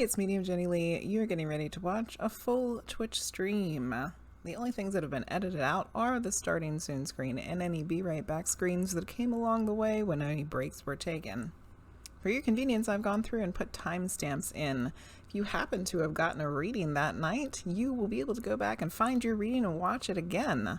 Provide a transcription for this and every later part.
it's Medium Jenny Lee. You're getting ready to watch a full Twitch stream. The only things that have been edited out are the starting soon screen and any be right back screens that came along the way when any breaks were taken. For your convenience, I've gone through and put timestamps in. If you happen to have gotten a reading that night, you will be able to go back and find your reading and watch it again.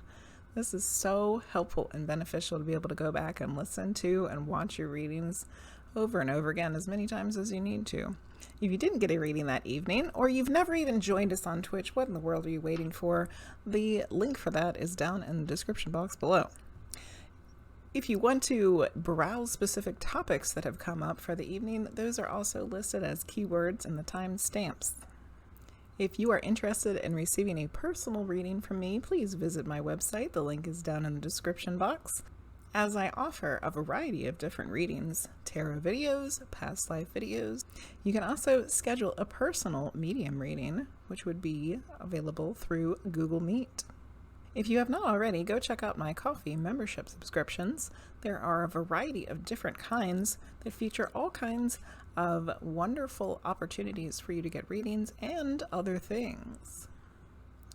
This is so helpful and beneficial to be able to go back and listen to and watch your readings over and over again as many times as you need to. If you didn't get a reading that evening, or you've never even joined us on Twitch, what in the world are you waiting for? The link for that is down in the description box below. If you want to browse specific topics that have come up for the evening, those are also listed as keywords in the timestamps. If you are interested in receiving a personal reading from me, please visit my website. The link is down in the description box, as I offer a variety of different readings, tarot videos, past life videos. You can also schedule a personal medium reading, which would be available through Google Meet. If you have not already, go check out my coffee membership subscriptions. There are a variety of different kinds that feature all kinds of wonderful opportunities for you to get readings and other things.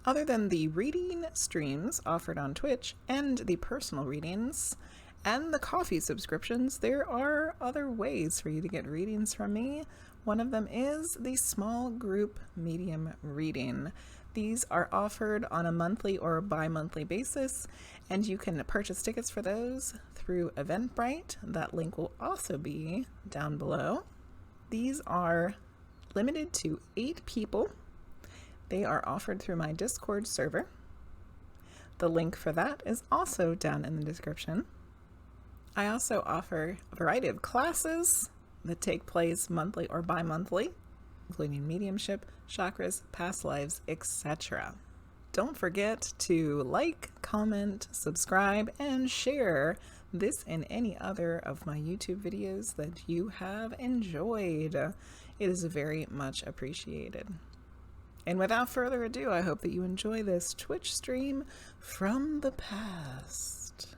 Other than the reading streams offered on Twitch and the personal readings and the coffee subscriptions, there are other ways for you to get readings from me. One of them is the small group medium reading. These are offered on a monthly or bi-monthly basis, and you can purchase tickets for those through Eventbrite. That link will also be down below. These are limited to 8 people. They are offered through my Discord server. The link for that is also down in the description. I also offer a variety of classes that take place monthly or bi-monthly, including mediumship, chakras, past lives, etc. Don't forget to like, comment, subscribe, and share this and any other of my YouTube videos that you have enjoyed. It is very much appreciated. And without further ado, I hope that you enjoy this Twitch stream from the past.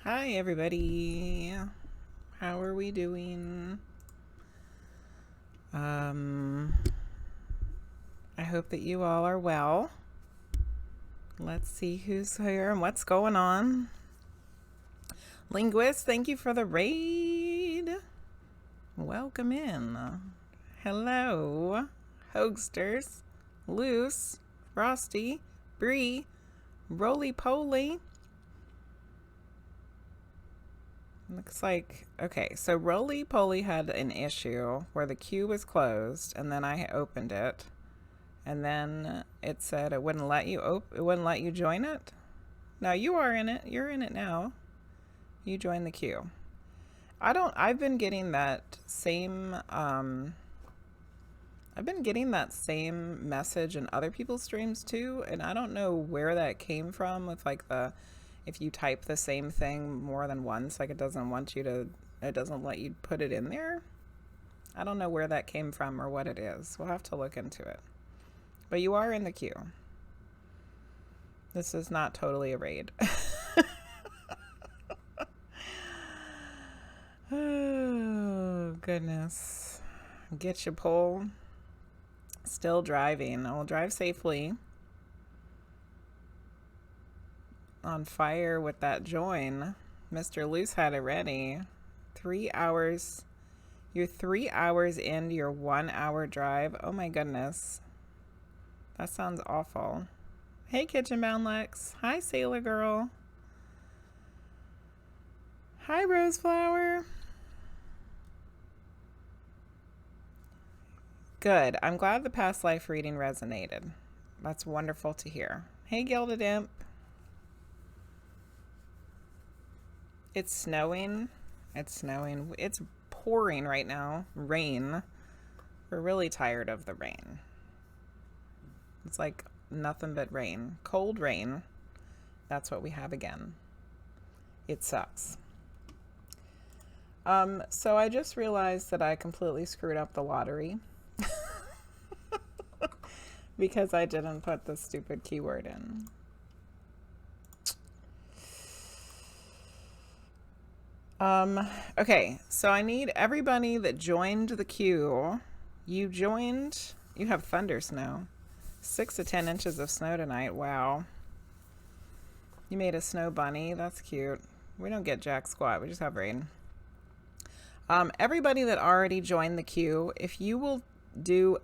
Hi everybody, how are we doing? I hope that you all are well. Let's see who's here and what's going on. Linguizt, thank you for the raid. Welcome in. Hello, Hogsters, Luce, Frosty, Brie, RollyPolly. Looks like, okay, so RollyPolly had an issue where the queue was closed, and then I opened it, and then it said it wouldn't let you join it. No, you are in it. You're in it now. You joined the queue. I've been getting that same message in other people's streams too, and I don't know where that came from with like if you type the same thing more than once, like it doesn't let you put it in there. I don't know where that came from or what it is. We'll have to look into it. But you are in the queue. This is not totally a raid. Oh, goodness. Get your pull. Still driving. I will drive safely. On fire with that join. Mr. Luce had it ready. 3 hours. You're 3 hours into your 1 hour drive. Oh my goodness. That sounds awful. Hey, Kitchen Bound Lex. Hi, Sailor Girl. Hi, RoseFlower. Good. I'm glad the past life reading resonated. That's wonderful to hear. Hey, GildedImp. It's snowing. It's pouring right now. Rain. We're really tired of the rain. It's like nothing but rain. Cold rain. That's what we have again. It sucks. So I just realized that I completely screwed up the lottery because I didn't put the stupid keyword in. Okay, so I need everybody that joined the queue. You joined, you have thunder snow. 6 to 10 inches of snow tonight. Wow. You made a snow bunny. That's cute. We don't get jack squat. We just have rain. Everybody that already joined the queue, if you will do !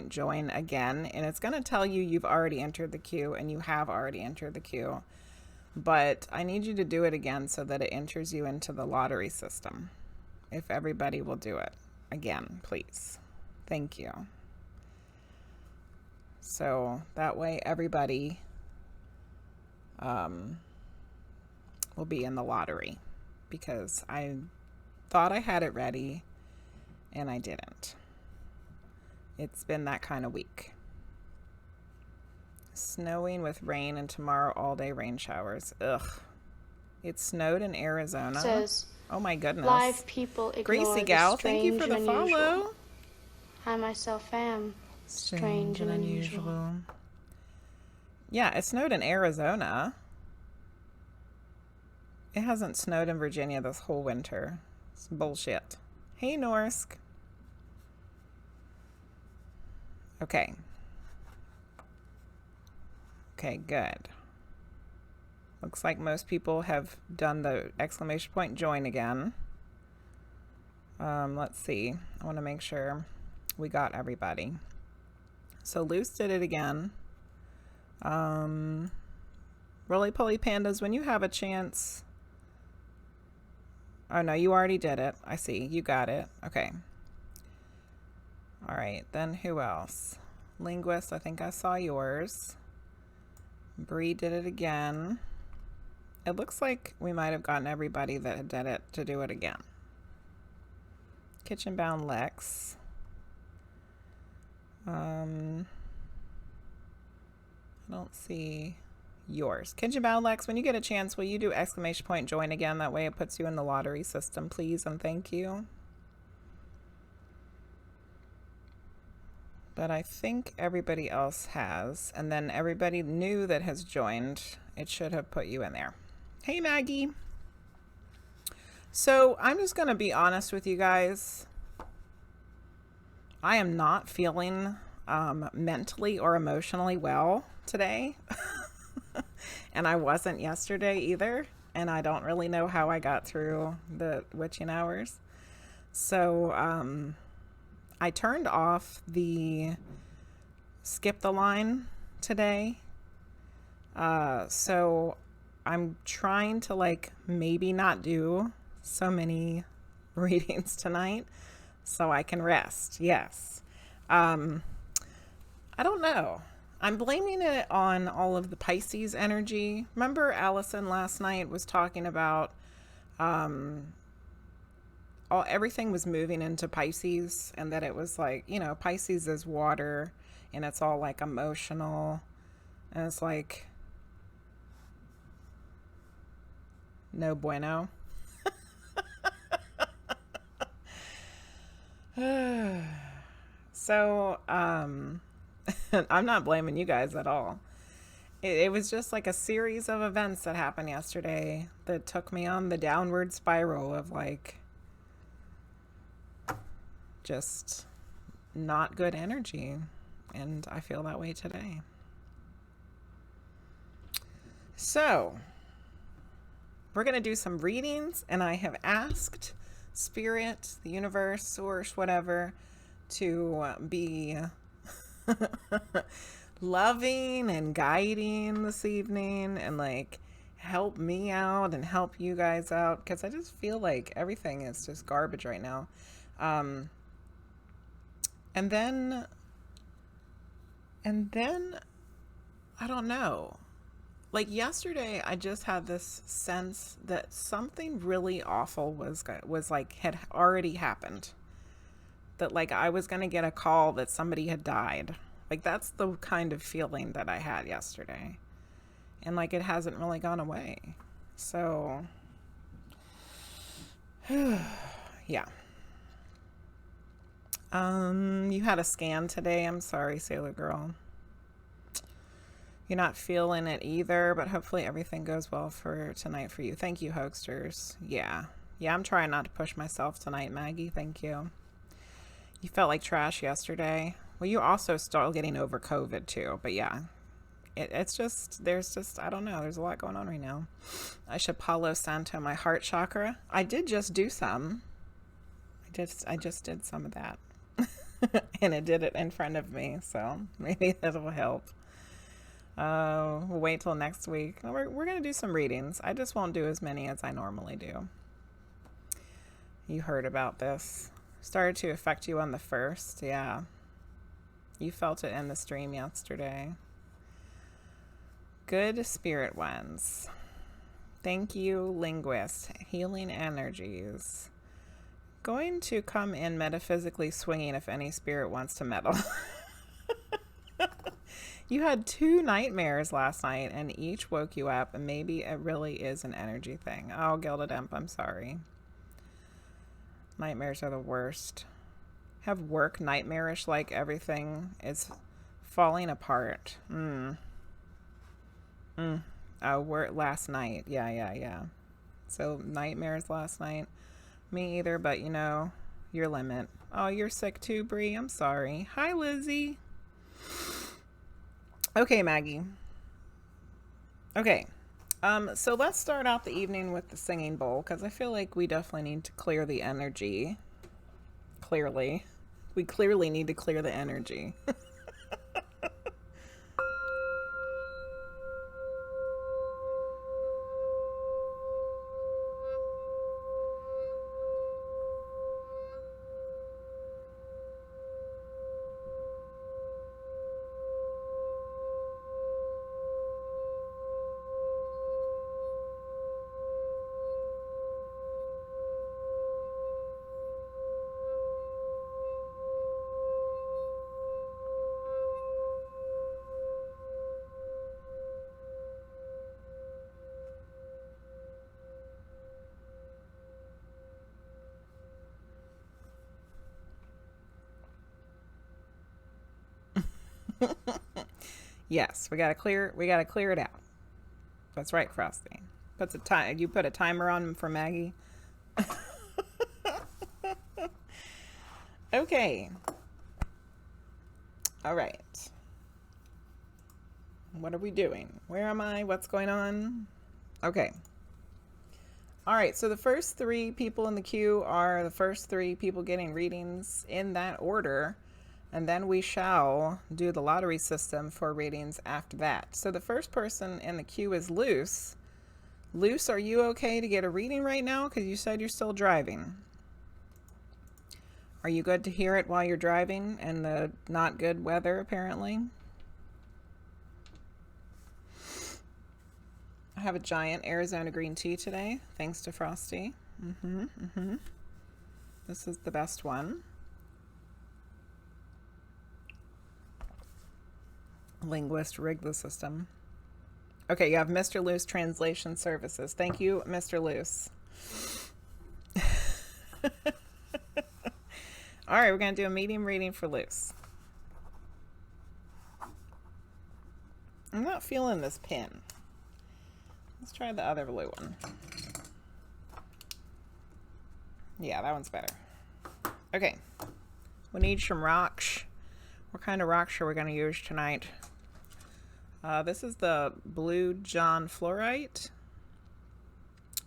join again, and it's going to tell you you've already entered the queue, and you have already entered the queue. But I need you to do it again so that it enters you into the lottery system. If everybody will do it again, please. Thank you. So that way everybody will be in the lottery, because I thought I had it ready and I didn't. It's been that kind of week. Snowing with rain, and tomorrow all day rain showers. Ugh. It snowed in Arizona. Says, oh my goodness. Live people ignore Gracie the Gal, strange thank you for the and follow. unusual. I myself am strange and unusual. Yeah, it snowed in Arizona. It hasn't snowed in Virginia this whole winter. It's bullshit. Hey, Norsk. Okay. Okay, good. Looks like most people have done the ! join again. Let's see. I want to make sure we got everybody. So Luce did it again. RollyPollyPandas, when you have a chance. Oh no, you already did it. I see. You got it. Okay. All right. Then who else? Linguizt, I think I saw yours. Bri did it again. It looks like we might have gotten everybody that did it to do it again. Kitchen Bound Lex. I don't see yours. Kitchen Bound Lex, when you get a chance, will you do ! join again? That way it puts you in the lottery system, please, and thank you. But I think everybody else has. And then everybody new that has joined, it should have put you in there. Hey, Maggie. So I'm just going to be honest with you guys. I am not feeling mentally or emotionally well today. And I wasn't yesterday either. And I don't really know how I got through the witching hours. So I turned off the skip the line today. So I'm trying to like maybe not do so many readings tonight so I can rest. Yes. I don't know. I'm blaming it on all of the Pisces energy. Remember Allison last night was talking about everything was moving into Pisces, and that it was like, you know, Pisces is water and it's all like emotional, and it's like no bueno. So I'm not blaming you guys at all. It was just like a series of events that happened yesterday that took me on the downward spiral of like just not good energy, and I feel that way today. So we're going to do some readings, and I have asked Spirit, the universe, source, whatever, to be loving and guiding this evening, and like help me out and help you guys out, because I just feel like everything is just garbage right now. And then I don't know, like yesterday I just had this sense that something really awful was like had already happened that like I was going to get a call that somebody had died. Like that's the kind of feeling that I had yesterday. And like it hasn't really gone away. So yeah. You had a scan today. I'm sorry, Sailor Girl. You're not feeling it either, but hopefully everything goes well for tonight for you. Thank you, Hoaxsters. Yeah. Yeah, I'm trying not to push myself tonight, Maggie. Thank you. You felt like trash yesterday. Well, you also still getting over COVID too, but yeah. It's just, there's just, I don't know. There's a lot going on right now. I should Palo Santo my heart chakra. I did just do some. I just did some of that. And it did it in front of me, so maybe that'll help. We'll wait till next week. We're going to do some readings. I just won't do as many as I normally do. You heard about this. Started to affect you on the 1st. Yeah. You felt it in the stream yesterday. Good spirit ones. Thank you, Linguizt. Healing energies. Going to come in metaphysically swinging if any spirit wants to meddle. You had 2 nightmares last night and each woke you up, and maybe it really is an energy thing. Oh, GildedImp, I'm sorry. Nightmares are the worst. Have work nightmarish like everything is falling apart. Oh, work last night. Yeah. So nightmares last night. Me either, but you know, your limit. Oh, you're sick too, Brie. I'm sorry. Hi, Lizzie. Okay, Maggie. Okay. So let's start out the evening with the singing bowl, because I feel like we definitely need to clear the energy. Clearly. We clearly need to clear the energy. Yes, we gotta clear it out. That's right, Frosty. Puts a time. You put a timer on for Maggie. Okay. All right. What are we doing? Where am I? What's going on? Okay. All right. So the first 3 people in the queue are the first 3 people getting readings in that order. And then we shall do the lottery system for readings after that. So the first person in the queue is Luce. Luce, are you okay to get a reading right now? Because you said you're still driving. Are you good to hear it while you're driving and the not good weather, apparently? I have a giant Arizona green tea today, thanks to Frosty. This is the best one. Linguizt rigged the system. Okay, you have Mr. Luce Translation Services. Thank you, Mr. Luce. All right, we're going to do a medium reading for Luce. I'm not feeling this pin. Let's try the other blue one. Yeah, that one's better. Okay. We need some rocks. What kind of rocks are we going to use tonight? This is the Blue John Fluorite.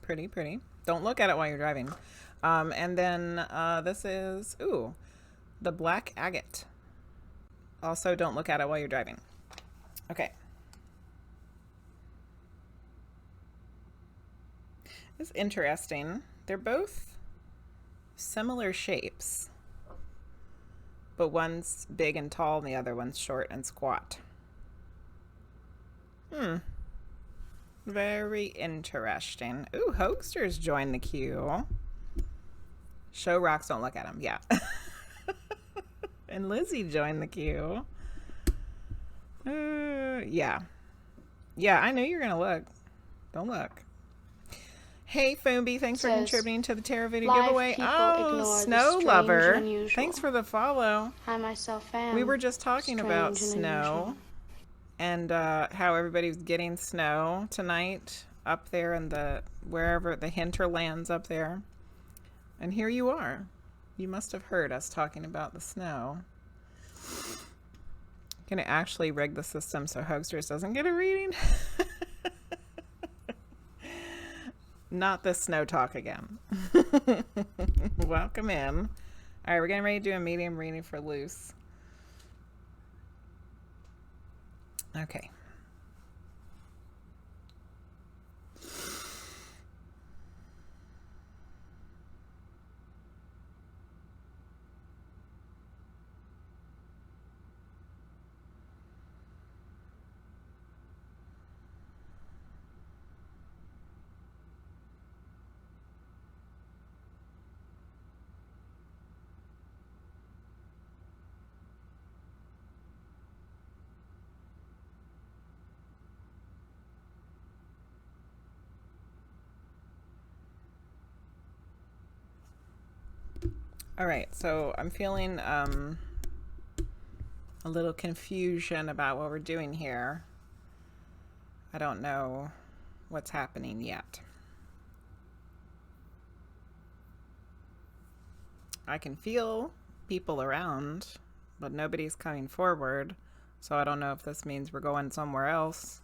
Pretty. Don't look at it while you're driving. And then this is, the Black Agate. Also, don't look at it while you're driving. Okay. It's interesting. They're both similar shapes, but one's big and tall and the other one's short and squat. Very interesting. Ooh, Hoaxsters joined the queue. Show rocks, don't look at them. Yeah. And Lizzie joined the queue. Yeah. Yeah, I knew you were going to look. Don't look. Hey, Foombi, thanks for contributing to the tarot video giveaway. Oh, Snow Lover. Thanks for the follow. I myself am. We were just talking about snow and how everybody was getting snow tonight up there in the, wherever, the hinterlands up there. And here you are. You must have heard us talking about the snow. Gonna actually rig the system so Hugsters doesn't get a reading. Not this snow talk again. Welcome in. All right, we're getting ready to do a medium reading for Luce. Okay. All right, so I'm feeling a little confusion about what we're doing here. I don't know what's happening yet. I can feel people around, but nobody's coming forward. So I don't know if this means we're going somewhere else.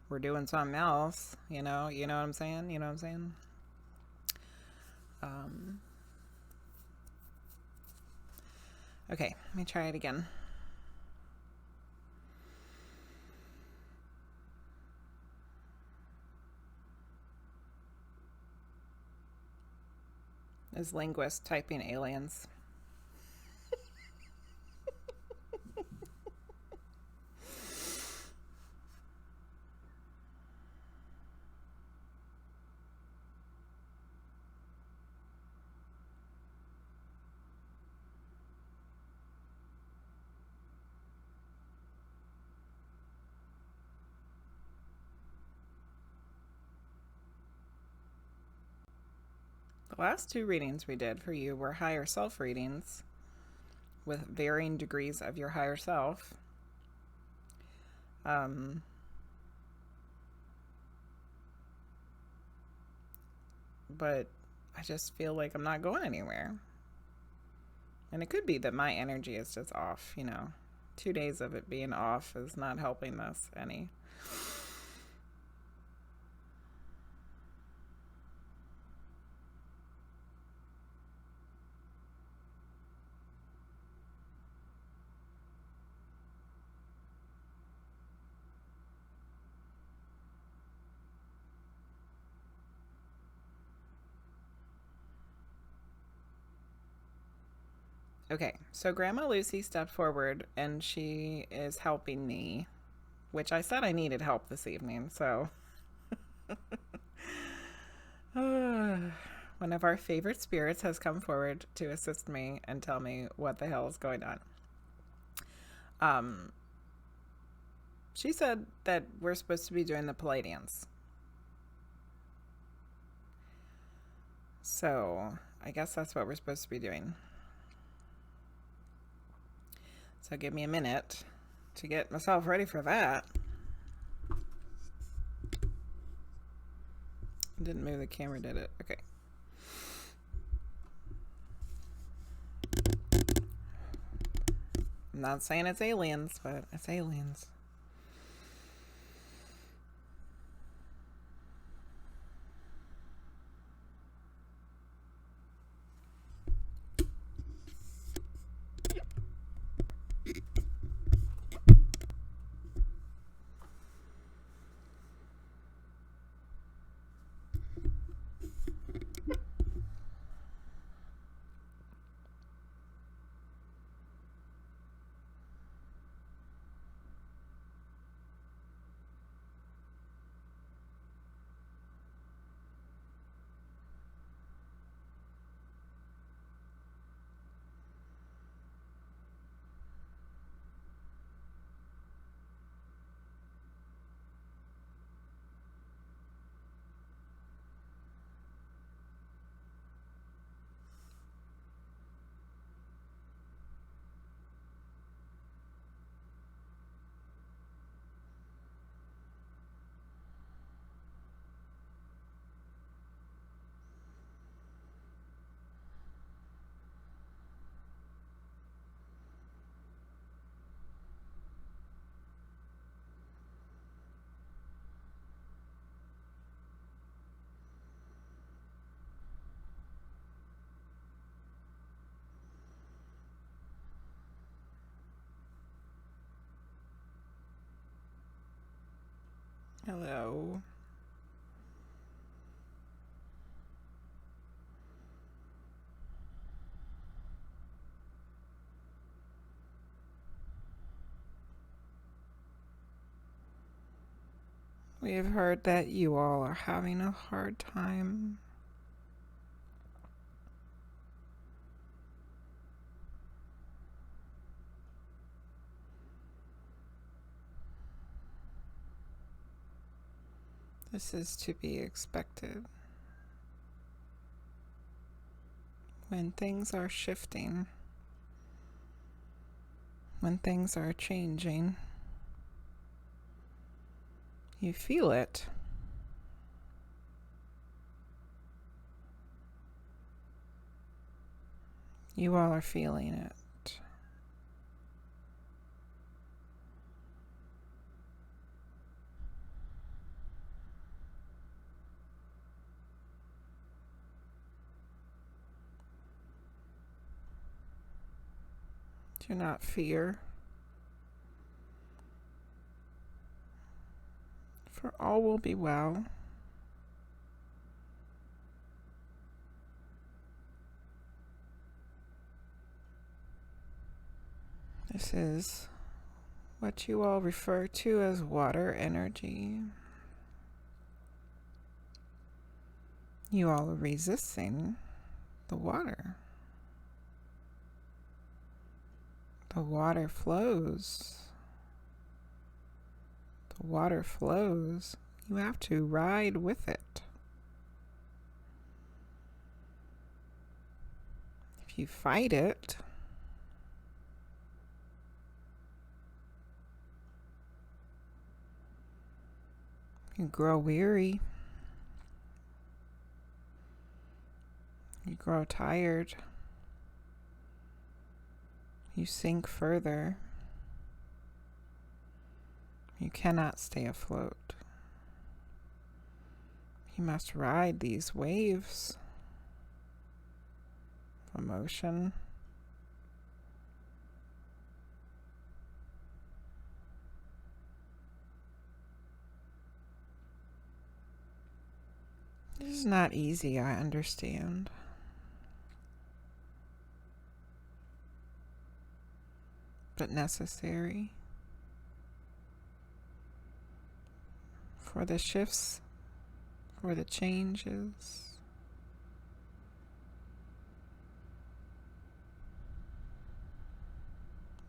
We're doing something else, you know what I'm saying? You know what I'm saying? Okay, let me try it again. Is Linguizt typing aliens? The last two readings we did for you were higher self readings with varying degrees of your higher self. But I just feel like I'm not going anywhere. And it could be that my energy is just off, 2 days of it being off is not helping this any. Okay, so Grandma Lucy stepped forward and she is helping me, which I said I needed help this evening, so. One of our favorite spirits has come forward to assist me and tell me what the hell is going on. She said that we're supposed to be doing the Pleiadians. So I guess that's what we're supposed to be doing. So give me a minute to get myself ready for that. Didn't move the camera, did it? Okay. I'm not saying it's aliens, but it's aliens. Hello. We have heard that you all are having a hard time. This is to be expected. When things are shifting, when things are changing, you feel it. You all are feeling it. Do not fear, for all will be well. This is what you all refer to as water energy. You all are resisting the water. The water flows. The water flows. You have to ride with it. If you fight it, you grow weary. You grow tired. You sink further. You cannot stay afloat. You must ride these waves of emotion. This is not easy, I understand. But necessary for the shifts, for the changes.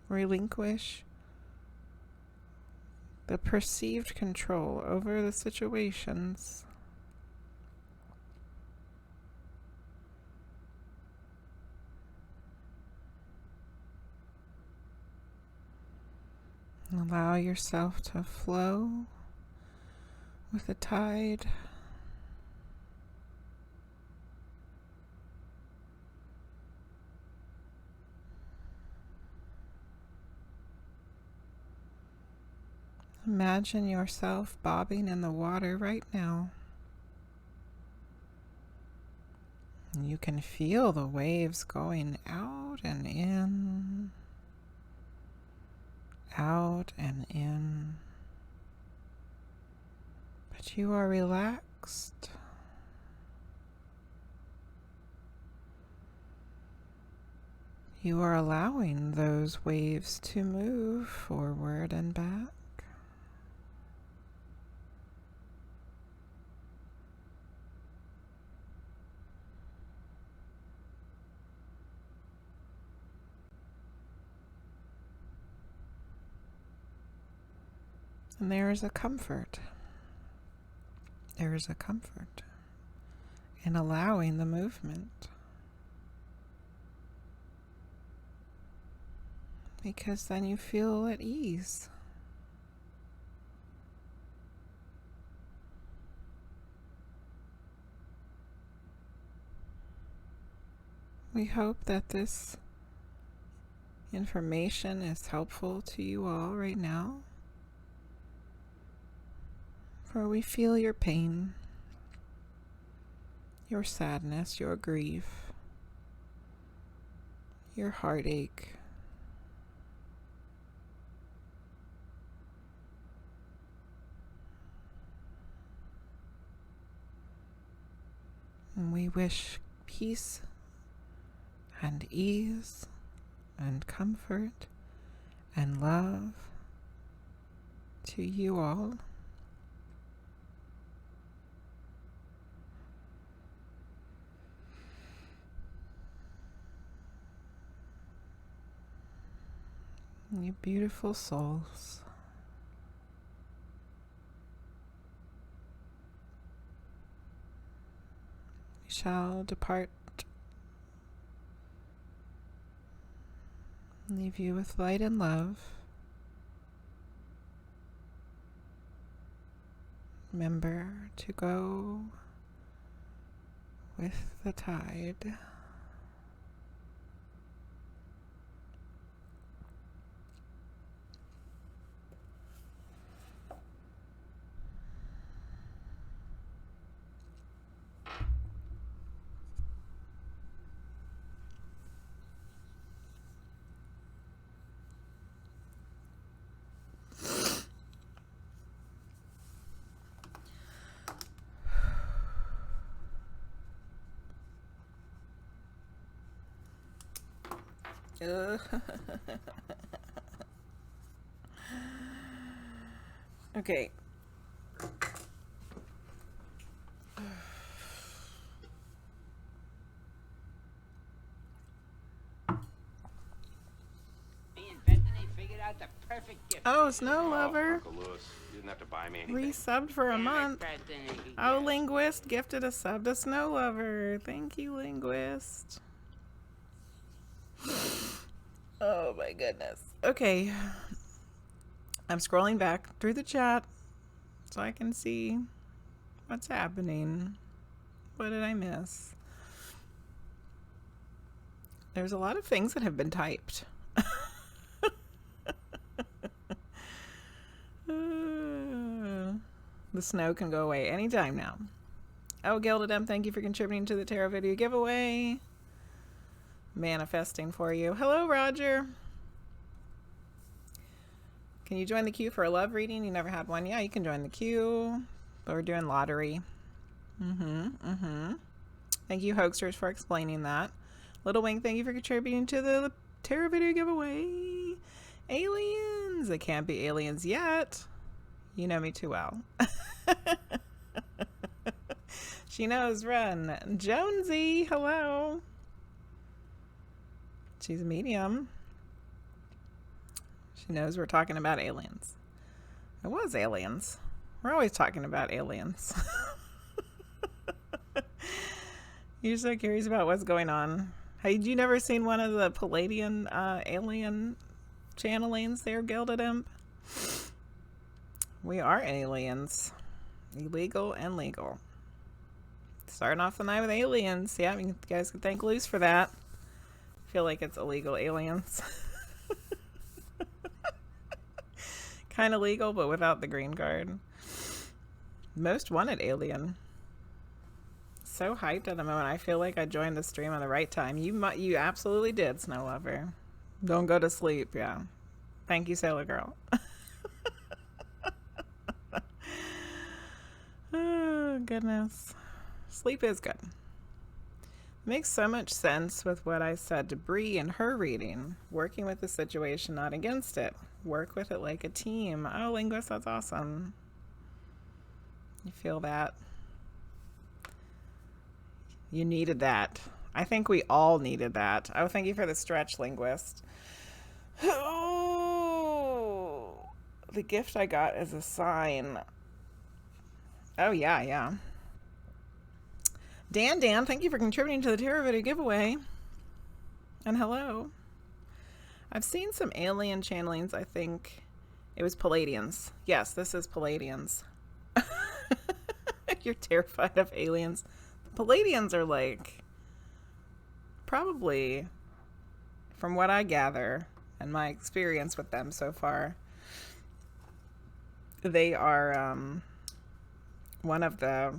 Relinquish the perceived control over the situations. Allow yourself to flow with the tide. Imagine yourself bobbing in the water right now. You can feel the waves going out and in. Out and in, but you are relaxed. You are allowing those waves to move forward and back. And there is a comfort. There is a comfort in allowing the movement. Because then you feel at ease. We hope that this information is helpful to you all right now. For we feel your pain, your sadness, your grief, your heartache. And we wish peace and ease and comfort and love to you all. You beautiful souls. We shall depart. Leave you with light and love. Remember to go with the tide. Okay. Oh, Snow Lover. Uncle Lewis, you didn't have to buy me anything. Resubbed for a month. Oh, Linguizt gifted a sub to Snow Lover. Thank you, Linguizt. Oh my goodness. Okay. I'm scrolling back through the chat so I can see what's happening. What did I miss? There's a lot of things that have been typed. The snow can go away anytime now. Oh, GildedImp, thank you for contributing to the tarot video giveaway. Manifesting for you. Hello, Roger. Can you join the queue for a love reading? You never had one. Yeah, you can join the queue. But we're doing lottery. Thank you, Hoaxers, for explaining that. Little Wing, thank you for contributing to the tarot video giveaway. Aliens. It can't be aliens yet. You know me too well. She knows, run. Jonesy, hello. She's a medium. She knows we're talking about aliens. It was aliens. We're always talking about aliens. You're so curious about what's going on. Had you never seen one of the Pleiadian alien channelings there, GildedImp? We are aliens. Illegal and legal. Starting off the night with aliens. Yeah, you guys can thank Luce for that. I feel like it's illegal aliens. Kind of legal, but without the green card. Most wanted alien. So hyped at the moment. I feel like I joined the stream at the right time. You absolutely did, Snow Lover. Don't go to sleep. Yeah. Thank you, Sailor Girl. Oh, goodness. Sleep is good. Makes so much sense with what I said to Bri in her reading. Working with the situation, not against it. Work with it like a team. Oh, Linguizt, that's awesome. You feel that? You needed that. I think we all needed that. Oh, thank you for the stretch, Linguizt. Oh, the gift I got is a sign. Oh, yeah. Dan, thank you for contributing to the tarot video giveaway. And hello. I've seen some alien channelings. I think it was Pleiadians. Yes, this is Pleiadians. You're terrified of aliens. The Pleiadians are like, probably, from what I gather and my experience with them so far, they are one of the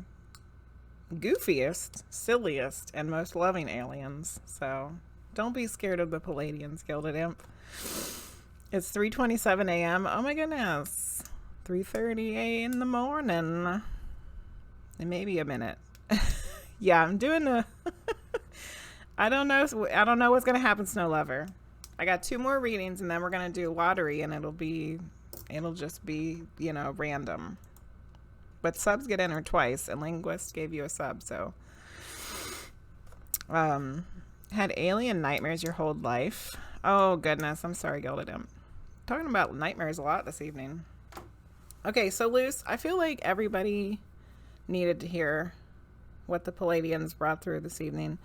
goofiest, silliest, and most loving aliens. So don't be scared of the Pleiadians, GildedImp. It's 3:27 a.m. Oh my goodness. 3:30 in the morning. And maybe a minute. Yeah, I'm doing the... I don't know what's going to happen, Snow Lover. I got 2 more readings, and then we're going to do lottery, and it'll just be, you know, random. But subs get entered twice, and Linguizt gave you a sub, so... Had alien nightmares your whole life? Oh, goodness. I'm sorry, GildedImp. Talking about nightmares a lot this evening. Okay, so Luce, I feel like everybody needed to hear what the Pleiadians brought through this evening.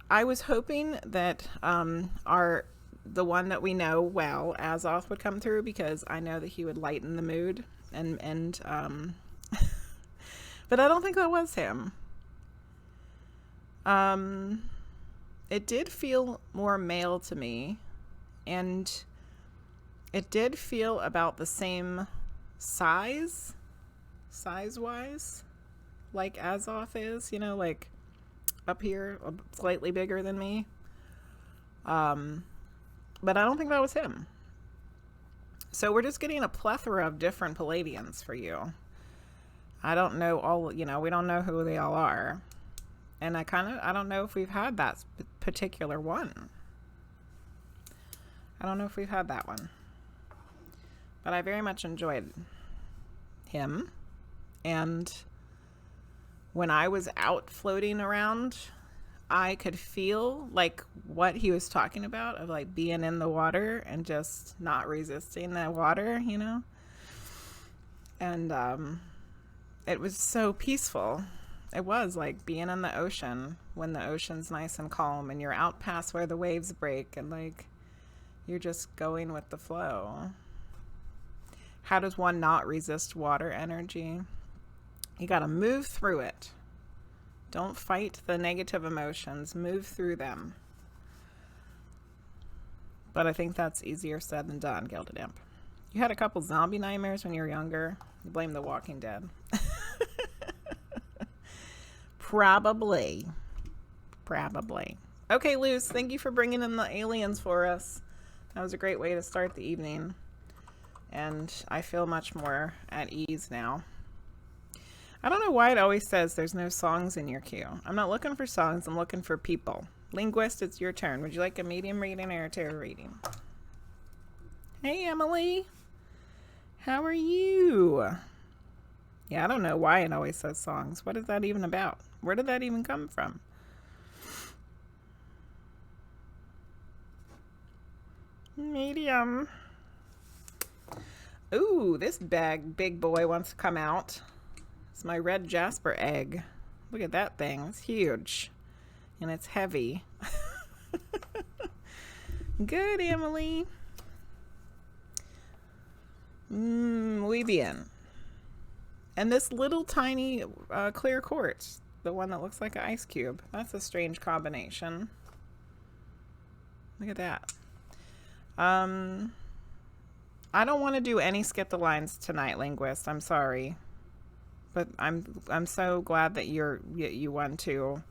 I was hoping that the one that we know well, Azoth, would come through, because I know that he would lighten the mood, and but I don't think that was him. It did feel more male to me, and it did feel about the same size-wise, like Azoth is, you know, like up here, slightly bigger than me. But I don't think that was him. So we're just getting a plethora of different Pleiadians for you. I don't know all, you know, we don't know who they all are. And I don't know if we've had that particular one. I don't know if we've had that one. But I very much enjoyed him. And when I was out floating around, I could feel like what he was talking about, of like being in the water and just not resisting the water, you know? And it was so peaceful. It was like being in the ocean when the ocean's nice and calm and you're out past where the waves break and like you're just going with the flow. How does one not resist water energy? You got to move through it. Don't fight the negative emotions. Move through them. But I think that's easier said than done, GildedImp. You had a couple zombie nightmares when you were younger. You blame The Walking Dead. Probably. Okay, Luce, thank you for bringing in the aliens for us. That was a great way to start the evening. And I feel much more at ease now. I don't know why it always says there's no songs in your queue. I'm not looking for songs, I'm looking for people. Linguizt, it's your turn. Would you like a medium reading or a tarot reading? Hey, Emily. How are you? Yeah, I don't know why it always says songs. What is that even about? Where did that even come from? Medium. Ooh, this big boy wants to come out. It's my red jasper egg. Look at that thing. It's huge. And it's heavy. Good, Emily. Muy bien. And this little tiny clear quartz, the one that looks like an ice cube. That's a strange combination. Look at that. I don't want to do any skip the lines tonight, Linguizt. I'm sorry. But I'm so glad that you want to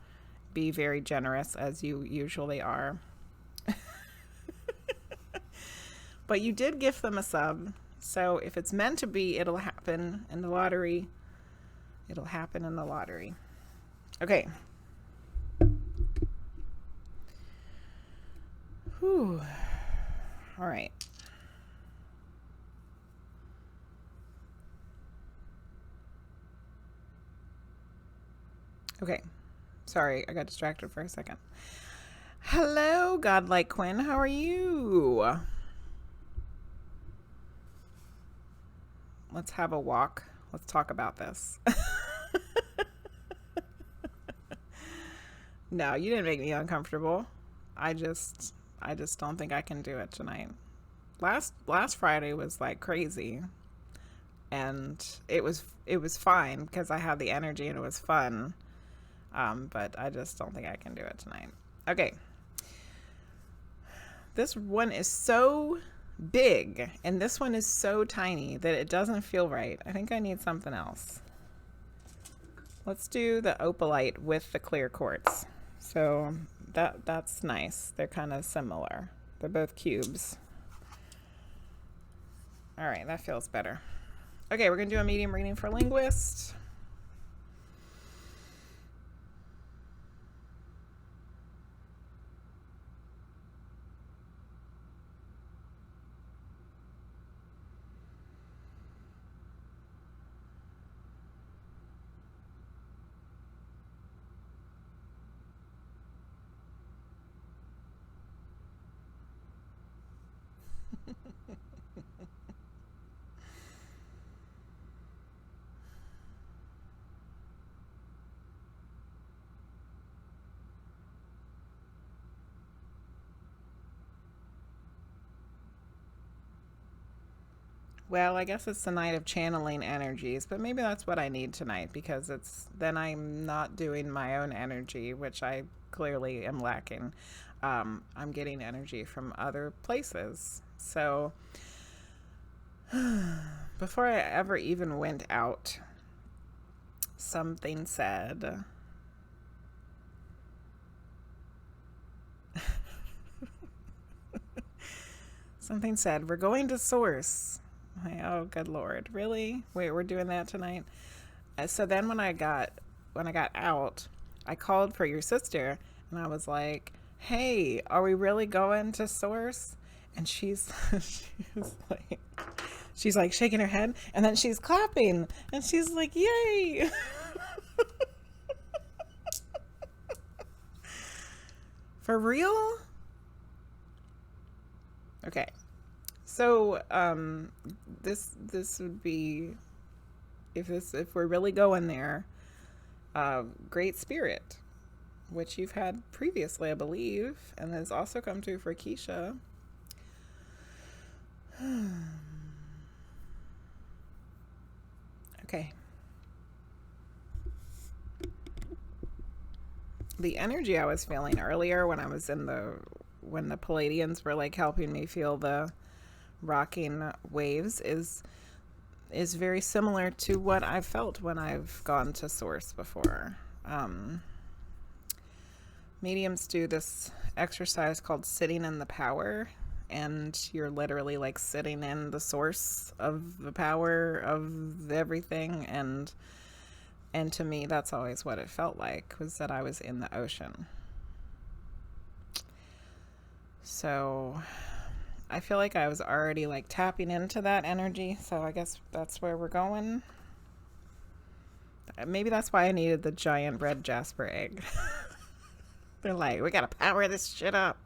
be very generous, as you usually are. But you did gift them a sub. So if it's meant to be, it'll happen in the lottery. It'll happen in the lottery. Okay. Whew. All right. Okay. Sorry, I got distracted for a second. Hello, Godlike Quinn. How are you? Let's have a walk. Let's talk about this. No, you didn't make me uncomfortable. I just don't think I can do it tonight. Last Friday was like crazy. And it was fine because I had the energy and it was fun. But I just don't think I can do it tonight. Okay. This one is so big and this one is so tiny that it doesn't feel right. I think I need something else. Let's do the opalite with the clear quartz. So that's nice. They're kind of similar. They're both cubes. All right, that feels better. Okay, we're gonna do a medium reading for Linguizt. Well, I guess it's the night of channeling energies, but maybe that's what I need tonight, because then I'm not doing my own energy, which I clearly am lacking. I'm getting energy from other places. So before I ever even went out, something said, we're going to Source. Oh, good Lord. Really? Wait, we're doing that tonight? So then when I got out, I called for your sister and I was like, hey, are we really going to Source? And she's like shaking her head, and then she's clapping and she's like, yay. For real? Okay. So this would be, if we're really going there, Great Spirit, which you've had previously, I believe, and has also come through for Keisha. Okay. The energy I was feeling earlier when I was when the Pleiadians were like helping me feel the rocking waves is very similar to what I've felt when I've gone to Source before. Mediums do this exercise called sitting in the power, and you're literally like sitting in the source of the power of everything, and to me that's always what it felt like, was that I was in the ocean. So I feel like I was already like tapping into that energy, so I guess that's where we're going. Maybe that's why I needed the giant red jasper egg. They're like, we gotta power this shit up.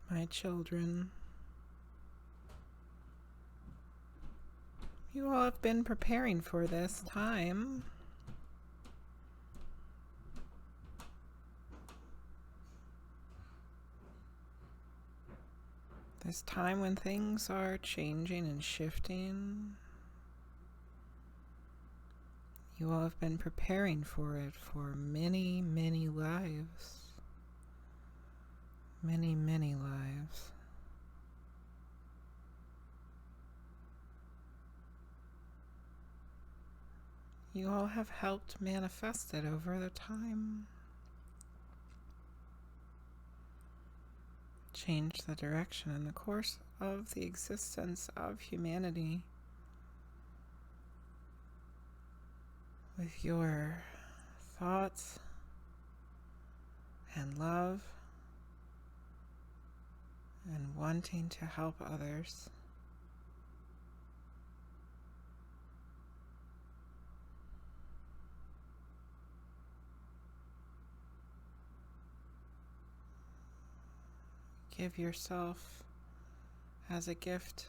My children, you all have been preparing for this time. This time when things are changing and shifting. You all have been preparing for it for many, many lives. Many, many lives. You all have helped manifest it over the time. Change the direction and the course of the existence of humanity with your thoughts and love and wanting to help others. Give yourself as a gift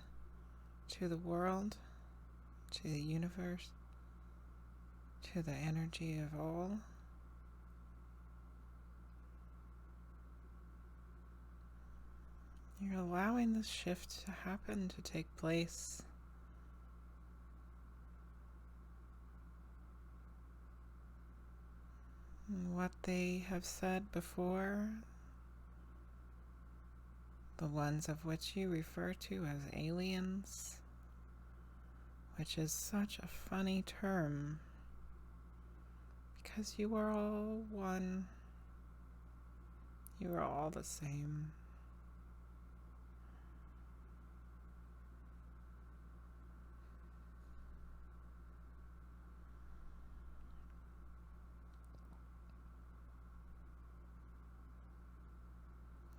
to the world, to the universe, to the energy of all. You're allowing this shift to happen, to take place. what they have said before, the ones of which you refer to as aliens, which is such a funny term, because you are all one. You are all the same.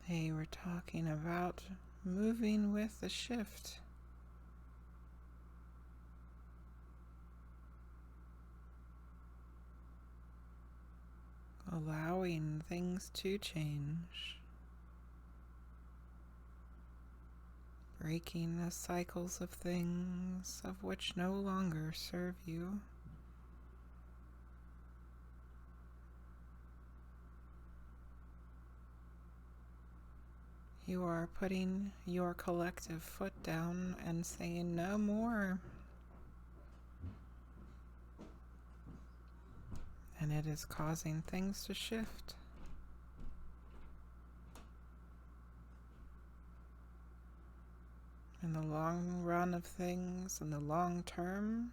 They were talking about moving with the shift. Allowing things to change. Breaking the cycles of things of which no longer serve you. You are putting your collective foot down and saying no more. And it is causing things to shift. In the long run of things, in the long term,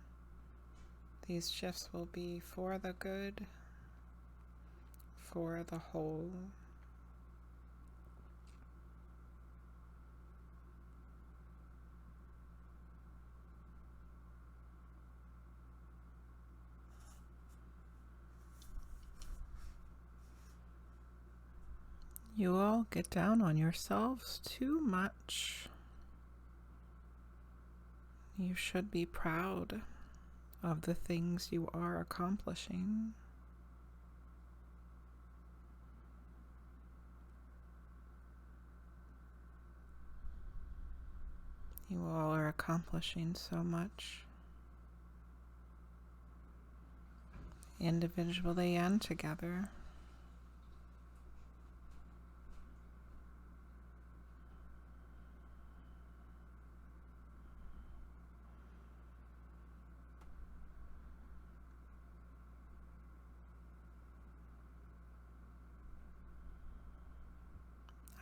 these shifts will be for the good, for the whole. You all get down on yourselves too much. You should be proud of the things you are accomplishing. You all are accomplishing so much, individually and together.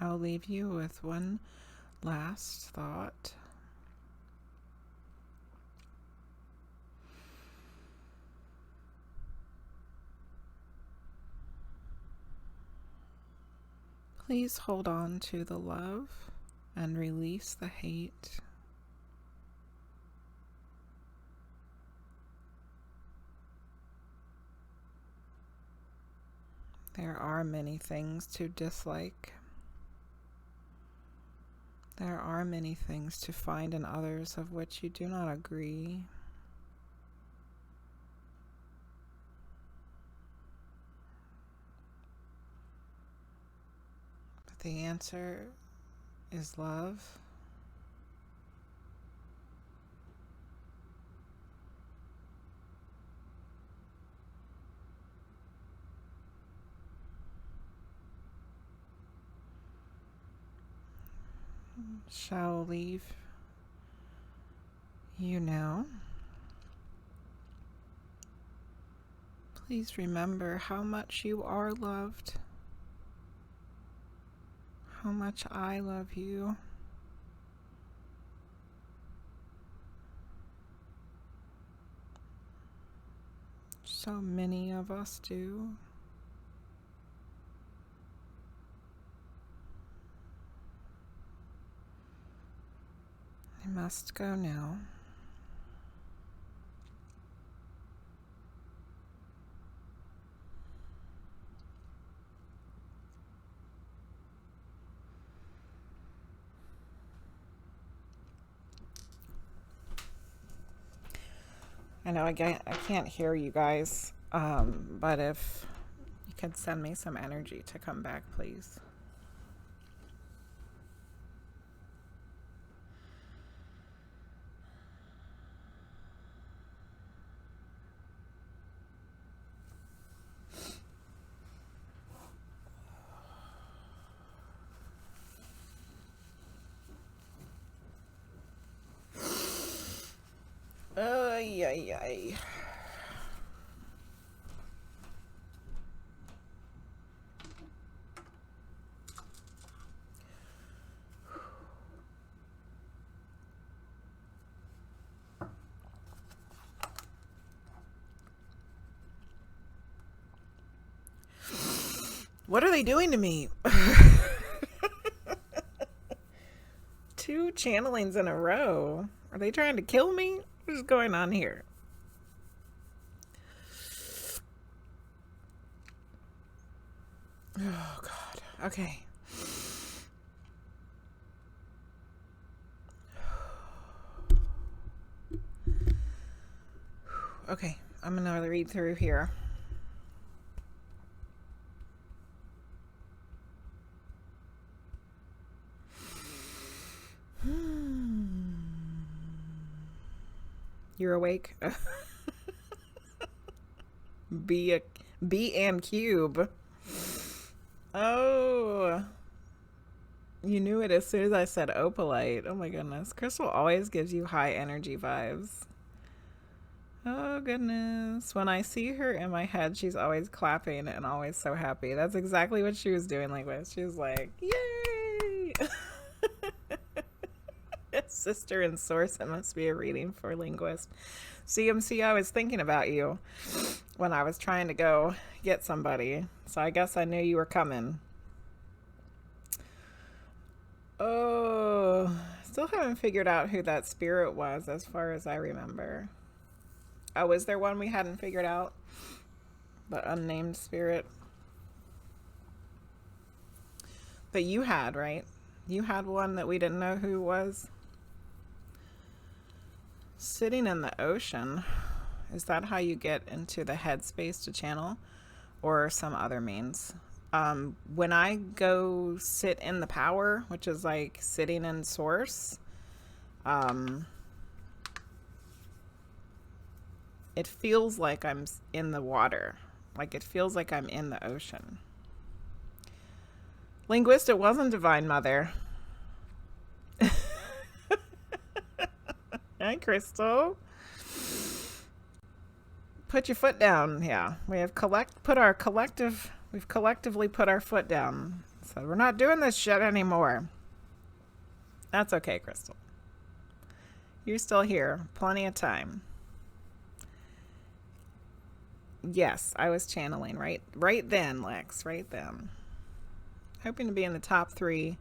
I'll leave you with one last thought. Please hold on to the love and release the hate. There are many things to dislike. There are many things to find in others of which you do not agree. But the answer is love. Shall leave you now. Please remember how much you are loved, how much I love you. So many of us do. I must go now. I know I can't hear you guys, but if you could send me some energy to come back, please. Ay, ay, ay. What are they doing to me? 2 channelings in a row. Are they trying to kill me? What is going on here? Oh, God. Okay. Okay, I'm going to read through here. You're awake? B and cube. Oh. You knew it as soon as I said opalite. Oh my goodness. Crystal always gives you high energy vibes. Oh goodness. When I see her in my head, she's always clapping and always so happy. That's exactly what she was doing, Linguizt. She was like, yay! Sister and source, it must be a reading for Linguizt. CMC, I was thinking about you when I was trying to go get somebody. So I guess I knew you were coming. Oh, still haven't figured out who that spirit was as far as I remember. Oh, is there one we hadn't figured out? The unnamed spirit? But you had, right? You had one that we didn't know who was? Sitting in the ocean. Is that how you get into the headspace to channel? Or some other means? When I go sit in the power, which is like sitting in source, it feels like I'm in the water. Like it feels like I'm in the ocean. Linguizt, it wasn't Divine Mother. Hi, Crystal. Put your foot down. Yeah, we have we've collectively put our foot down. So we're not doing this shit anymore. That's okay, Crystal. You're still here. Plenty of time. Yes, I was channeling right then, Lex. Right then. Hoping to be in the top 3.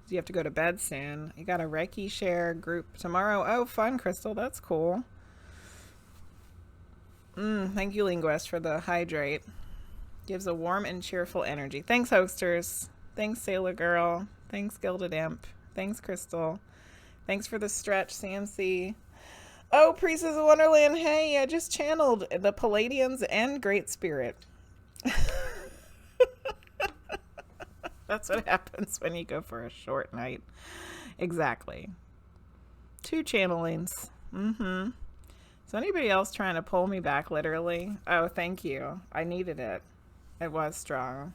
You have to go to bed soon. You got a Reiki share group tomorrow. Oh, fun, Crystal. That's cool. Thank you, Linguizt, for the hydrate. Gives a warm and cheerful energy. Thanks, hosters. Thanks, Sailor Girl. Thanks, GildedImp. Thanks, Crystal. Thanks for the stretch, CMC. Oh, Priestess of Wonderland. Hey, I just channeled the Pleiadians and Great Spirit. That's what happens when you go for a short night. Exactly. 2 channelings. Is anybody else trying to pull me back, literally? Oh, thank you. I needed it. It was strong.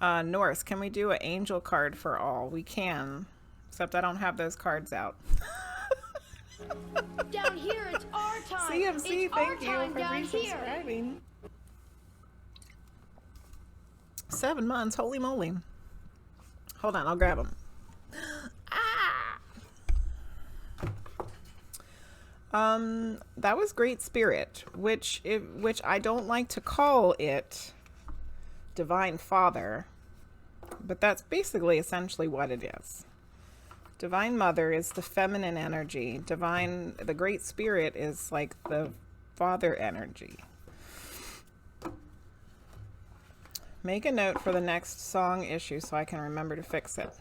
Norse, can we do an angel card for all? We can. Except I don't have those cards out. Down here, it's our time. CMC, it's thank you our time for down here. resubscribing. 7 months, holy moly. Hold on, I'll grab them. That was Great Spirit, which I don't like to call it Divine Father, but that's basically essentially what it is. Divine Mother is the feminine energy. The Great Spirit is like the father energy. Make a note for the next song issue so I can remember to fix it.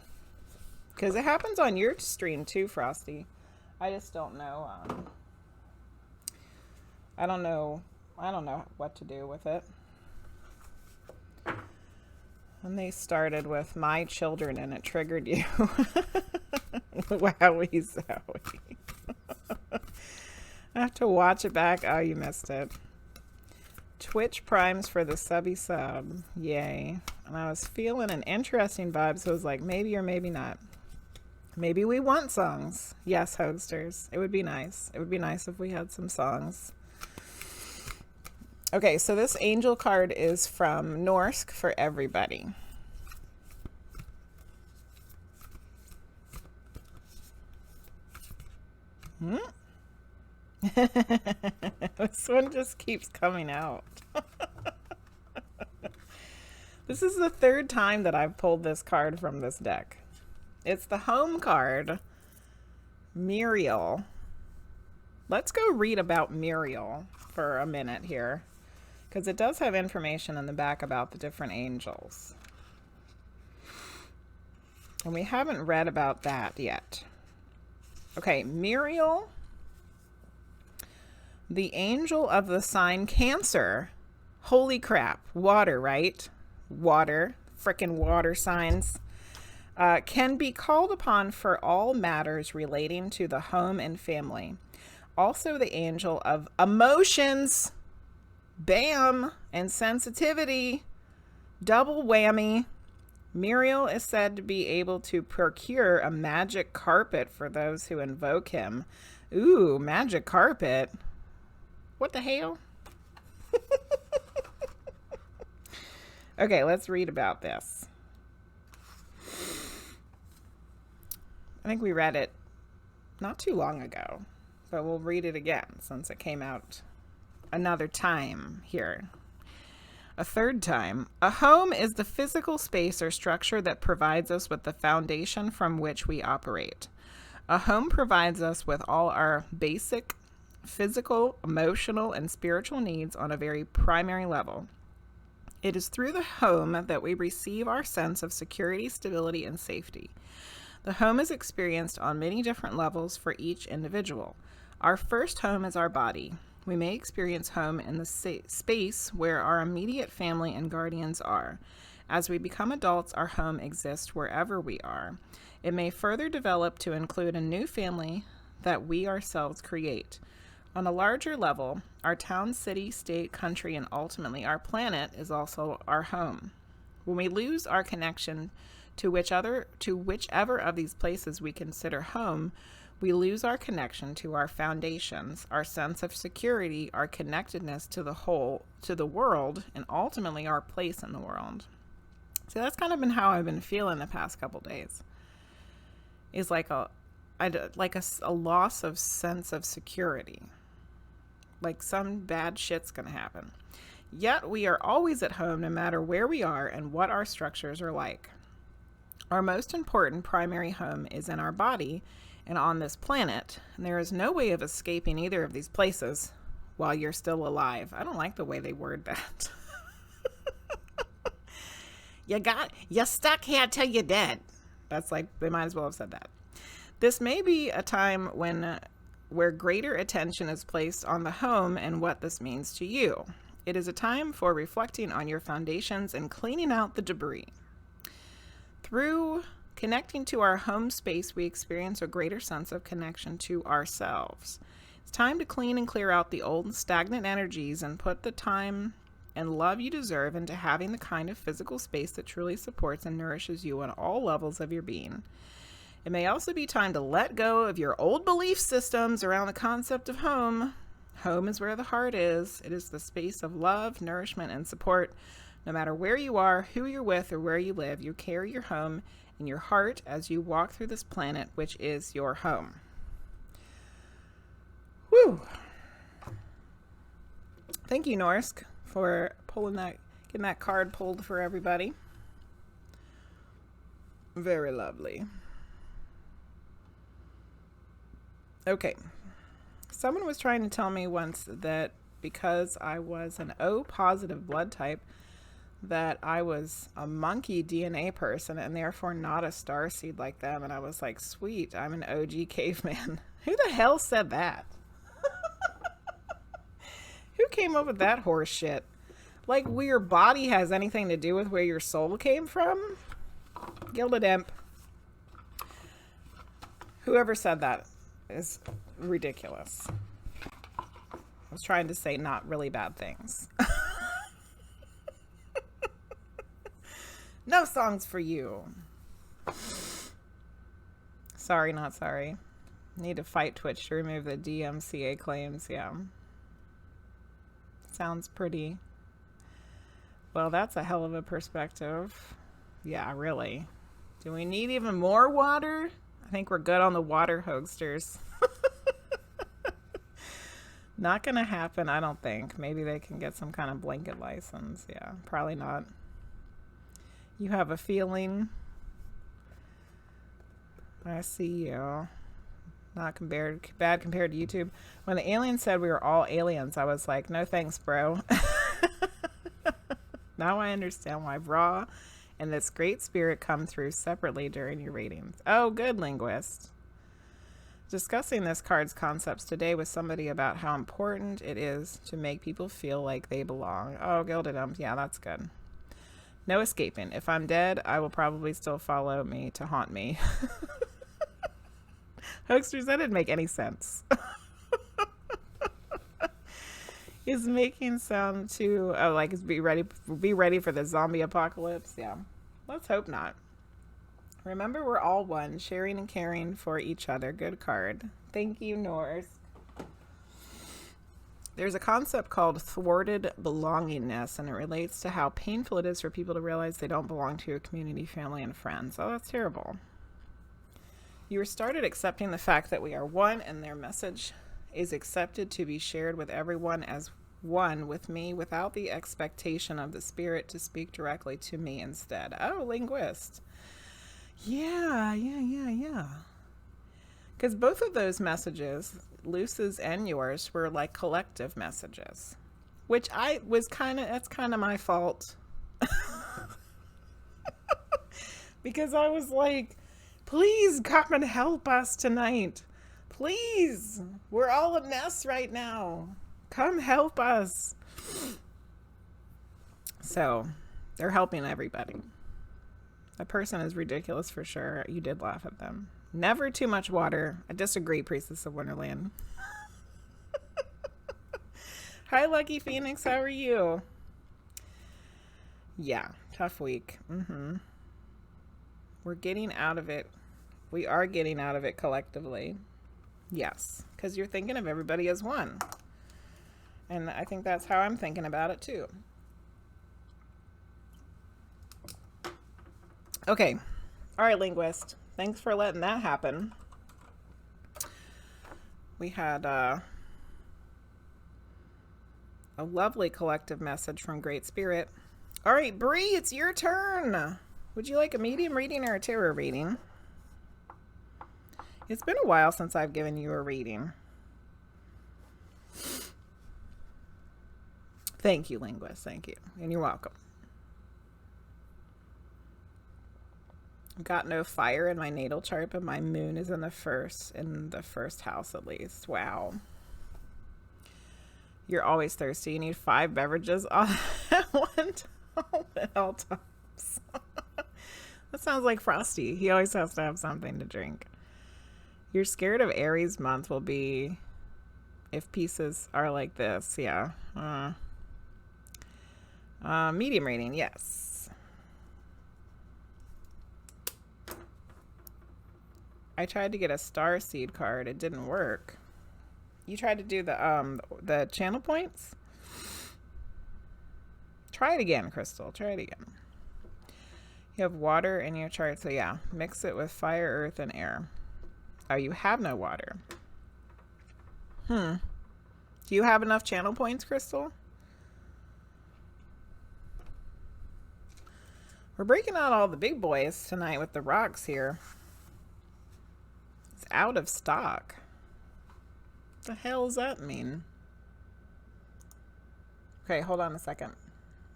Because it happens on your stream too, Frosty. I just don't know. I don't know what to do with it. And they started with my children and it triggered you. Wowie zowie. I have to watch it back. Oh, you missed it. Twitch primes for the subby sub. Yay. And I was feeling an interesting vibe, so I was like, maybe or maybe not. Maybe we want songs. Yes, hosters. It would be nice. It would be nice if we had some songs. Okay, so this angel card is from Norsk for everybody. This one just keeps coming out. This is the third time that I've pulled this card from this deck. It's the home card, Muriel. Let's go read about Muriel for a minute here, because it does have information in the back about the different angels. And we haven't read about that yet. Okay, Muriel, the angel of the sign Cancer. Holy crap, water, right? Water, frickin' water signs. Can be called upon for all matters relating to the home and family. Also the angel of emotions, bam, and sensitivity, double whammy. Muriel is said to be able to procure a magic carpet for those who invoke him. Ooh, magic carpet. What the hell? Okay, let's read about this. I think we read it not too long ago, but we'll read it again since it came out another time here. A third time. A home is the physical space or structure that provides us with the foundation from which we operate. A home provides us with all our basic physical, emotional, and spiritual needs on a very primary level. It is through the home that we receive our sense of security, stability, and safety. The home is experienced on many different levels for each individual. Our first home is our body. We may experience home in the space where our immediate family and guardians are. As we become adults, our home exists wherever we are. It may further develop to include a new family that we ourselves create. On a larger level, our town, city, state, country, and ultimately our planet is also our home. When we lose our connection to whichever of these places we consider home, we lose our connection to our foundations, our sense of security, our connectedness to the whole, to the world, and ultimately our place in the world. So that's kind of been how I've been feeling the past couple days. Is like a loss of sense of security. Like some bad shit's gonna happen. Yet we are always at home no matter where we are and what our structures are like. Our most important primary home is in our body and on this planet, and there is no way of escaping either of these places while you're still alive. I don't like the way they word that. You're stuck here till you're dead. That's like, they might as well have said that. This may be a time where greater attention is placed on the home and what this means to you. It is a time for reflecting on your foundations and cleaning out the debris. Through connecting to our home space, we experience a greater sense of connection to ourselves. It's time to clean and clear out the old stagnant energies and put the time and love you deserve into having the kind of physical space that truly supports and nourishes you on all levels of your being. It may also be time to let go of your old belief systems around the concept of home. Home is where the heart is. It is the space of love, nourishment, and support. No matter where you are, who you're with, or where you live, you carry your home in your heart as you walk through this planet, which is your home. Whew. Thank you, Norsk, for getting that card pulled for everybody. Very lovely. Okay. Someone was trying to tell me once that because I was an O positive blood type, that I was a monkey DNA person and therefore not a starseed like them. And I was like, sweet, I'm an OG caveman. Who the hell said that? Who came up with that horse shit? Like, where your body has anything to do with where your soul came from? GildedImp. Whoever said that is ridiculous. I was trying to say not really bad things. No songs for you. Sorry, not sorry. Need to fight Twitch to remove the DMCA claims. Yeah. Sounds pretty. Well, that's a hell of a perspective. Yeah, really. Do we need even more water? I think we're good on the water hosters. Not gonna happen, I don't think. Maybe they can get some kind of blanket license. Yeah, probably not. You have a feeling. I see you. Not bad compared to YouTube. When the alien said we were all aliens, I was like, no thanks, bro. Now I understand why Raw and this great spirit come through separately during your readings. Oh, good, Linguizt. Discussing this card's concepts today with somebody about how important it is to make people feel like they belong. Oh, GildedImp. Yeah, that's good. No escaping. If I'm dead, I will probably still follow me to haunt me. Hoaxers, that didn't make any sense. Is making sound too, oh, like be ready for the zombie apocalypse. Yeah, let's hope not. Remember, we're all one, sharing and caring for each other. Good card. Thank you, Norse. There's a concept called thwarted belongingness, and it relates to how painful it is for people to realize they don't belong to your community, family, and friends. Oh, that's terrible. You were started accepting the fact that we are one, and their message is accepted to be shared with everyone as one with me without the expectation of the spirit to speak directly to me instead. Oh, Linguizt. Yeah. Because both of those messages, Luce's and yours, were like collective messages, which I was that's kind of my fault. Because I was like, please come and help us tonight. Please. We're all a mess right now. Come help us. So they're helping everybody. That person is ridiculous for sure. You did laugh at them. Never too much water. I disagree, Priestess of Wonderland. Hi, Lucky Phoenix. How are you? Yeah, tough week. We're getting out of it. We are getting out of it collectively. Yes, because you're thinking of everybody as one. And I think that's how I'm thinking about it too. Okay. All right, Linguizt. Thanks for letting that happen. We had a lovely collective message from Great Spirit. All right, Bri, it's your turn. Would you like a medium reading or a tarot reading? It's been a while since I've given you a reading. Thank you, Linguizt. Thank you. And you're welcome. Got no fire in my natal chart, but my moon is in the first house at least. Wow. You're always thirsty. You need 5 beverages all at one time at all times. That sounds like Frosty. He always has to have something to drink. You're scared of Aries month will be if pieces are like this. Yeah. Medium reading. Yes. I tried to get a star seed card. It didn't work. You tried to do the channel points? Try it again, Crystal. Try it again. You have water in your chart, so yeah. Mix it with fire, earth, and air. Oh, you have no water. Do you have enough channel points, Crystal? We're breaking out all the big boys tonight with the rocks here. It's out of stock. What the hell does that mean? Okay, hold on a second.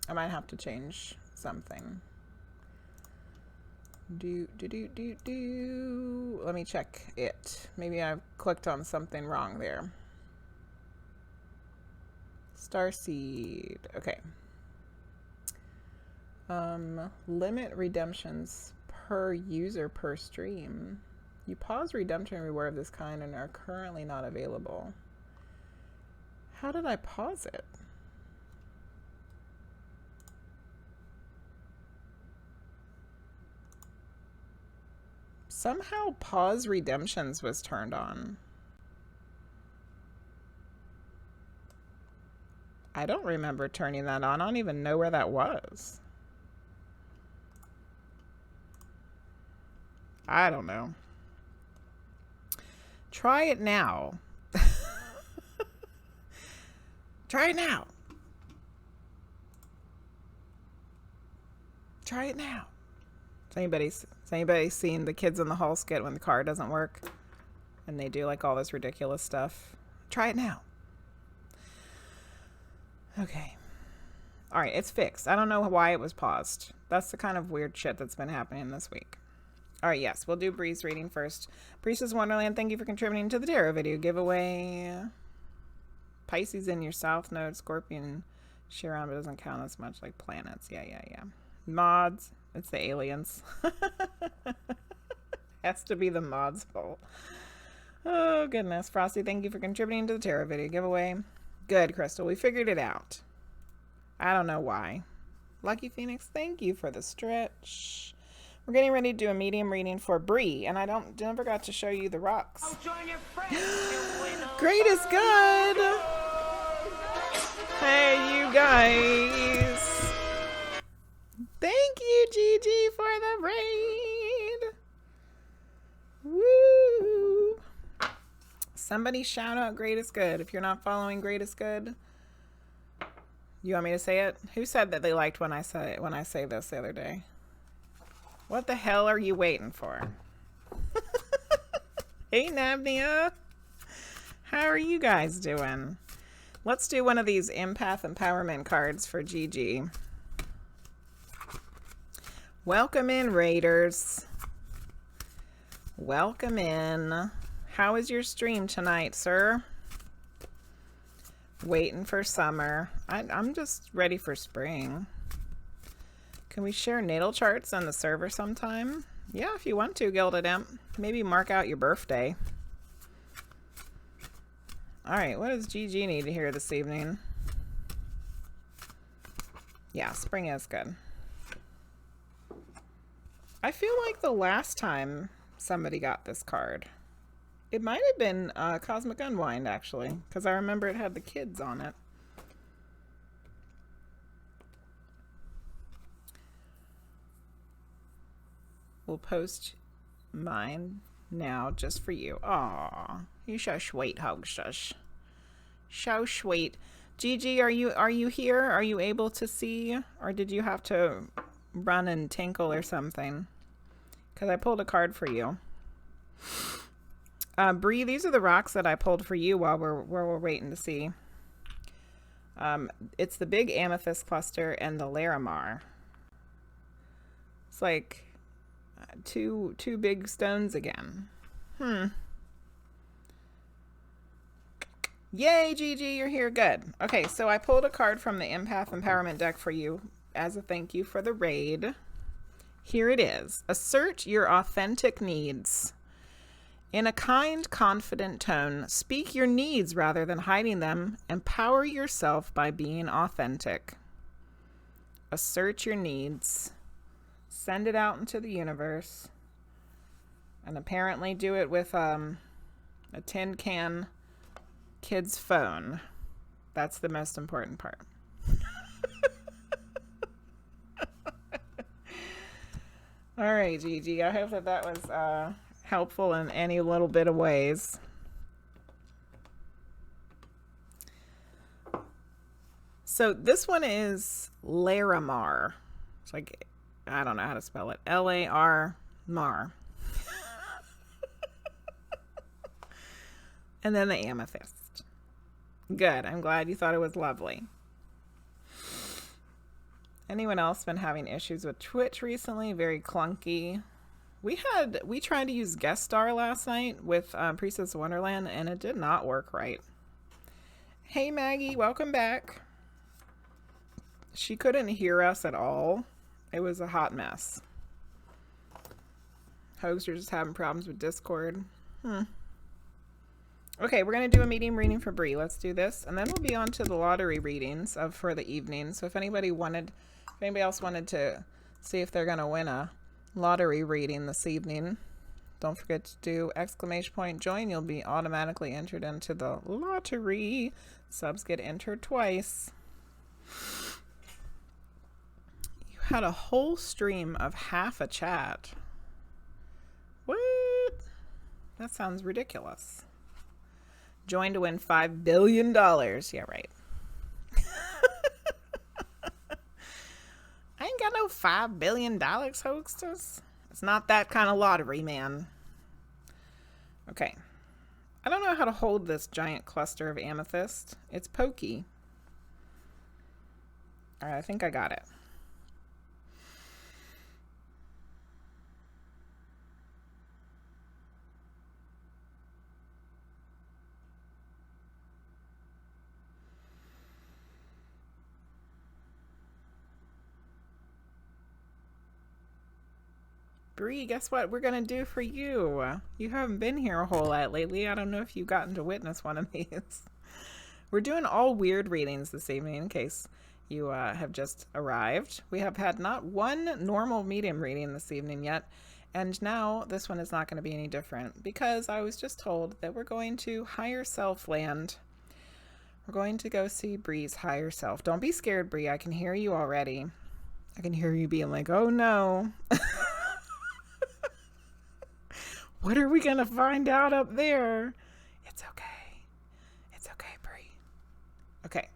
I might have to change something. Let me check it. Maybe I've clicked on something wrong there. Starseed. Okay. Limit redemptions per user per stream. You pause redemption reward of this kind and are currently not available. How did I pause it? Somehow pause redemptions was turned on. I don't remember turning that on. I don't even know where that was. I don't know. Try it now. Try it now. Try it now. Has anybody seen the Kids in the Hall skit when the car doesn't work? And they do like all this ridiculous stuff. Try it now. Okay. All right, it's fixed. I don't know why it was paused. That's the kind of weird shit that's been happening this week. All right, yes, we'll do Bri's reading first. Priestess Wonderland, thank you for contributing to the tarot video giveaway. Pisces in your south node, Scorpion, Chiron, but doesn't count as much like planets. Yeah. Mods, it's the aliens. Has to be the mods' fault. Oh, goodness. Frosty, thank you for contributing to the tarot video giveaway. Good, Crystal. We figured it out. I don't know why. Lucky Phoenix, thank you for the stretch. We're getting ready to do a medium reading for Bri, and I never got to show you the rocks. GreatestGood! Hey, you guys. Thank you, Gigi, for the raid. Woo! Somebody shout out GreatestGood. If you're not following GreatestGood, you want me to say it? Who said that they liked when I say this the other day? What the hell are you waiting for? Hey, Nabnia. How are you guys doing? Let's do one of these Empath Empowerment cards for Gigi. Welcome in, Raiders. Welcome in. How is your stream tonight, sir? Waiting for summer. I'm just ready for spring. Can we share natal charts on the server sometime? Yeah, if you want to, GildedImp. Maybe mark out your birthday. All right, what does Gigi need to hear this evening? Yeah, spring is good. I feel like the last time somebody got this card, it might have been Cosmic Unwind, actually, because I remember it had the kids on it. We'll post mine now just for you. Aw, you're so sweet, Hogshush. So sweet. Gigi, are you here? Are you able to see? Or did you have to run and tinkle or something? Because I pulled a card for you. Bri, these are the rocks that I pulled for you while we're waiting to see. It's the big amethyst cluster and the Larimar. It's like two big stones again. Yay, Gigi, you're here. Good. Okay, so I pulled a card from the Empath Empowerment deck for you as a thank you for the raid. Here it is. Assert your authentic needs. In a kind, confident tone, speak your needs rather than hiding them. Empower yourself by being authentic. Assert your needs. Send it out into the universe. And apparently do it with a tin can kid's phone. That's the most important part. All right, Gigi. I hope that was helpful in any little bit of ways. So this one is Larimar. It's like, I don't know how to spell it. L-A-R-Mar. And then the amethyst. Good. I'm glad you thought it was lovely. Anyone else been having issues with Twitch recently? Very clunky. We tried to use Guest Star last night with Priestess Wonderland, and it did not work right. Hey, Maggie. Welcome back. She couldn't hear us at all. It was a hot mess. Hoaxer's just having problems with Discord. Okay, we're going to do a medium reading for Bri. Let's do this. And then we'll be on to the lottery readings for the evening. So if anybody else wanted to see if they're going to win a lottery reading this evening, don't forget to do !join. You'll be automatically entered into the lottery. Subs get entered twice. You had a whole stream of half a chat. What? That sounds ridiculous. Join to win $5 billion. Yeah, right. no $5 billion hoaxes. It's not that kind of lottery, man. Okay. I don't know how to hold this giant cluster of amethyst. It's pokey. All right, I think I got it. Bree, guess what we're going to do for you? You haven't been here a whole lot lately. I don't know if you've gotten to witness one of these. We're doing all weird readings this evening in case you have just arrived. We have had not one normal medium reading this evening yet, and now this one is not going to be any different because I was just told that we're going to higher self land. We're going to go see Bree's higher self. Don't be scared, Bree. I can hear you already. I can hear you being like, oh no. What are we going to find out up there? It's okay. It's okay, Bree. Okay.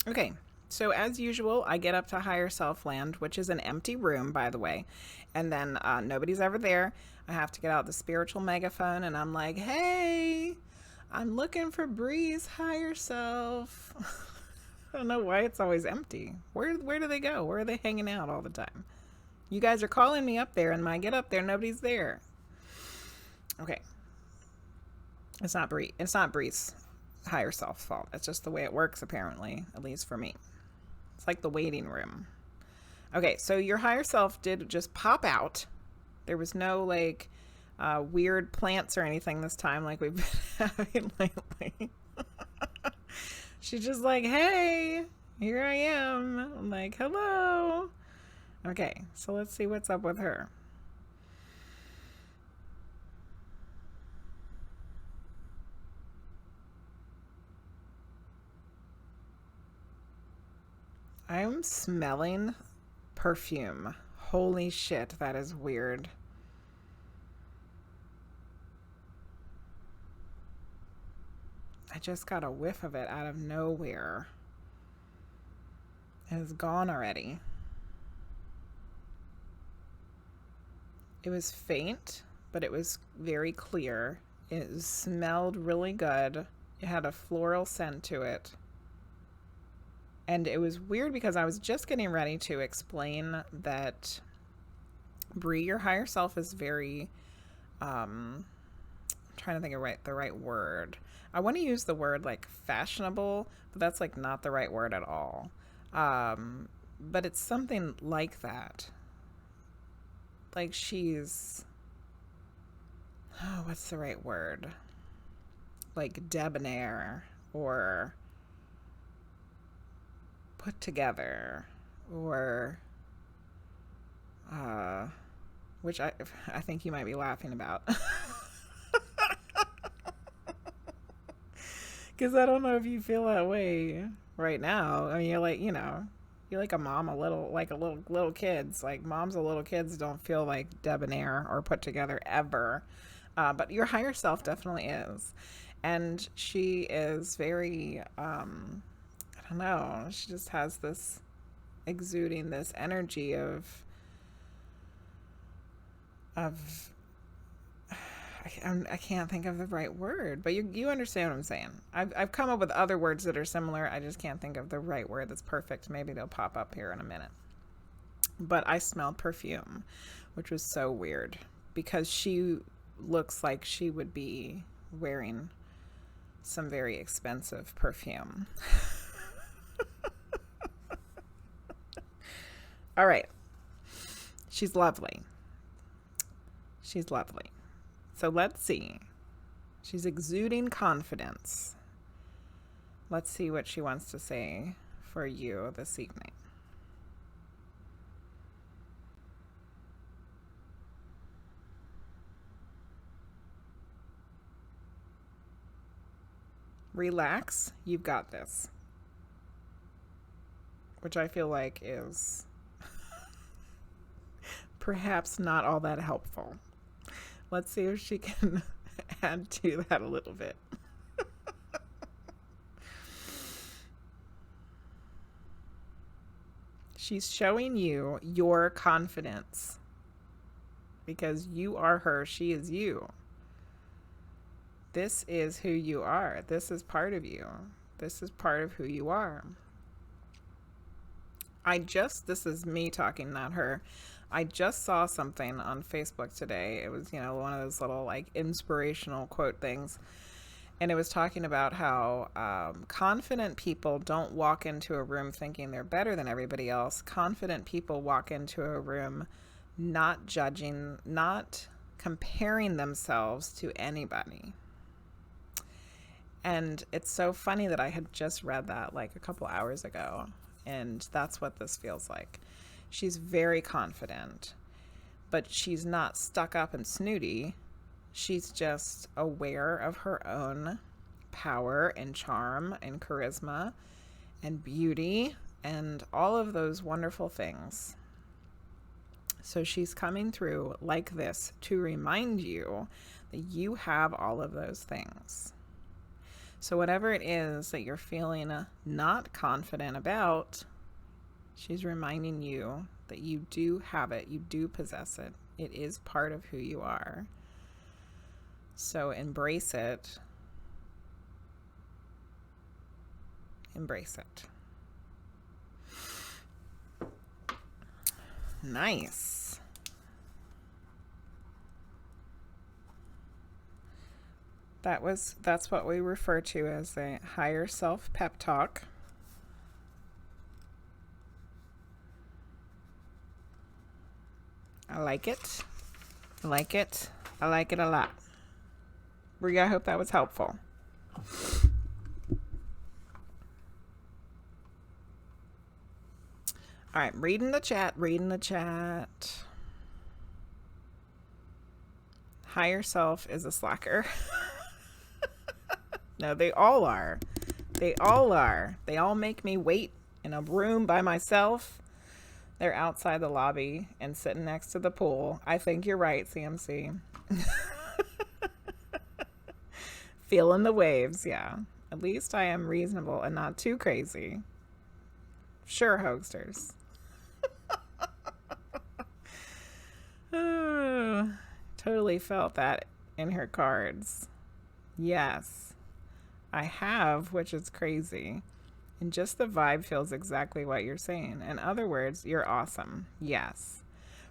Okay, so as usual, I get up to higher self land, which is an empty room, by the way, and then nobody's ever there. I have to get out the spiritual megaphone, and I'm like, hey, I'm looking for Bree's higher self. I don't know why it's always empty. Where do they go? Where are they hanging out all the time? You guys are calling me up there, and when I get up there, nobody's there. Okay. It's not Bree's higher self's fault. It's just the way it works, apparently, at least for me. It's like the waiting room. Okay, so your higher self did just pop out. There was no like weird plants or anything this time like we've been having lately. She's just like, hey, here I am. I'm like, hello. Okay, so let's see what's up with her. I'm smelling perfume. Holy shit, that is weird. I just got a whiff of it out of nowhere. It is gone already. It was faint, but it was very clear. It smelled really good. It had a floral scent to it. And it was weird because I was just getting ready to explain that Bree, your higher self, is very, I'm trying to think of the right word. I want to use the word like fashionable, but that's like not the right word at all. But it's something like that. Like she's, oh, what's the right word? Like debonair or put together, or which I think you might be laughing about. Because I don't know if you feel that way right now. I mean, you're like, you know, you're like a mom, little kids. Like moms of little kids don't feel like debonair or put together ever. But your higher self definitely is. And she is very, I don't know, she just has this exuding this energy of I can't think of the right word, but you understand what I'm saying. I've come up with other words that are similar. I just can't think of the right word that's perfect. Maybe they'll pop up here in a minute. But I smelled perfume, which was so weird because she looks like she would be wearing some very expensive perfume. All right. She's lovely. She's lovely. So let's see. She's exuding confidence. Let's see what she wants to say for you this evening? Relax, you've got this. Which I feel like is perhaps not all that helpful. Let's see if she can add to that a little bit. She's showing you your confidence because you are her, she is you. This is who you are. This is part of you. This is part of who you are. This is me talking, not her. I just saw something on Facebook today. It was, one of those little like inspirational quote things. And it was talking about how confident people don't walk into a room thinking they're better than everybody else. Confident people walk into a room not judging, not comparing themselves to anybody. And it's so funny that I had just read that like a couple hours ago. And that's what this feels like. She's very confident, but she's not stuck up and snooty. She's just aware of her own power and charm and charisma and beauty and all of those wonderful things. So she's coming through like this to remind you that you have all of those things. So whatever it is that you're feeling not confident about, she's reminding you that you do have it, you do possess it. It is part of who you are. So embrace it. Embrace it. Nice. That's what we refer to as a higher self pep talk. I like it. I like it. I like it a lot. Bri, I hope that was helpful. All right, reading the chat. Higher self is a slacker. No, they all are. They all make me wait in a room by myself. They're outside the lobby and sitting next to the pool. I think you're right, CMC. Feeling the waves, yeah. At least I am reasonable and not too crazy. Sure, hosters. Oh, totally felt that in her cards. Yes, I have, which is crazy. And just the vibe feels exactly what you're saying. In other words, you're awesome. Yes.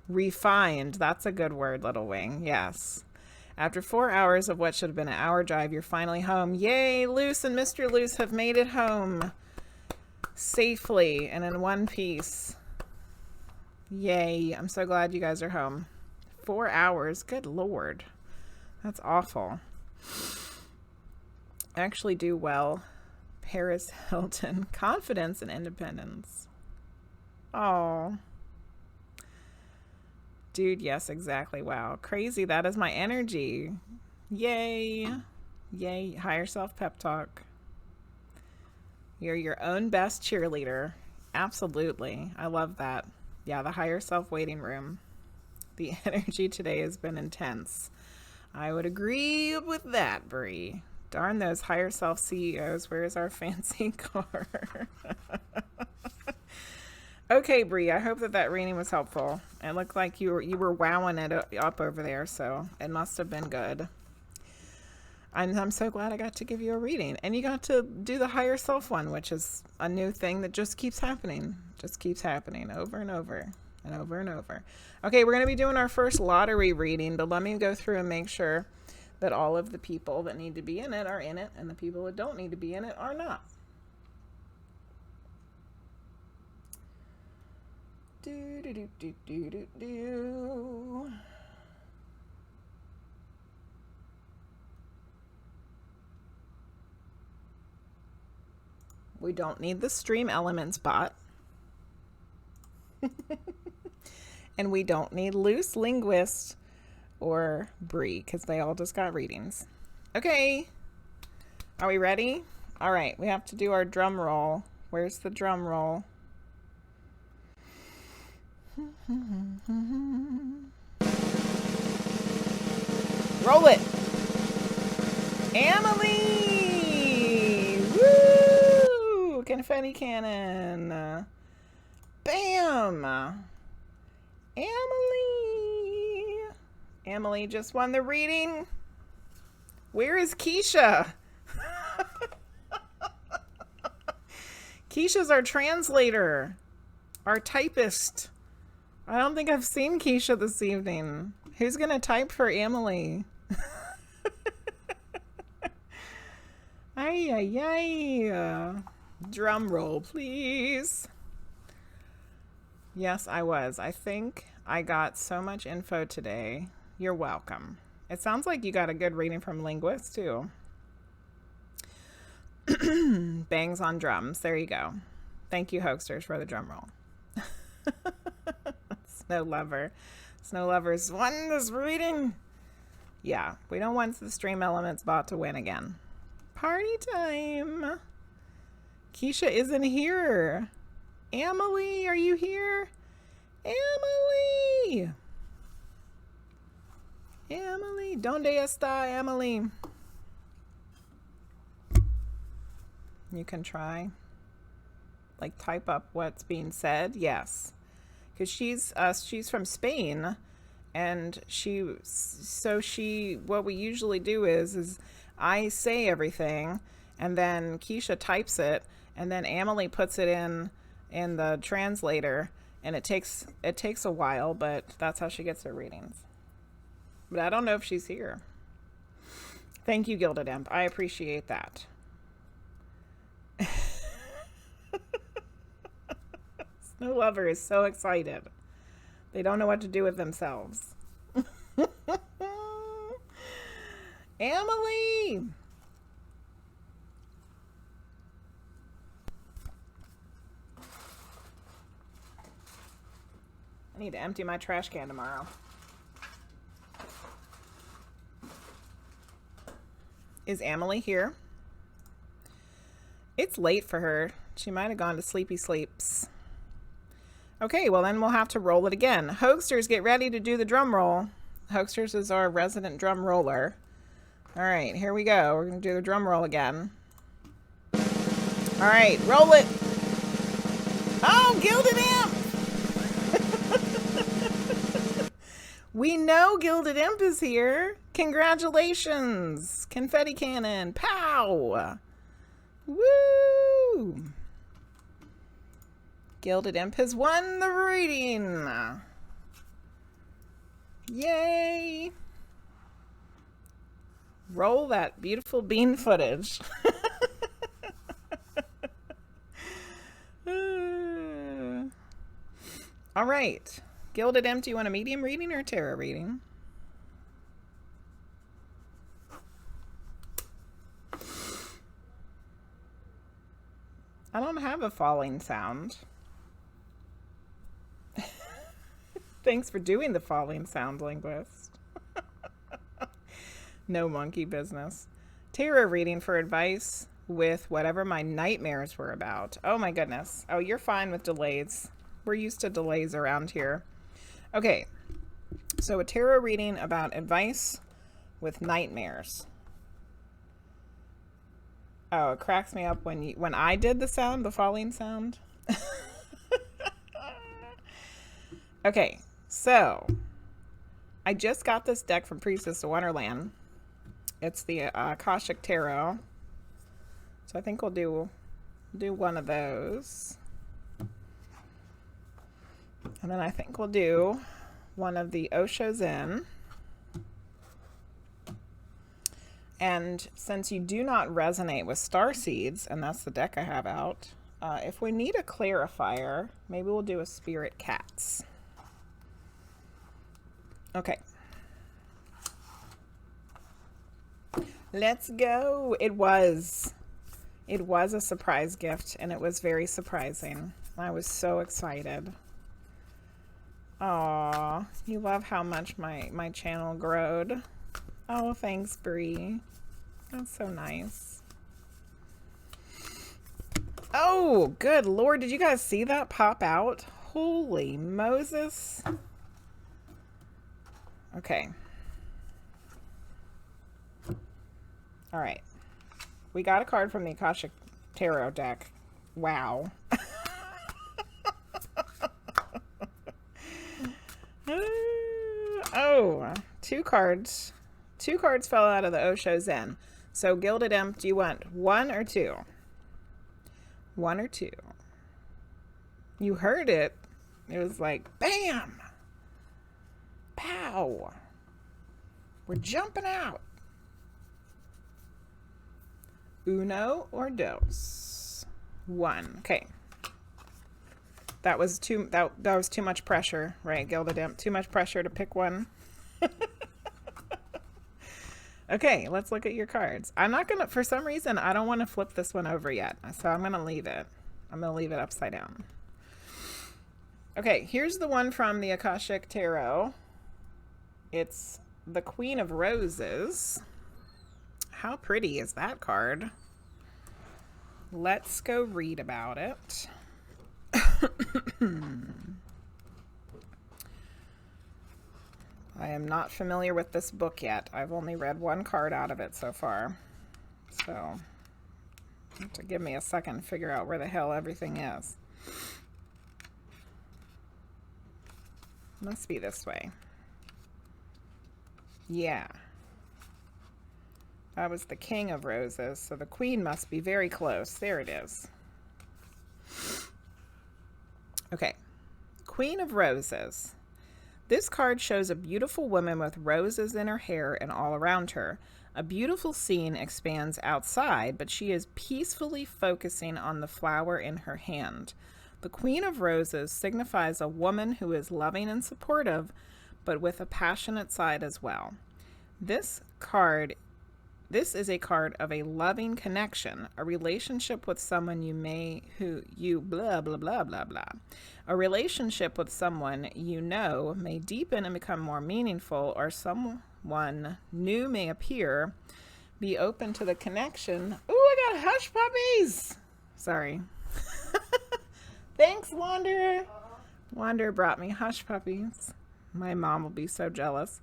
Refined. That's a good word, Little Wing. Yes. After 4 hours of what should have been an hour drive, you're finally home. Yay, Luce and Mr. Luce have made it home safely and in one piece. Yay. I'm so glad you guys are home. 4 hours. Good Lord. That's awful. Actually do well. Paris Hilton. Confidence and independence. Oh. Dude, yes, exactly. Wow. Crazy. That is my energy. Yay. Yay. Higher self pep talk. You're your own best cheerleader. Absolutely. I love that. Yeah, the higher self waiting room. The energy today has been intense. I would agree with that, Bri. Darn those higher self CEOs. Where's our fancy car? Okay, Bri, I hope that reading was helpful. It looked like you were wowing it up over there, so it must have been good. I'm so glad I got to give you a reading. And you got to do the higher self one, which is a new thing that just keeps happening. Just keeps happening over and over and over and over. Okay, we're going to be doing our first lottery reading, but let me go through and make sure that all of the people that need to be in it are in it, and the people that don't need to be in it are not. Do, do, do, do, do, do, do. We don't need the Stream Elements bot. And we don't need Luce, Linguizt, or Brie, because they all just got readings. Okay. Are we ready? All right, we have to do our drum roll. Where's the drum roll? Roll it. Emily! Woo! Confetti cannon. Bam! Emily! Emily just won the reading. Where is Keisha? Keisha's our translator, our typist. I don't think I've seen Keisha this evening. Who's going to type for Emily? Ay, ay, ay. Drum roll, please. Yes, I was. I think I got so much info today. You're welcome. It sounds like you got a good reading from Linguizt, too. Bangs on drums. There you go. Thank you, Hoaxsters, for the drum roll. Snow Lover. Snow Lover's won this reading. Yeah, we don't want the Stream Elements bot to win again. Party time. Keisha isn't here. Emily, are you here? Emily! Emily, ¿dónde está Emily? You can try. Like, type up what's being said. Yes. Because she's from Spain. And what we usually do is I say everything. And then Keisha types it. And then Emily puts it in the translator. And it takes a while, but that's how she gets her readings. But I don't know if she's here. Thank you, GildedImp. I appreciate that. Snow Lover is so excited. They don't know what to do with themselves. Emily! I need to empty my trash can tomorrow. Is Emily here? It's late for her. She might have gone to sleepy sleeps. Okay, well then we'll have to roll it again. Hoaxsters, get ready to do the drum roll. Hoaxsters is our resident drum roller. All right, here we go. We're going to do the drum roll again. All right, roll it. Oh, GildedImp! We know GildedImp is here. Congratulations. Confetti cannon. Pow! Woo! GildedImp has won the reading. Yay! Roll that beautiful bean footage. All right. GildedImp, do you want a medium reading or a tarot reading? I don't have a falling sound. Thanks for doing the falling sound, Linguizt. No monkey business. Tarot reading for advice with whatever my nightmares were about. Oh my goodness. Oh, you're fine with delays. We're used to delays around here. Okay. So a tarot reading about advice with nightmares. Oh, it cracks me up when I did the sound, the falling sound. Okay, so I just got this deck from Priestess of Wonderland. It's the Akashic Tarot. So I think we'll do one of those. And then I think we'll do one of the Osho Zen. And since you do not resonate with star seeds, and that's the deck I have out, if we need a clarifier, maybe we'll do a spirit cats. Okay. Let's go. It was It was a surprise gift, and it was very surprising. I was so excited. Aw, you love how much my channel growed. Oh, thanks, Bri. That's so nice. Oh, good Lord. Did you guys see that pop out? Holy Moses. Okay. All right. We got a card from the Akashic Tarot deck. Wow. Oh, two cards. Two cards fell out of the Osho Zen. So, GildedImp, do you want one or two? One or two? You heard it. It was like, bam! Pow! We're jumping out. Uno or dos? One. Okay. That was too much pressure, right, GildedImp? Too much pressure to pick one. Okay, let's look at your cards. I'm not gonna, for some reason, I don't want to flip this one over yet, so I'm gonna leave it. I'm gonna leave it upside down. Okay, here's the one from the Akashic Tarot. It's the Queen of Roses. How pretty is that card? Let's go read about it. I am not familiar with this book yet. I've only read one card out of it so far. So, you have to give me a second to figure out where the hell everything is. Must be this way. Yeah. That was the King of Roses, so the Queen must be very close. There it is. Okay. Queen of Roses. This card shows a beautiful woman with roses in her hair and all around her. A beautiful scene expands outside, but she is peacefully focusing on the flower in her hand. The Queen of Roses signifies a woman who is loving and supportive, but with a passionate side as well. This is a card of a loving connection, a relationship with someone blah, blah, blah, blah, blah. A relationship with someone you know may deepen and become more meaningful, or someone new may appear. Be open to the connection. Ooh, I got Hushpuppies! Sorry. Thanks, Wanderer. Wanderer brought me Hushpuppies. My mom will be so jealous.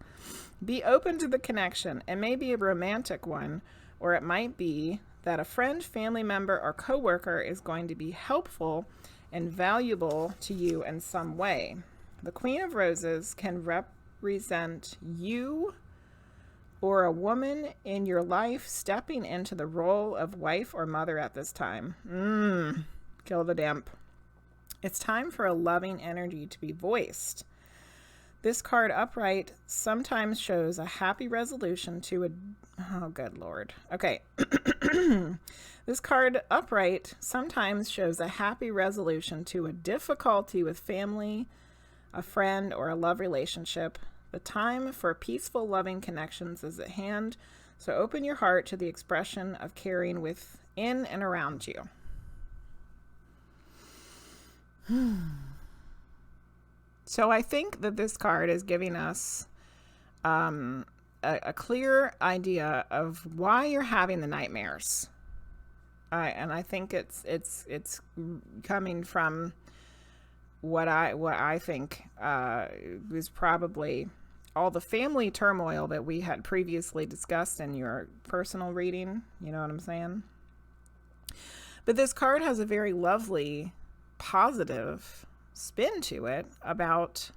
Be open to the connection. It may be a romantic one, or it might be that a friend, family member, or coworker is going to be helpful and valuable to you in some way. The Queen of Roses can represent you or a woman in your life stepping into the role of wife or mother at this time. GildedImp. It's time for a loving energy to be voiced. This card upright sometimes shows a happy resolution to a... Oh, good Lord. Okay. This card upright sometimes shows a happy resolution to a difficulty with family, a friend, or a love relationship. The time for peaceful, loving connections is at hand, so open your heart to the expression of caring within and around you. So I think that this card is giving us a clear idea of why you're having the nightmares. And I think it's coming from what I think was probably all the family turmoil that we had previously discussed in your personal reading. You know what I'm saying? But this card has a very lovely, positive spin to it about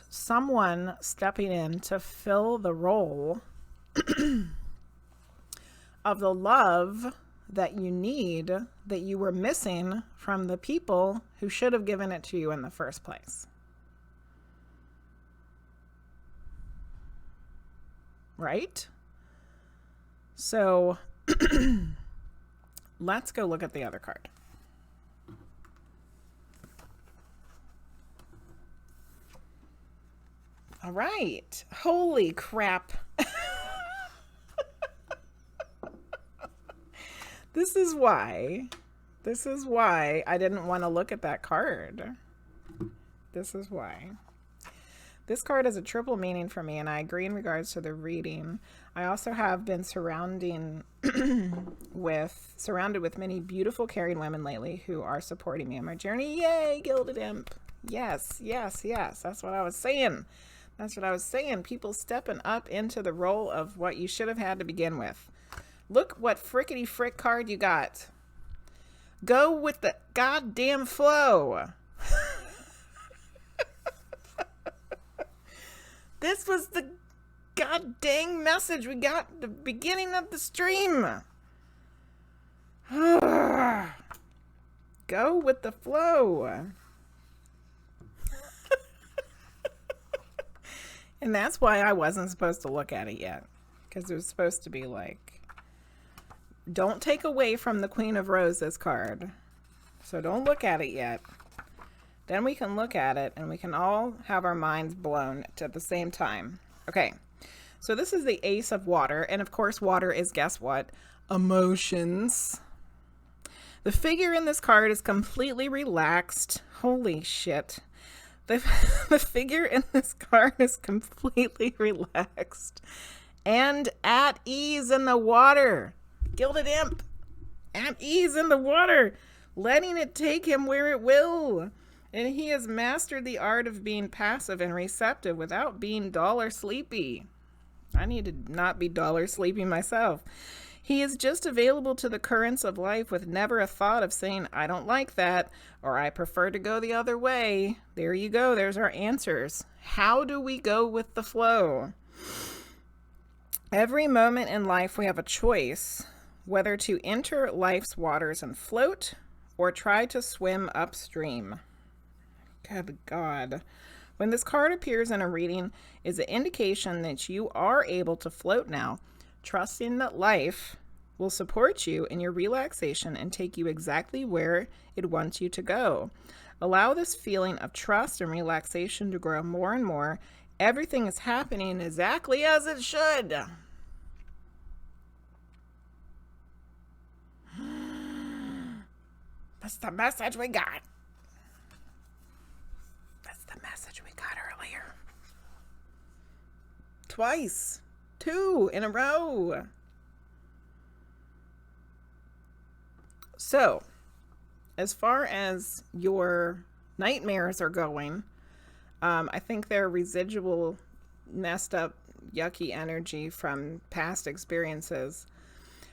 someone stepping in to fill the role of the love that you need, that you were missing from the people who should have given it to you in the first place. Right? So let's go look at the other card. All right. Holy crap. This is why I didn't want to look at that card. This is why. This card has a triple meaning for me, and I agree in regards to the reading. I also have been surrounded with many beautiful, caring women lately who are supporting me on my journey. Yay, GildedImp. Yes, yes, yes. That's what I was saying. That's what I was saying. People stepping up into the role of what you should have had to begin with. Look what frickety frick card you got. Go with the goddamn flow. This was the god dang message we got at the beginning of the stream. Go with the flow. And that's why I wasn't supposed to look at it yet. Because it was supposed to be like, don't take away from the Queen of Roses card. So don't look at it yet. Then we can look at it and we can all have our minds blown at the same time. Okay, so this is the Ace of Water. And of course, water is, guess what? Emotions. The figure in this card is completely relaxed. Holy shit. The figure in this card is completely relaxed and at ease in the water. GildedImp. At ease in the water. Letting it take him where it will. And he has mastered the art of being passive and receptive without being dull or sleepy. I need to not be dull or sleepy myself. He is just available to the currents of life with never a thought of saying, I don't like that, or I prefer to go the other way. There you go. There's our answers. How do we go with the flow? Every moment in life we have a choice, whether to enter life's waters and float, or try to swim upstream. Good God. When this card appears in a reading, is an indication that you are able to float now, trusting that life will support you in your relaxation and take you exactly where it wants you to go. Allow this feeling of trust and relaxation to grow more and more. Everything is happening exactly as it should. That's the message we got. That's the message we got earlier. Twice. 2 in a row. So, as far as your nightmares are going, I think they're residual, messed up, yucky energy from past experiences.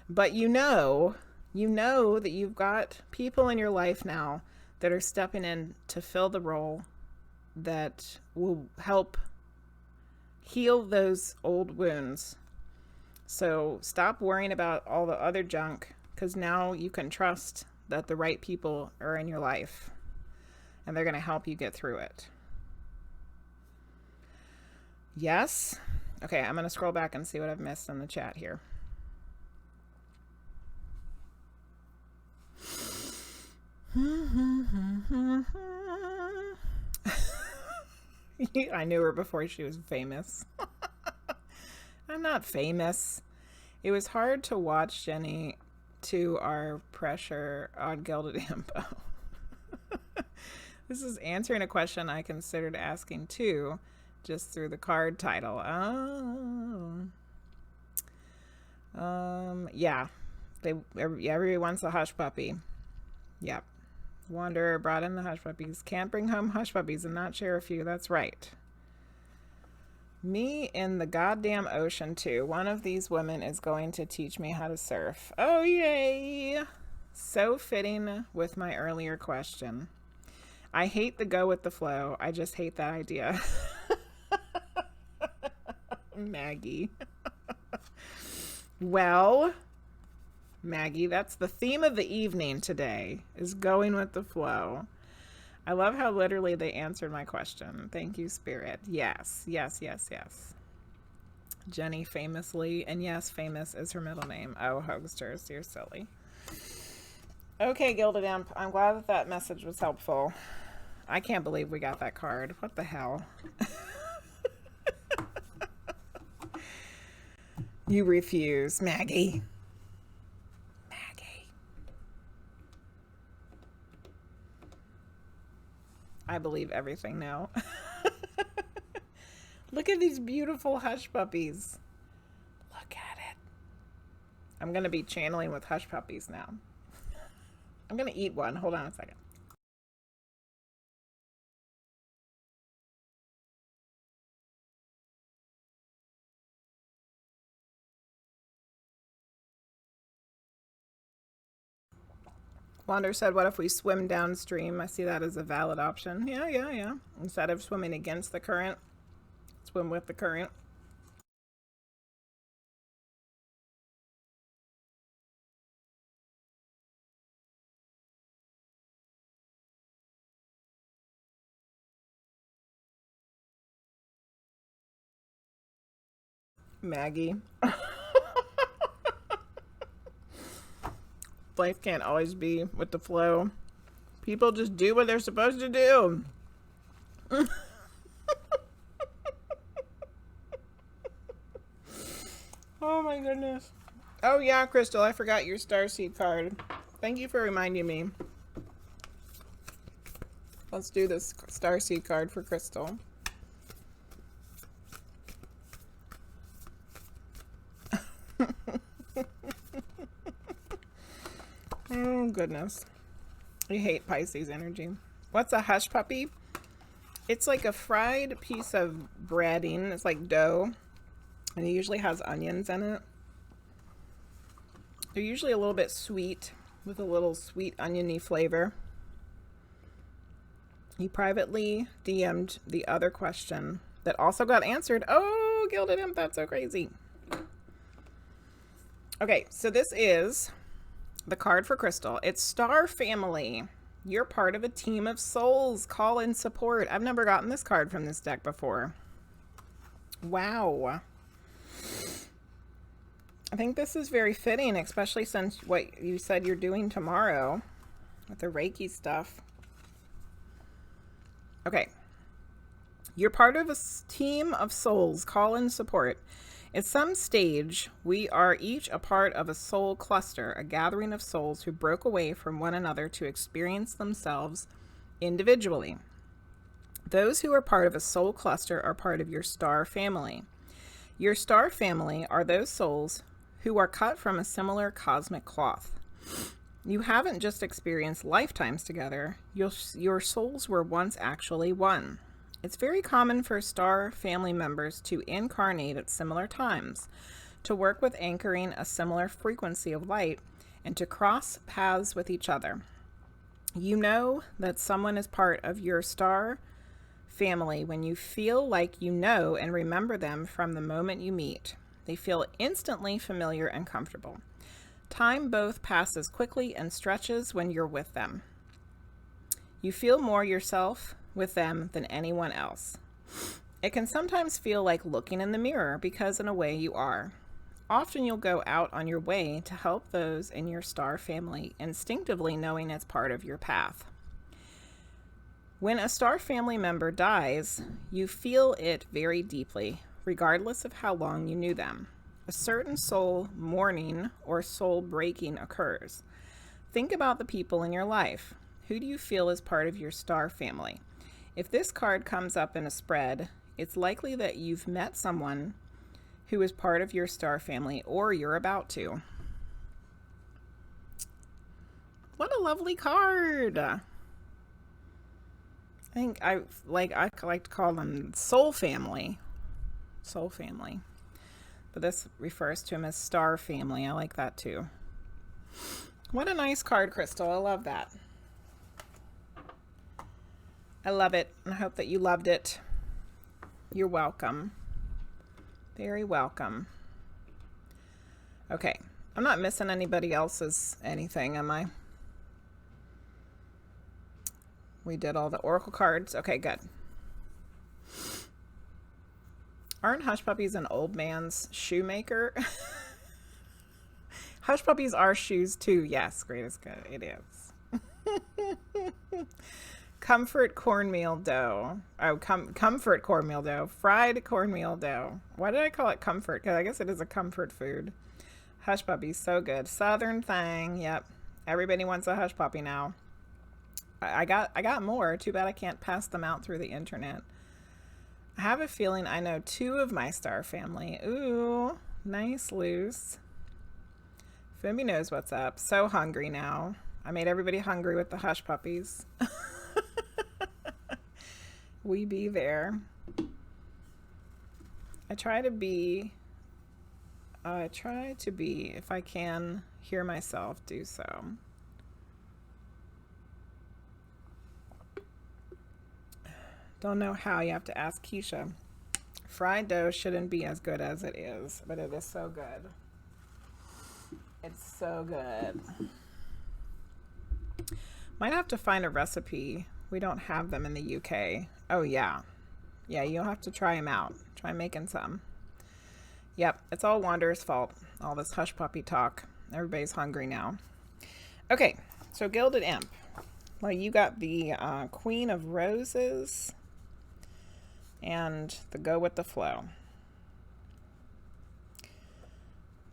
But you know that you've got people in your life now that are stepping in to fill the role that will help heal those old wounds. So stop worrying about all the other junk, because now you can trust that the right people are in your life and they're going to help you get through it. Yes? Okay, I'm going to scroll back and see what I've missed in the chat here. I knew her before she was famous. I'm not famous. It was hard to watch Jenny to our pressure on GildedImp. This is answering a question I considered asking too, just through the card title. Yeah. Everybody wants a hush puppy. Yep. Wanderer brought in the hush puppies. Can't bring home hush puppies and not share a few. That's right. Me in the goddamn ocean too. One of these women is going to teach me how to surf. Oh, yay. So fitting with my earlier question. I hate the go with the flow. I just hate that idea. Maggie. Well, Maggie, that's the theme of the evening today, is going with the flow. I love how literally they answered my question. Thank you, Spirit. Yes, yes, yes, yes. Jenny famously, and yes, famous is her middle name. Oh, Hogsters, you're silly. Okay, GildedImp, I'm glad that that message was helpful. I can't believe we got that card. What the hell? You refuse, Maggie. Maggie. I believe everything now. Look at these beautiful hush puppies. Look at it. I'm going to be channeling with hush puppies now. I'm going to eat one. Hold on a second. Wander said, what if we swim downstream? I see that as a valid option. Yeah. Instead of swimming against the current, swim with the current. Maggie. Life can't always be with the flow. People just do what they're supposed to do. Oh my goodness. Oh yeah, Crystal, I forgot your Starseed card. Thank you for reminding me. Let's do this Starseed card for Crystal. Oh goodness. I hate Pisces energy. What's a hush puppy? It's like a fried piece of breading. It's like dough. And it usually has onions in it. They're usually a little bit sweet with a little sweet oniony flavor. You privately DM'd the other question that also got answered. Oh, GildedImp, that's so crazy. Okay, so this is the card for Crystal. It's Star Family. You're part of a team of souls. Call in support. I've never gotten this card from this deck before. Wow. I think this is very fitting, especially since what you said you're doing tomorrow with the Reiki stuff. Okay. You're part of a team of souls. Call in support. At some stage, we are each a part of a soul cluster, a gathering of souls who broke away from one another to experience themselves individually. Those who are part of a soul cluster are part of your star family. Your star family are those souls who are cut from a similar cosmic cloth. You haven't just experienced lifetimes together. Your souls were once actually one. It's very common for star family members to incarnate at similar times, to work with anchoring a similar frequency of light, and to cross paths with each other. You know that someone is part of your star family when you feel like you know and remember them from the moment you meet. They feel instantly familiar and comfortable. Time both passes quickly and stretches when you're with them. You feel more yourself with them than anyone else. It can sometimes feel like looking in the mirror because in a way you are. Often you'll go out on your way to help those in your star family, instinctively knowing it's part of your path. When a star family member dies, you feel it very deeply, regardless of how long you knew them. A certain soul mourning or soul breaking occurs. Think about the people in your life. Who do you feel is part of your star family? If this card comes up in a spread, it's likely that you've met someone who is part of your star family or you're about to. What a lovely card. I think I like to call them soul family. Soul family. But this refers to him as star family. I like that too. What a nice card, Crystal. I love that. I love it. I hope that you loved it. You're welcome. Very welcome. Okay. I'm not missing anybody else's anything, am I? We did all the oracle cards. Okay, good. Aren't hush puppies an old man's shoemaker? Hush puppies are shoes too. Yes, GreatestGood. It is. Comfort cornmeal dough. Oh, comfort cornmeal dough. Fried cornmeal dough. Why did I call it comfort? Because I guess it is a comfort food. Hush puppies, so good. Southern thing. Yep. Everybody wants a hush puppy now. I got more. Too bad I can't pass them out through the internet. I have a feeling I know 2 of my star family. Ooh, nice, Luce. Fimby knows what's up. So hungry now. I made everybody hungry with the Hushpuppies. We be there. I try to be, if I can hear myself, do so. Don't know how, you have to ask Keisha. Fried dough shouldn't be as good as it is, but it is so good. It's so good. Might have to find a recipe. We don't have them in the UK. Oh, yeah. Yeah, you'll have to try them out. Try making some. Yep, it's all Wander's fault. All this hush puppy talk. Everybody's hungry now. Okay, so GildedImp. Well, you got the Queen of Roses and the Go with the Flow.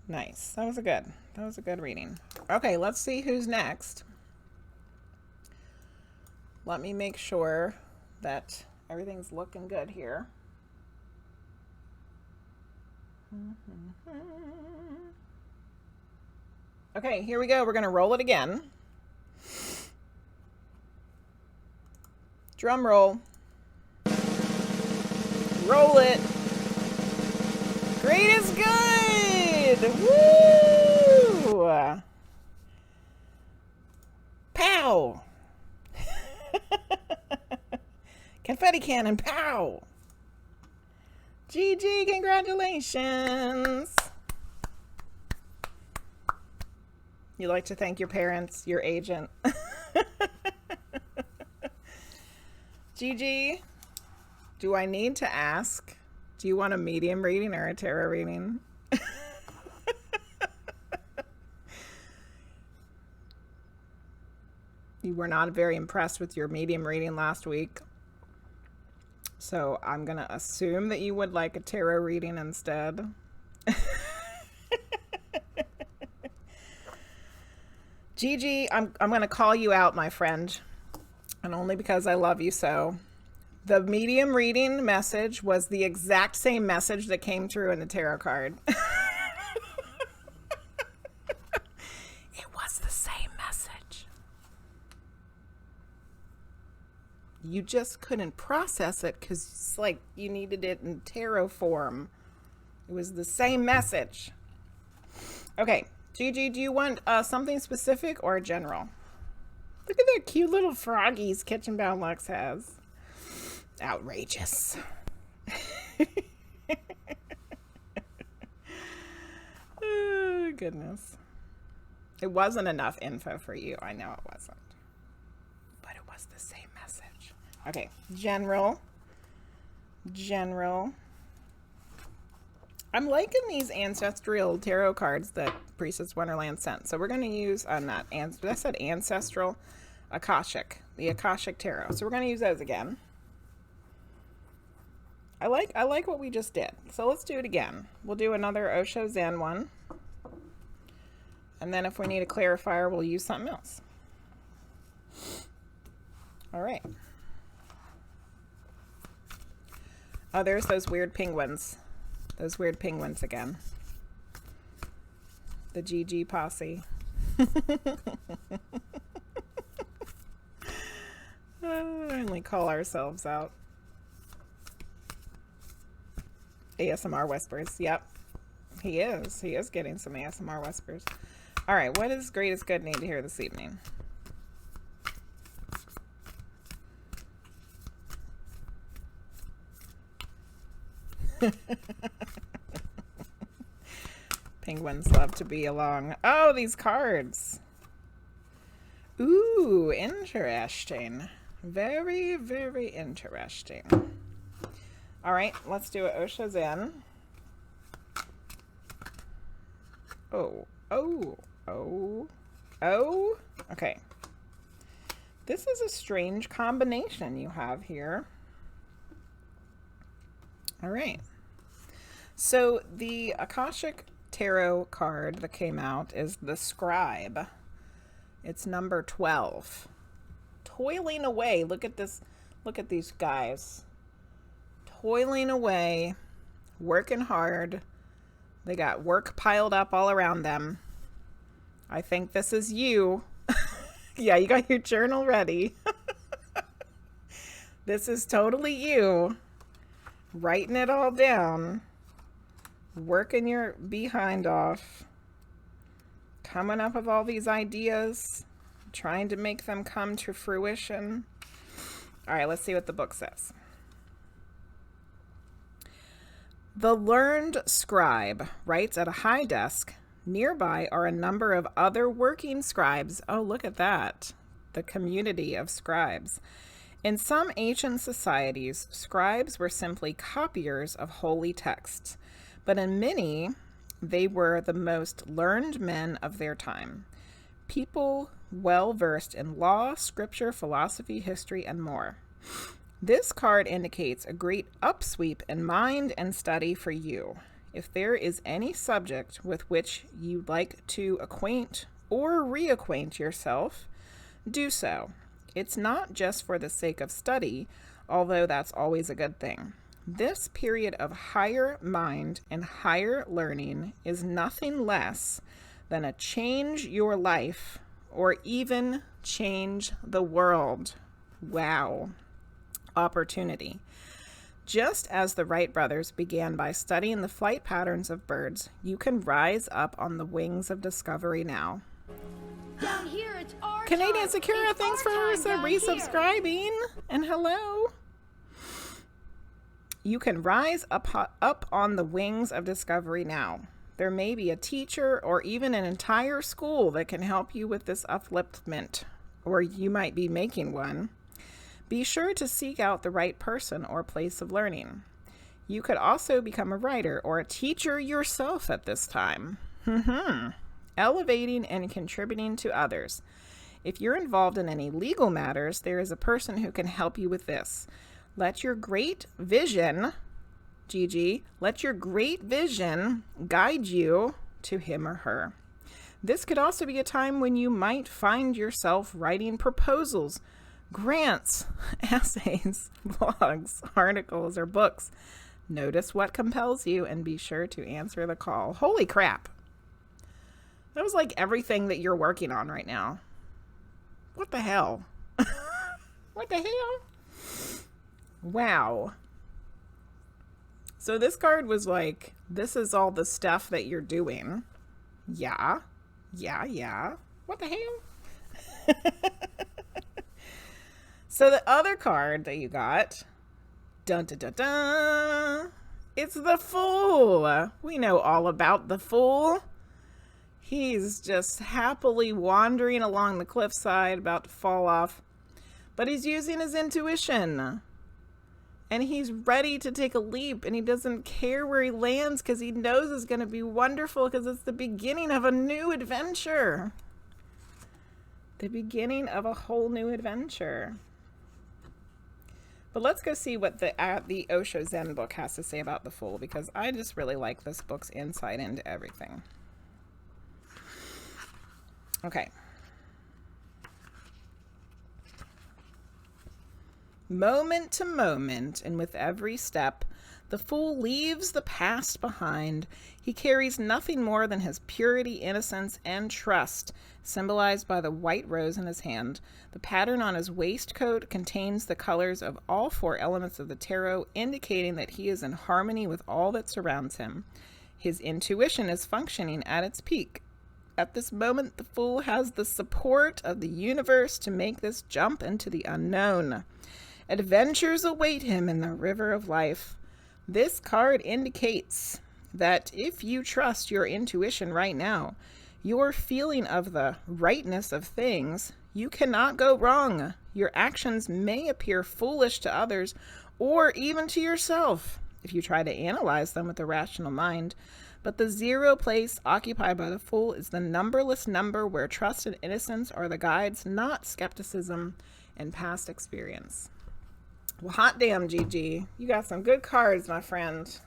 Nice. That was a good reading. Okay, let's see who's next. Let me make sure that everything's looking good here. Okay, here we go. We're going to roll it again. Drum roll. Roll it. GreatestGood! Woo! Pow! Confetti cannon, pow! GG, congratulations! You like to thank your parents, your agent. GG, do I need to ask, do you want a medium reading or a tarot reading? You were not very impressed with your medium reading last week. So I'm going to assume that you would like a tarot reading instead. Gigi, I'm going to call you out, my friend. And only because I love you so. The medium reading message was the exact same message that came through in the tarot card. It was the same message. You just couldn't process it because it's like you needed it in tarot form. It was the same message. Okay, Gigi, do you want something specific or general? Look at that cute little froggies Kitchen Bound Lux has. Outrageous. Oh, goodness. It wasn't enough info for you. I know it wasn't. But it was the same message. Okay, general. General. I'm liking these ancestral tarot cards that Priestess Wonderland sent. So we're going to use, I said ancestral, Akashic. The Akashic Tarot. So we're going to use those again. I like what we just did. So let's do it again. We'll do another Osho Zen one. And then if we need a clarifier, we'll use something else. All right. Oh, there's those weird penguins. Those weird penguins again. The GG posse. Only call ourselves out. ASMR whispers. Yep. He is. He is getting some ASMR whispers. All right. What does GreatestGood need to hear this evening? Penguins love to be along. Oh, these cards. Ooh, interesting. Very, very interesting. All right, let's do it. Osho Zen. Oh. Okay. This is a strange combination you have here. All right. So the Akashic Tarot card that came out is the Scribe. It's number 12. toiling away. Look at this. Look at these guys. Toiling away, working hard. They got work piled up all around them. I think this is you. Yeah, you got your journal ready. This is totally you. Writing it all down. Working your behind off. Coming up with all these ideas. Trying to make them come to fruition. All right, let's see what the book says. The learned scribe writes at a high desk. Nearby are a number of other working scribes. Oh, look at that. The community of scribes. In some ancient societies, scribes were simply copiers of holy texts, but in many, they were the most learned men of their time. People well versed in law, scripture, philosophy, history, and more. This card indicates a great upsweep in mind and study for you. If there is any subject with which you'd like to acquaint or reacquaint yourself, do so. It's not just for the sake of study, although that's always a good thing. This period of higher mind and higher learning is nothing less than a change your life or even change the world. Wow. Opportunity. Just as the Wright brothers began by studying the flight patterns of birds, you can rise up on the wings of discovery now. Down here, it's our Canadian time. Sakura, It's thanks for our time down resubscribing. And hello. You can rise up on the wings of discovery now. There may be a teacher or even an entire school that can help you with this upliftment, or you might be making one. Be sure to seek out the right person or place of learning. You could also become a writer or a teacher yourself at this time. Elevating and contributing to others. If you're involved in any legal matters, there is a person who can help you with this. Let your great vision, Gigi, let your great vision guide you to him or her. This could also be a time when you might find yourself writing proposals, grants, essays, blogs, articles, or books. Notice what compels you and be sure to answer the call. Holy crap. That was like everything that you're working on right now. What the hell? What the hell? Wow. So this card was like, this is all the stuff that you're doing. Yeah. What the hell? So the other card that you got, dun dun dun dun, it's the Fool. We know all about the Fool. He's just happily wandering along the cliffside, about to fall off, but he's using his intuition. And he's ready to take a leap, and he doesn't care where he lands because he knows it's going to be wonderful because it's the beginning of a new adventure. The beginning of a whole new adventure. But let's go see what the Osho Zen book has to say about the Fool, because I just really like this book's insight into everything. Okay. Moment to moment, and with every step, the Fool leaves the past behind. He carries nothing more than his purity, innocence, and trust, symbolized by the white rose in his hand. The pattern on his waistcoat contains the colors of all four elements of the tarot, indicating that he is in harmony with all that surrounds him. His intuition is functioning at its peak. At this moment, the Fool has the support of the universe to make this jump into the unknown. Adventures await him in the river of life. This card indicates that if you trust your intuition right now, your feeling of the rightness of things, you cannot go wrong. Your actions may appear foolish to others or even to yourself if you try to analyze them with a rational mind. But the 0 place occupied by the Fool is the numberless number where trust and innocence are the guides, not skepticism and past experience. Well, hot damn, Gigi. You got some good cards, my friend.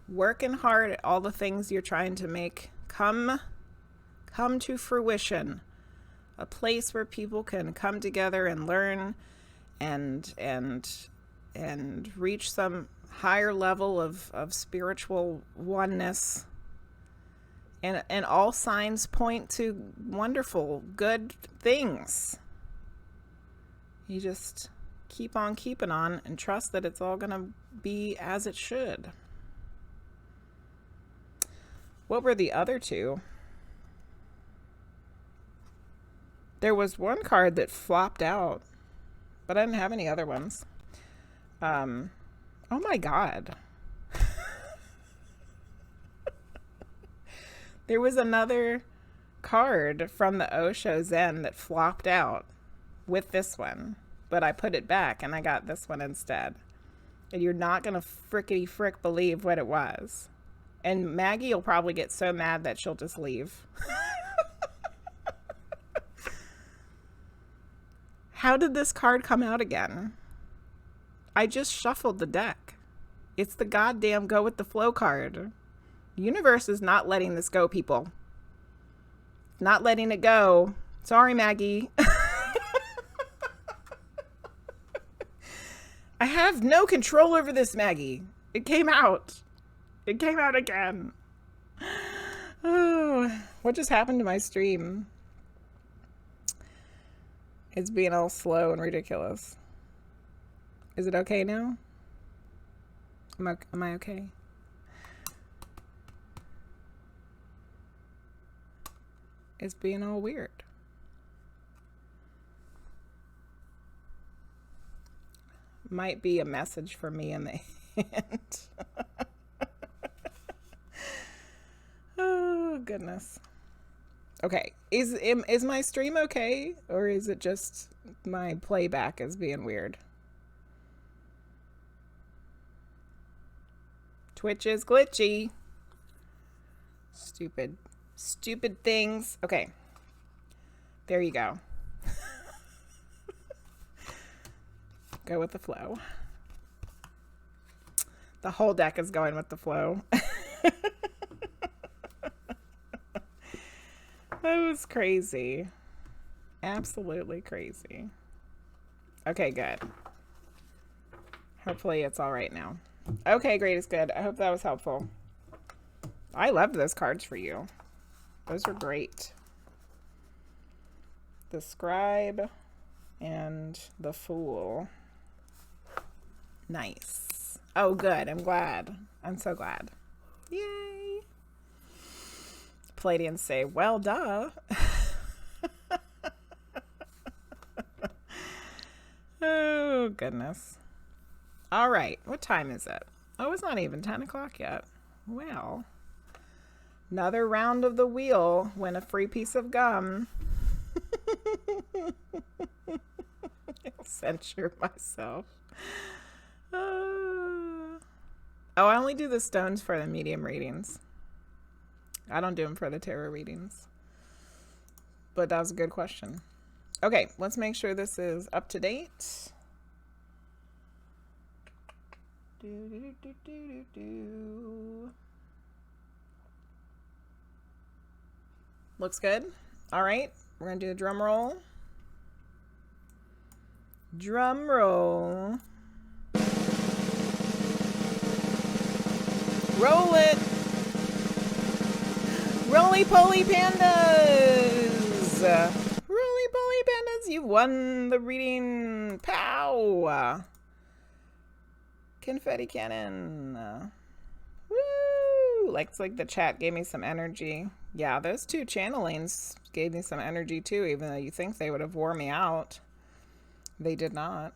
Working hard at all the things you're trying to make come to fruition. a place where people can come together and learn and reach some higher level of spiritual oneness. And all signs point to wonderful, good things. You just keep on keeping on and trust that it's all going to be as it should. What were the other two? There was one card that flopped out, but I didn't have any other ones. Oh my God. There was another card from the Osho Zen that flopped out with this one, but I put it back and I got this one instead. And you're not going to frickety frick believe what it was. And Maggie will probably get so mad that she'll just leave. How did this card come out again? I just shuffled the deck. It's the goddamn go with the flow card. The universe is not letting this go, people. Not letting it go. Sorry, Maggie. I have no control over this, Maggie. It came out. It came out again. Oh, what just happened to my stream? It's being all slow and ridiculous. Is it okay now? Am I okay? It's being all weird. Might be a message for me in the end. Oh, goodness. Okay. Is my stream okay? Or is it just my playback is being weird? Twitch is glitchy. Stupid things. Okay. There you go. Go with the flow. The whole deck is going with the flow. That was crazy. Absolutely crazy. Okay, good. Hopefully it's all right now. Okay, GreatestGood. I hope that was helpful. I loved those cards for you. Those were great. The Scribe and the Fool. Nice. Oh, good. I'm glad. I'm so glad. Yay. Pleiadians say, well, duh. Oh, goodness. All right. What time is it? Oh, it's not even 10 o'clock yet. Well, another round of the wheel. Win a free piece of gum. I'll censure myself. Oh, I only do the stones for the medium readings. I don't do them for the tarot readings. But that was a good question. Okay, let's make sure this is up to date. Looks good. All right, we're going to do a drum roll. Drum roll. Roll it. RollyPollyPandas. RollyPollyPandas, you've won the reading. Pow. Confetti cannon. Woo. Like the chat gave me some energy. Yeah, those two channelings gave me some energy too, even though you think they would have wore me out. They did not.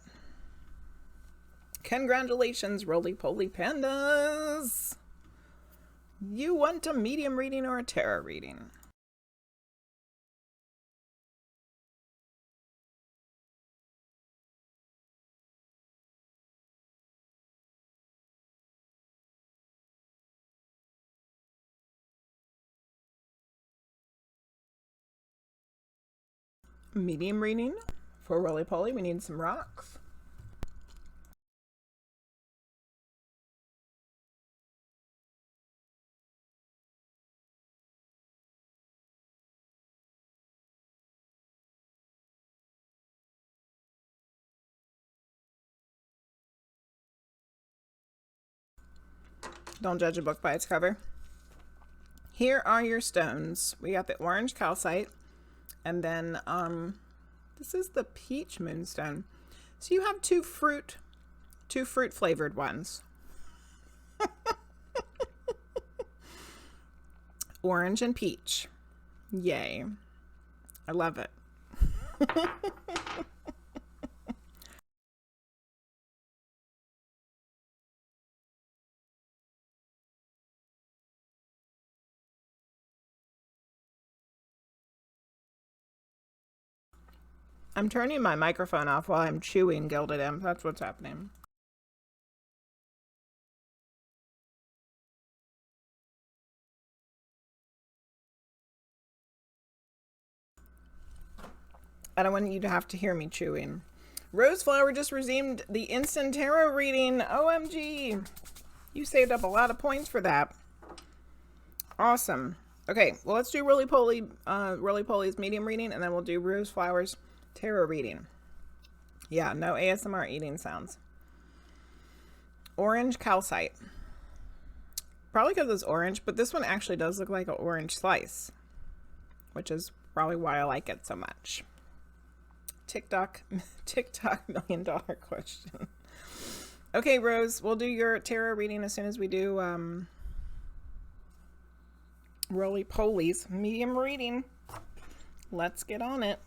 Congratulations, RollyPollyPandas. You want a medium reading or a tarot reading? Medium reading for RollyPolly. We need some rocks. Don't judge a book by its cover. Here are your stones. We got the orange calcite, and then this is the peach moonstone. So you have two fruit flavored ones. Orange and peach. Yay. I love it. I'm turning my microphone off while I'm chewing GildedImp. That's what's happening. I don't want you to have to hear me chewing. RoseFlower just resumed the instant tarot reading. OMG. You saved up a lot of points for that. Awesome. Okay, well, let's do RollyPolly's medium reading, and then we'll do RoseFlower's tarot reading. Yeah, no ASMR eating sounds. Orange calcite. Probably because it's orange, but this one actually does look like an orange slice, which is probably why I like it so much. TikTok $1 million question. Okay, Rose, we'll do your tarot reading as soon as we do RollyPolly's medium reading. Let's get on it.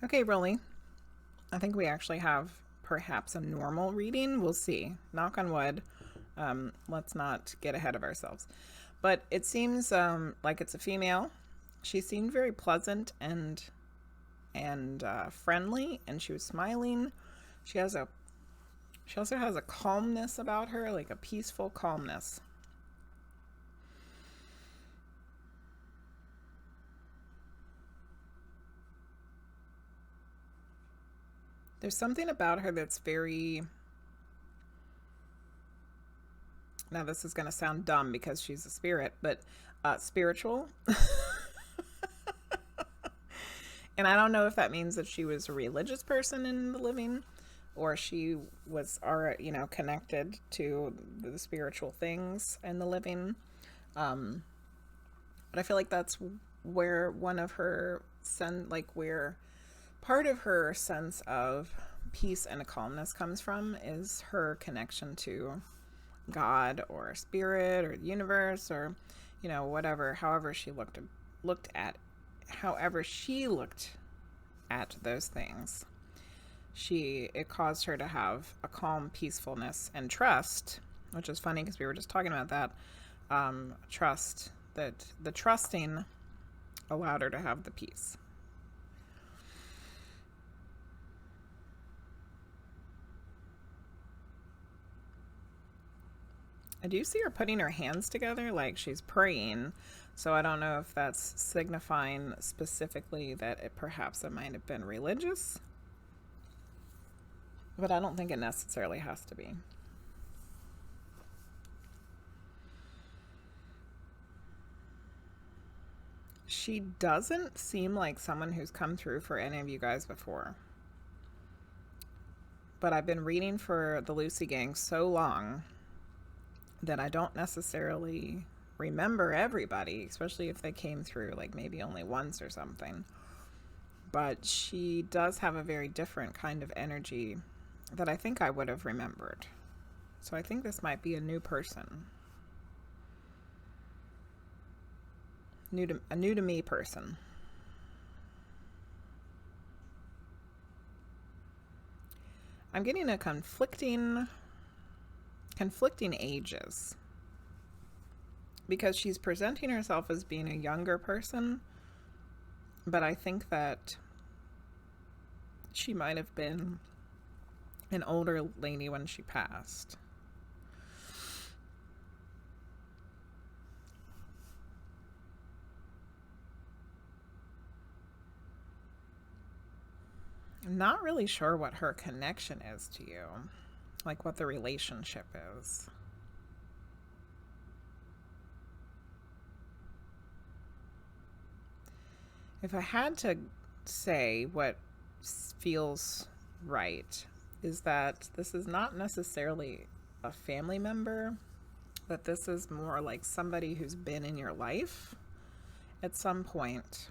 Okay, Rolly. I think we actually have perhaps a normal reading. We'll see. Knock on wood. Let's not get ahead of ourselves. But it seems like it's a female. She seemed very pleasant and friendly, and she was smiling. She also has a calmness about her, like a peaceful calmness. There's something about her that's very... Now this is going to sound dumb because she's a spirit, but spiritual. And I don't know if that means that she was a religious person in the living, or she was, connected to the spiritual things in the living. But I feel like that's where one of her where part of her sense of peace and calmness comes from, is her connection to God or spirit or the universe, or whatever, however she looked at those things. It caused her to have a calm peacefulness and trust, which is funny because we were just talking about that. Trust, that the trusting allowed her to have the peace. I do see her putting her hands together like she's praying, so I don't know if that's signifying specifically that it might have been religious, but I don't think it necessarily has to be. She doesn't seem like someone who's come through for any of you guys before, but I've been reading for the Lucy gang so long that I don't necessarily remember everybody, especially if they came through like maybe only once or something. But she does have a very different kind of energy that I think I would have remembered. So I think this might be a new person. A new to me person. I'm getting a conflicting ages, because she's presenting herself as being a younger person, but I think that she might have been an older lady when she passed. I'm not really sure what her connection is to you, like what the relationship is. If I had to say what feels right, is that this is not necessarily a family member, but this is more like somebody who's been in your life at some point.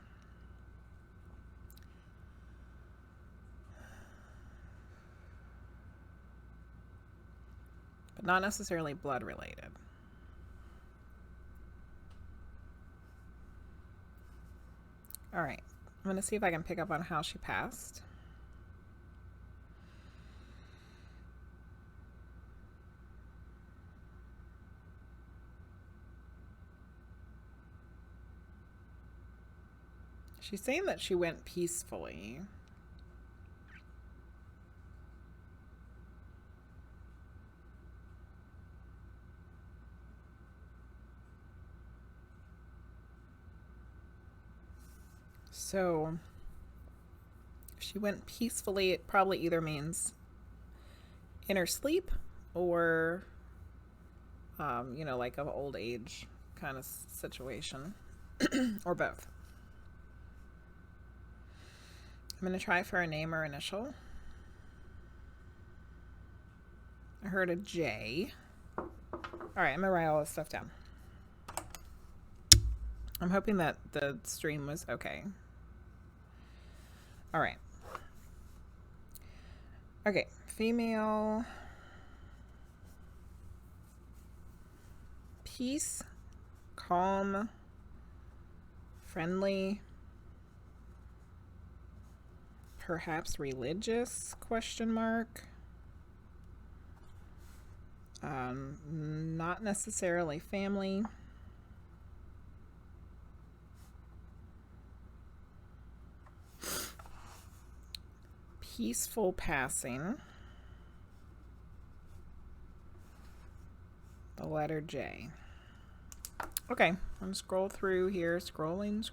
But not necessarily blood related. All right, I'm going to see if I can pick up on how she passed. She's saying that she went peacefully. So, if she went peacefully, it probably either means in her sleep or, you know, like an old age kind of situation, or both. I'm going to try for a name or initial. I heard a J. All right, I'm going to write all this stuff down. I'm hoping that the stream was okay. All right. Okay, female. Peace, calm, friendly, perhaps religious, question mark. Not necessarily family. Peaceful passing. The letter J. Okay, I'm gonna scroll through here. Scrolling.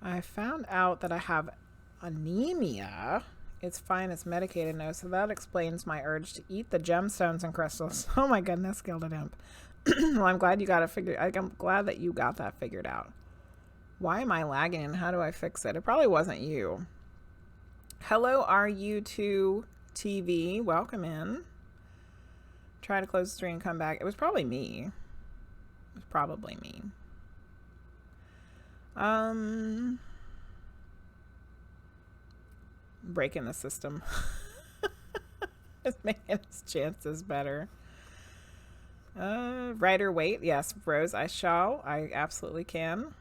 I found out that I have anemia. It's fine, it's medicated now, so that explains my urge to eat the gemstones and crystals. Oh my goodness, GildedImp. Well, I'm glad you got it figured. I'm glad that you got that figured out. Why am I lagging and how do I fix it? It probably wasn't you. Hello, RU2 TV. Welcome in. Try to close the stream and come back. It was probably me. It was probably me. Breaking the system. It's making his chances better. Writer, wait. Yes, Rose, I shall. I absolutely can.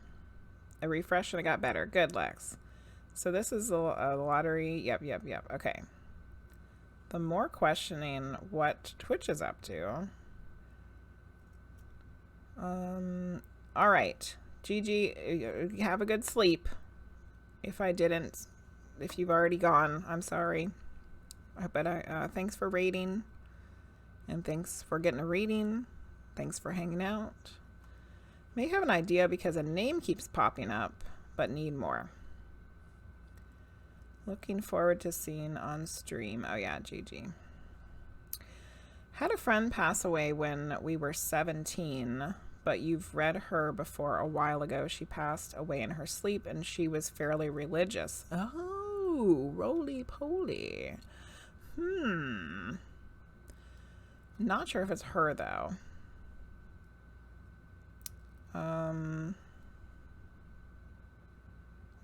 A refresh and I got better. Good, Lex. So this is a lottery. Yep. Okay. The more questioning what Twitch is up to. All right. Gigi, have a good sleep. If you've already gone, I'm sorry. But thanks for rating. And thanks for getting a reading. Thanks for hanging out. May have an idea because a name keeps popping up, but need more. Looking forward to seeing on stream. Oh yeah, Gigi. Had a friend pass away when we were 17, but you've read her before a while ago. She passed away in her sleep and she was fairly religious. Oh, roly-poly. Not sure if it's her though.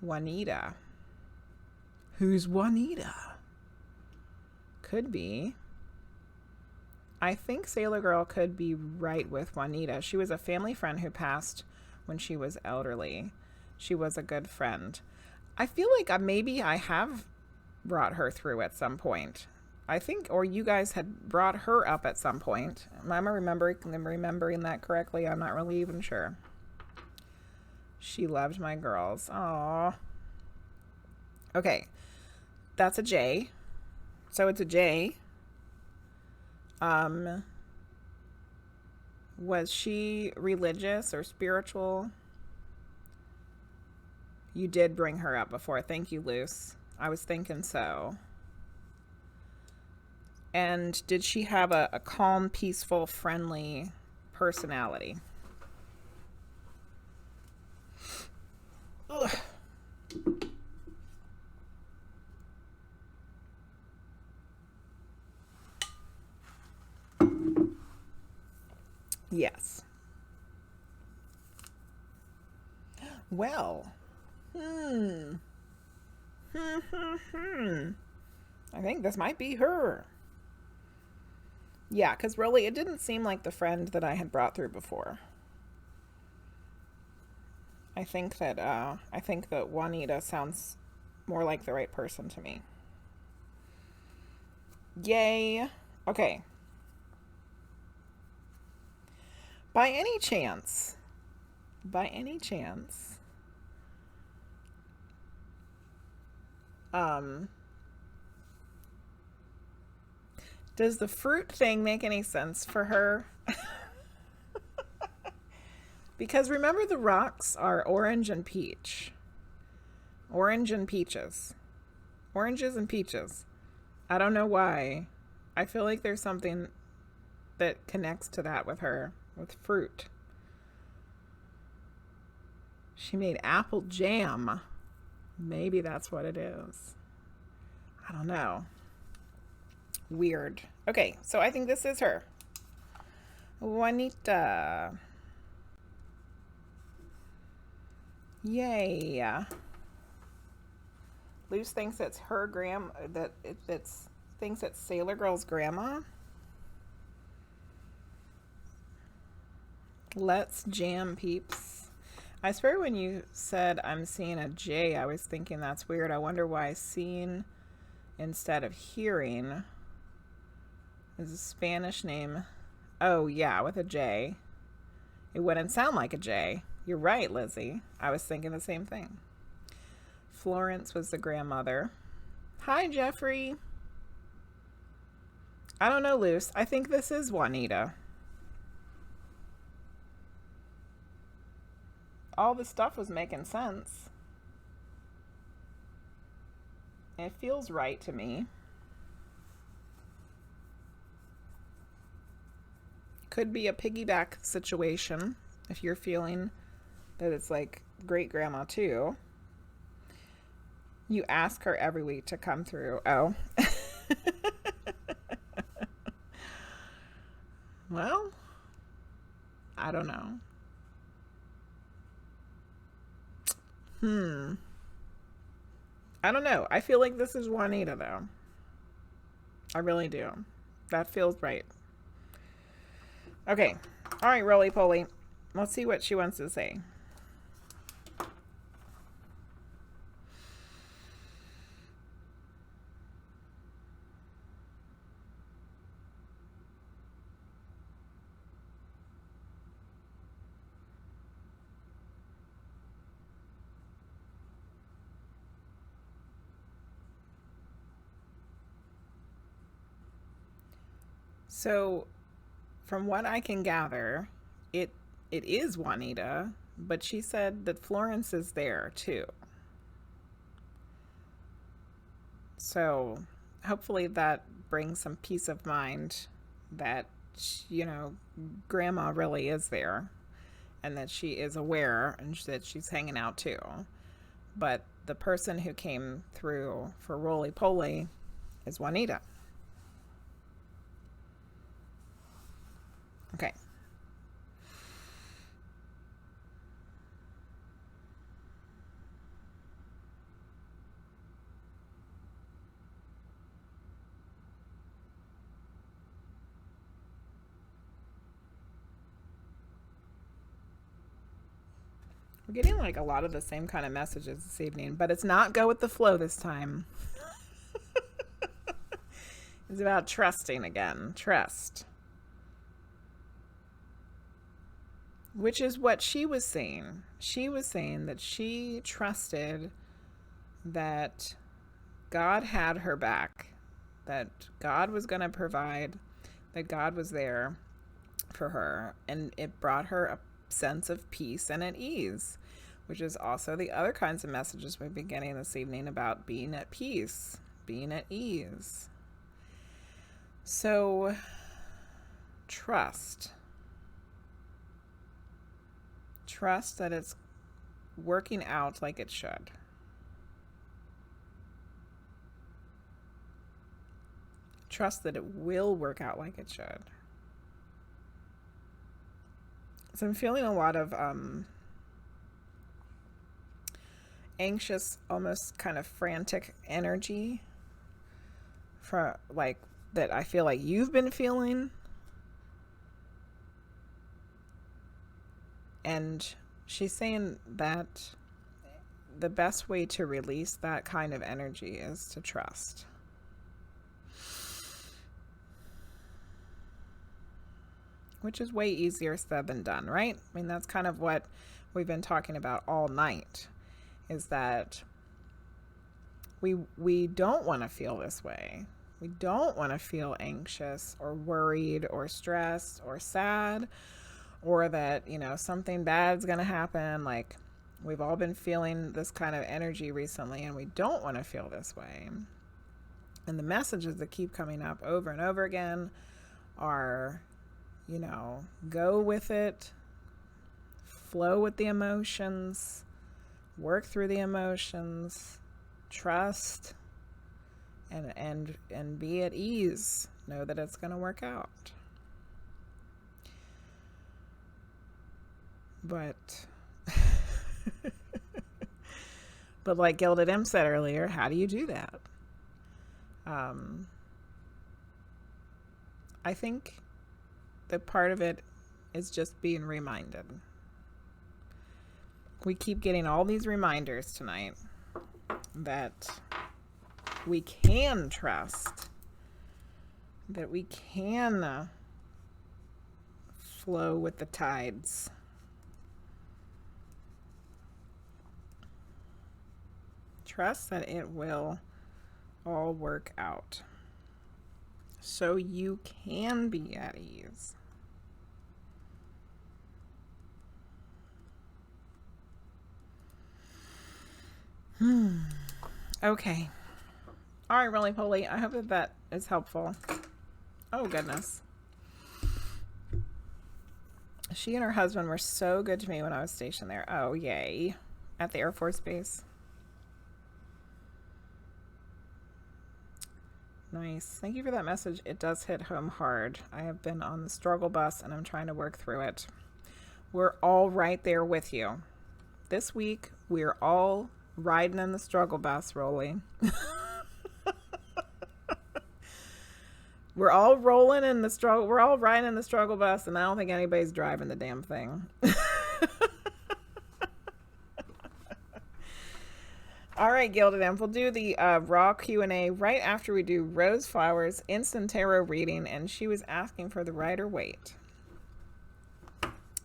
Juanita. Who's Juanita? Could be. I think Sailor Girl could be right with Juanita. She was a family friend who passed when she was elderly. She was a good friend. I feel like maybe I have brought her through at some point. I think, or you guys had brought her up at some point. Am I remembering that correctly? I'm not really even sure. She loved my girls. Aww. Okay. That's a J. So it's a J. Was she religious or spiritual? You did bring her up before. Thank you, Luce. I was thinking so. And did she have a calm, peaceful, friendly personality? Ugh. Yes. Well. I think this might be her. Yeah, because really, it didn't seem like the friend that I had brought through before. I think that Juanita sounds more like the right person to me. Yay. Okay. By any chance, does the fruit thing make any sense for her? Because remember, the rocks are orange and peach. Orange and peaches. Oranges and peaches. I don't know why. I feel like there's something that connects to that with her, with fruit. She made apple jam. Maybe that's what it is. I don't know. Weird. Okay, so I think this is her. Juanita. Yay. Luce thinks it's her thinks it's Sailor Girl's grandma. Let's jam, peeps. I swear when you said I'm seeing a J, I was thinking that's weird. I wonder why seeing instead of hearing is a Spanish name. Oh, yeah, with a J. It wouldn't sound like a J. You're right, Lizzie. I was thinking the same thing. Florence was the grandmother. Hi, Jeffrey. I don't know, Luce. I think this is Juanita. All the stuff was making sense. It feels right to me. Could be a piggyback situation if you're feeling that it's like great grandma too. You ask her every week to come through. Oh. Well, I don't know. I don't know. I feel like this is Juanita though. I really do. That feels right. Okay. All right, Roly Poly. Let's see what she wants to say. So, from what I can gather, it is Juanita, but she said that Florence is there too. So, hopefully that brings some peace of mind that, you know, Grandma really is there and that she is aware and that she's hanging out too. But the person who came through for Roly Poly is Juanita. Okay. We're getting like a lot of the same kind of messages this evening, but it's not go with the flow this time. is about trusting again. Trust. Which is what she was saying. She was saying that she trusted that God had her back, that God was going to provide, that God was there for her. And it brought her a sense of peace and at ease, which is also the other kinds of messages we've been getting this evening about being at peace, being at ease. So, trust. Trust that it's working out like it should. Trust that it will work out like it should. So I'm feeling a lot of anxious, almost kind of frantic energy for like that I feel like you've been feeling. And she's saying that the best way to release that kind of energy is to trust. Which is way easier said than done, right? I mean, that's kind of what we've been talking about all night, is that we don't want to feel this way. We don't want to feel anxious or worried or stressed or sad, or that, you know, something bad's going to happen. Like, we've all been feeling this kind of energy recently, and we don't want to feel this way. And the messages that keep coming up over and over again are, you know, go with it, flow with the emotions, work through the emotions, trust, and be at ease. Know that it's going to work out. But but like GildedImp said earlier, how do you do that? I think that part of it is just being reminded. We keep getting all these reminders tonight that we can trust, that we can flow with the tides. Trust that it will all work out so you can be at ease. Okay. All right, Rolly-Poly. I hope that is helpful. Oh, goodness. She and her husband were so good to me when I was stationed there. Oh, yay. At the Air Force Base. Nice. Thank you for that message. It does hit home hard. I have been on the struggle bus and I'm trying to work through it. We're all right there with you. This week, we're all riding in the struggle bus, Rolly. We're all rolling in the struggle. We're all riding in the struggle bus, and I don't think anybody's driving the damn thing. All right, GildedImp, we'll do the raw Q&A right after we do RoseFlower's instant tarot reading, and she was asking for the Rider-Waite.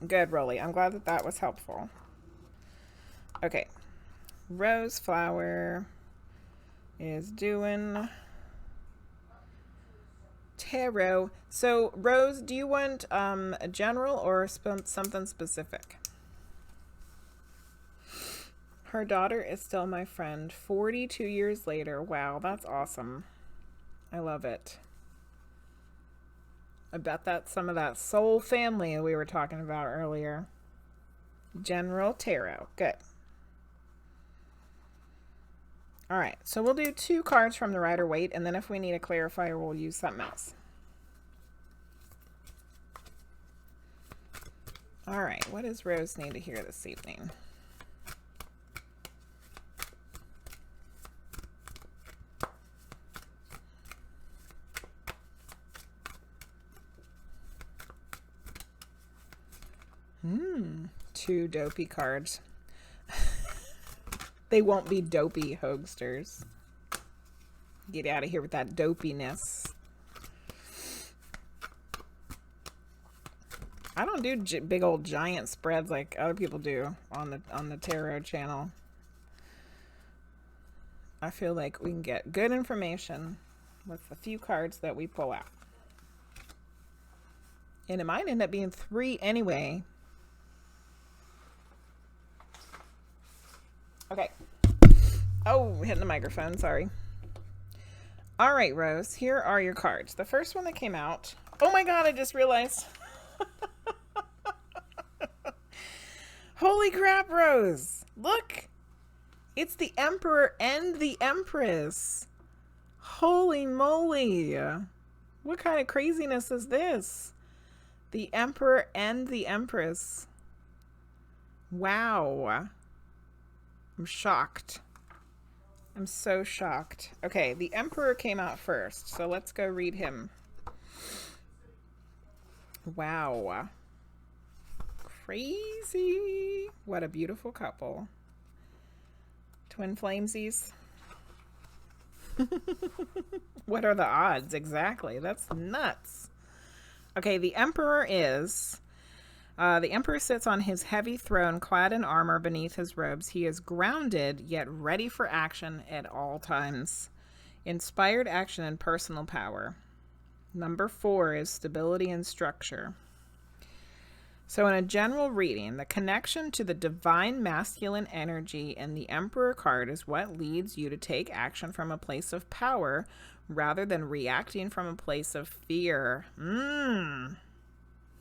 Good, Rolly. I'm glad that that was helpful. Okay. RoseFlower is doing tarot. So, Rose, do you want a general or something specific? Her daughter is still my friend 42 years later. Wow, that's awesome. I love it. I bet that's some of that soul family we were talking about earlier. General tarot. Good. All right, so we'll do 2 cards from the Rider-Waite, and then if we need a clarifier, we'll use something else. All right, what does Rose need to hear this evening? Two dopey cards. They won't be dopey, Hogsters. Get out of here with that dopiness. I don't do big old giant spreads like other people do on the tarot channel. I feel like we can get good information with the few cards that we pull out. And it might end up being 3 anyway. Okay. Oh, hitting the microphone, sorry. All right, Rose, here are your cards. The first one that came out. Oh my God, I just realized. Holy crap, Rose. Look. It's the Emperor and the Empress. Holy moly. What kind of craziness is this? The Emperor and the Empress. Wow. I'm shocked. I'm so shocked. Okay, the Emperor came out first, so let's go read him. Wow. Crazy. What a beautiful couple. Twin flamesies. What are the odds? Exactly. That's nuts. Okay, the Emperor is... the Emperor sits on his heavy throne, clad in armor beneath his robes. He is grounded, yet ready for action at all times. Inspired action and personal power. Number 4 is stability and structure. So in a general reading, the connection to the divine masculine energy in the Emperor card is what leads you to take action from a place of power rather than reacting from a place of fear.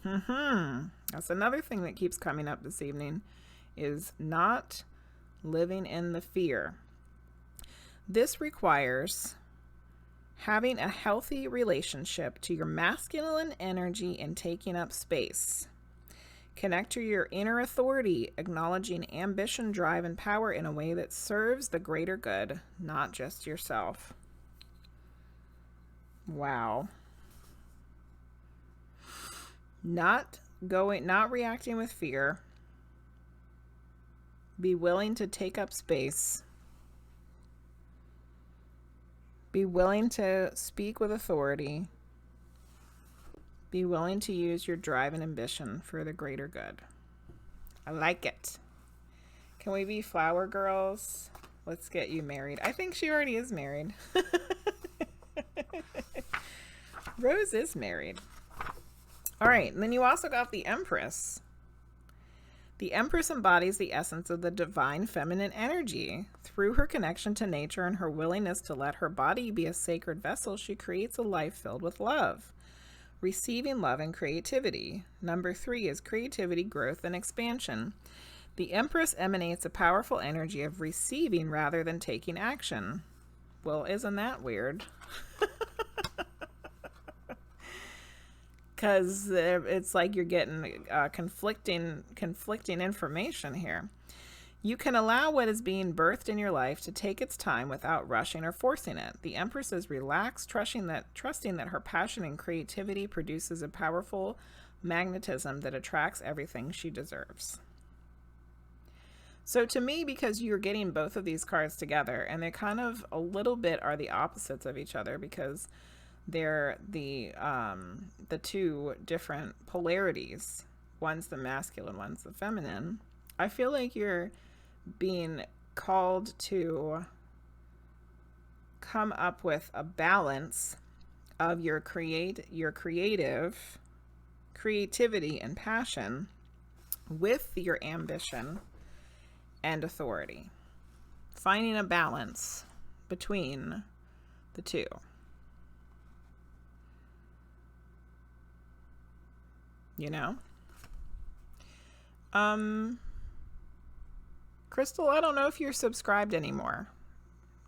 That's another thing that keeps coming up this evening, is not living in the fear. This requires having a healthy relationship to your masculine energy and taking up space. Connect to your inner authority, acknowledging ambition, drive, and power in a way that serves the greater good, not just yourself. Wow. Not reacting with fear. Be willing to take up space. Be willing to speak with authority. Be willing to use your drive and ambition for the greater good. I like it. Can we be flower girls? Let's get you married. I think she already is married. Rose is married. All right, and then you also got the Empress. The Empress embodies the essence of the divine feminine energy. Through her connection to nature and her willingness to let her body be a sacred vessel, she creates a life filled with love. Receiving love and creativity. Number 3 is creativity, growth, and expansion. The Empress emanates a powerful energy of receiving rather than taking action. Well, isn't that weird? Because it's like you're getting conflicting information here. You can allow what is being birthed in your life to take its time without rushing or forcing it. The Empress is relaxed, trusting that her passion and creativity produces a powerful magnetism that attracts everything she deserves. So to me, because you're getting both of these cards together, and they kind of a little bit are the opposites of each other because they're the 2 different polarities. One's the masculine, one's the feminine. I feel like you're being called to come up with a balance of your creativity and passion with your ambition and authority. Finding a balance between the 2. You know? Crystal, I don't know if you're subscribed anymore.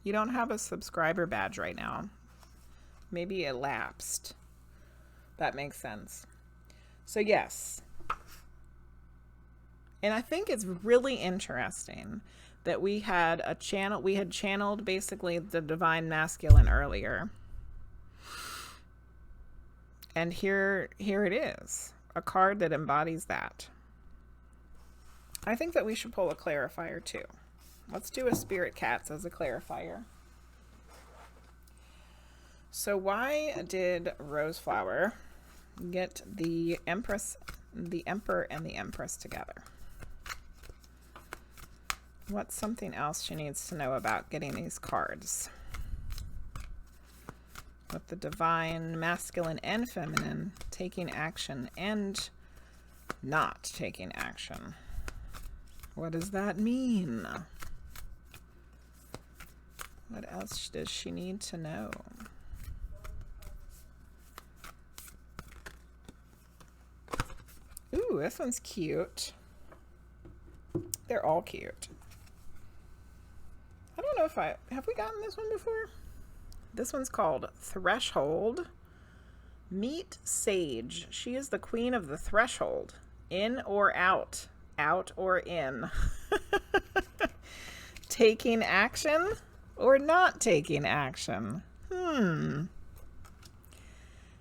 You don't have a subscriber badge right now. Maybe it lapsed. That makes sense. So yes. And I think it's really interesting that we had channeled basically the divine masculine earlier. And here it is. A card that embodies that. I think that we should pull a clarifier too. Let's do a Spirit Cats as a clarifier. So why did RoseFlower get the Empress the Emperor and the Empress together. What's something else she needs to know about getting these cards? With the divine, masculine and feminine, taking action and not taking action. What does that mean? What else does she need to know? Ooh, this one's cute. They're all cute. I don't know if have we gotten this one before? This one's called Threshold. Meet Sage. She is the queen of the threshold. In or out? Out or in? Taking action or not taking action?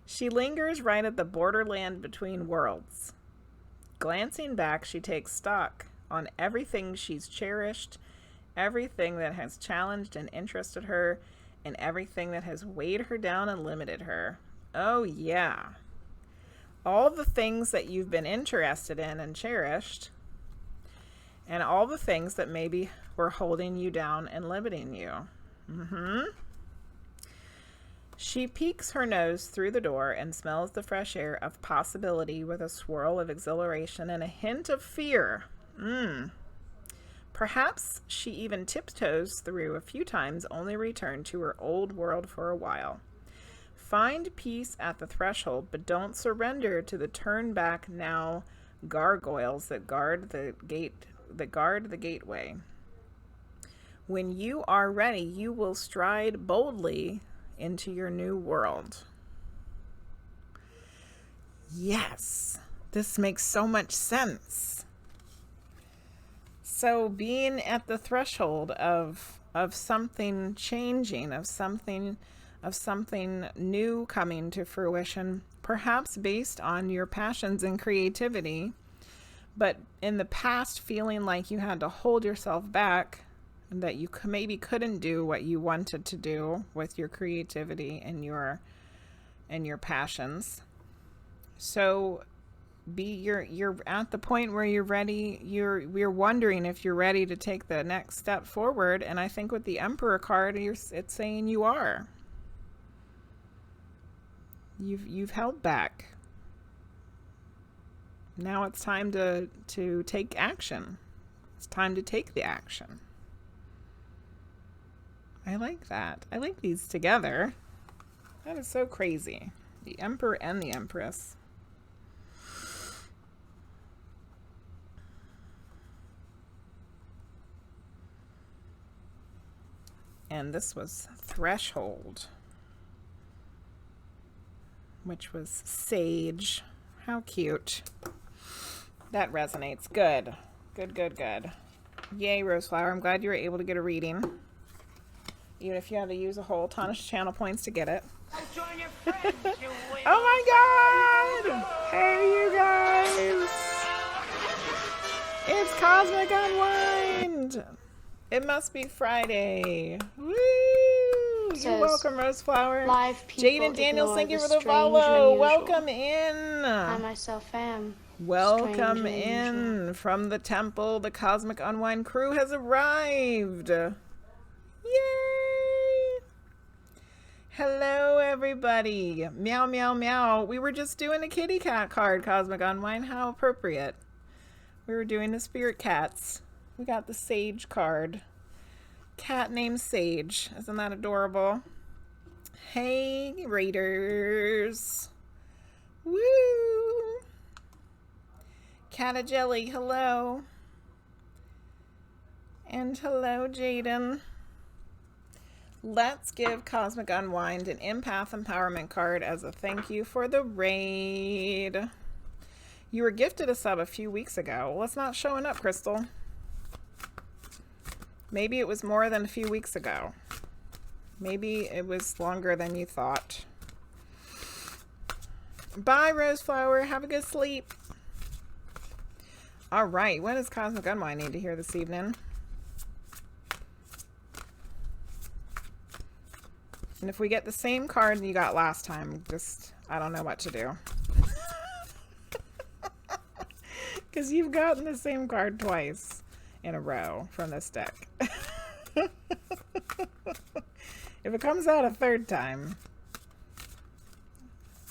She lingers right at the borderland between worlds. Glancing back, she takes stock on everything she's cherished, everything that has challenged and interested her, and everything that has weighed her down and limited her. Oh, yeah. All the things that you've been interested in and cherished, and all the things that maybe were holding you down and limiting you. She peeks her nose through the door and smells the fresh air of possibility with a swirl of exhilaration and a hint of fear. Perhaps she even tiptoes through a few times, only return to her old world for a while. Find peace at the threshold, but don't surrender to the turn back now gargoyles that guard the gateway. When you are ready, you will stride boldly into your new world. Yes, this makes so much sense. So being at the threshold of something changing, of something new coming to fruition, perhaps based on your passions and creativity, but in the past feeling like you had to hold yourself back, and that you maybe couldn't do what you wanted to do with your creativity and your passions. So you're at the point where you're ready. We're wondering if you're ready to take the next step forward, and I think with the Emperor card, it's saying you are. You've held back. Now it's time to take action. It's time to take the action. I like that. I like these together. That is so crazy. The Emperor and the Empress. And this was Threshold, which was Sage. How cute. That resonates. Good. Good. Yay, RoseFlower. I'm glad you were able to get a reading. Even if you had to use a whole ton of channel points to get it. Join your friends, you Oh my god! Hey, you guys! It's Cosmic Unwind! It must be Friday. Woo! You're welcome, RoseFlower. Live Jade and Daniel, thank you for the follow. Welcome in. I myself am. Welcome in from the temple. The Cosmic Unwind crew has arrived. Yay! Hello, everybody. Meow, meow, meow. We were just doing a kitty cat card, Cosmic Unwind. How appropriate. We were doing the spirit cats. We got the Sage card. Cat named Sage. Isn't that adorable? Hey, Raiders. Woo! Cata Jelly, hello. And hello, Jaden. Let's give Cosmic Unwind an Empath Empowerment card as a thank you for the raid. You were gifted a sub a few weeks ago. Well, it's not showing up, Crystal. Maybe it was more than a few weeks ago. Maybe it was longer than you thought. Bye, RoseFlower. Have a good sleep. All right. What does Cosmic Unwind need to hear this evening? And if we get the same card you got last time, just, I don't know what to do. Because you've gotten the same card twice in a row from this deck. If it comes out a third time,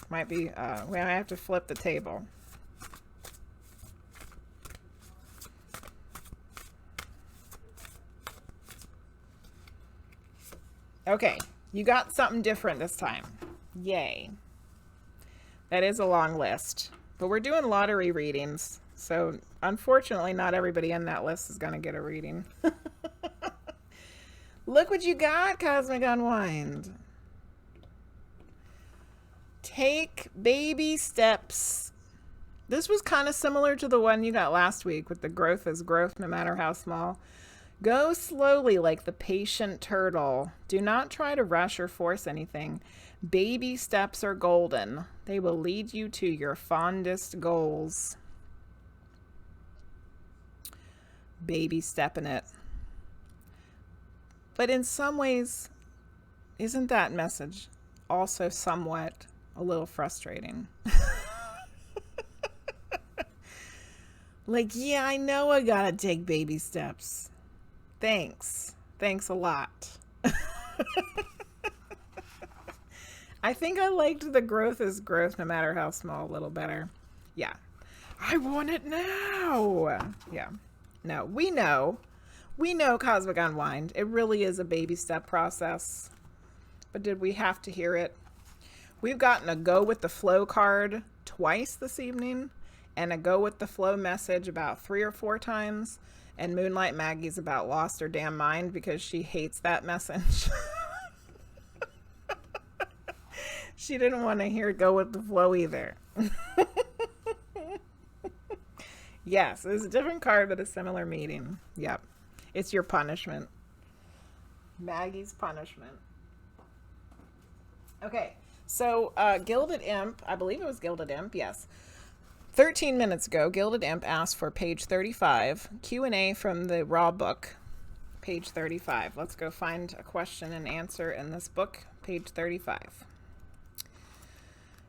might be, we might have to flip the table. Okay, you got something different this time. Yay. That is a long list, but we're doing lottery readings, so unfortunately not everybody in that list is going to get a reading. Look what you got, Cosmic Unwind. Take baby steps. This was kind of similar to the one you got last week with the growth is growth no matter how small. Go slowly like the patient turtle. Do not try to rush or force anything. Baby steps are golden. They will lead you to your fondest goals. Baby step in it. But in some ways, isn't that message also somewhat a little frustrating? Like, yeah, I know I gotta take baby steps. Thanks. Thanks a lot. I think I liked the growth is growth no matter how small a little better. Yeah. I want it now. Yeah. No, we know. We know, Cosmic Unwind. It really is a baby step process. But did we have to hear it? We've gotten a go with the flow card twice this evening and a go with the flow message about 3 or 4 times. And MoonlightMaggie's about lost her damn mind because she hates that message. She didn't want to hear go with the flow either. Yes, it's a different card but a similar meaning. Yep. It's your punishment. Maggie's punishment. Okay, so GildedImp, I believe it was GildedImp, yes. 13 minutes ago, GildedImp asked for page 35, Q&A from the Raw book, page 35. Let's go find a question and answer in this book, page 35.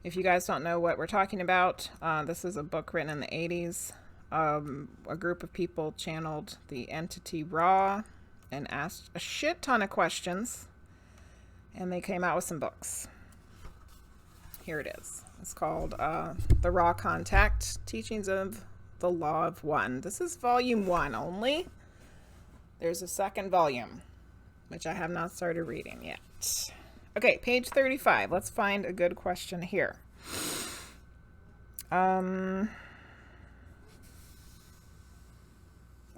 If you guys don't know what we're talking about, this is a book written in the 80s. A group of people channeled the entity Ra and asked a shit ton of questions, and they came out with some books. Here it is. It's called The Raw Contact, Teachings of the Law of One. This is volume 1 only. There's a second volume, which I have not started reading yet. Okay, page 35. Let's find a good question here.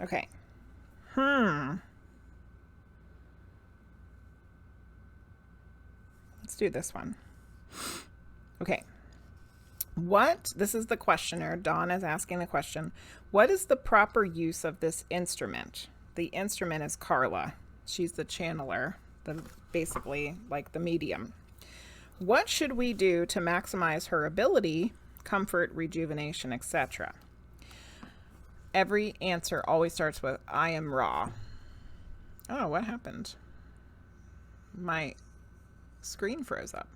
Okay. Let's do this one. Okay. This is the questioner. Dawn is asking the question. What is the proper use of this instrument? The instrument is Carla. She's the channeler, basically like the medium. What should we do to maximize her ability, comfort, rejuvenation, etc.? Every answer always starts with, I am Ra. Oh, what happened? My screen froze up.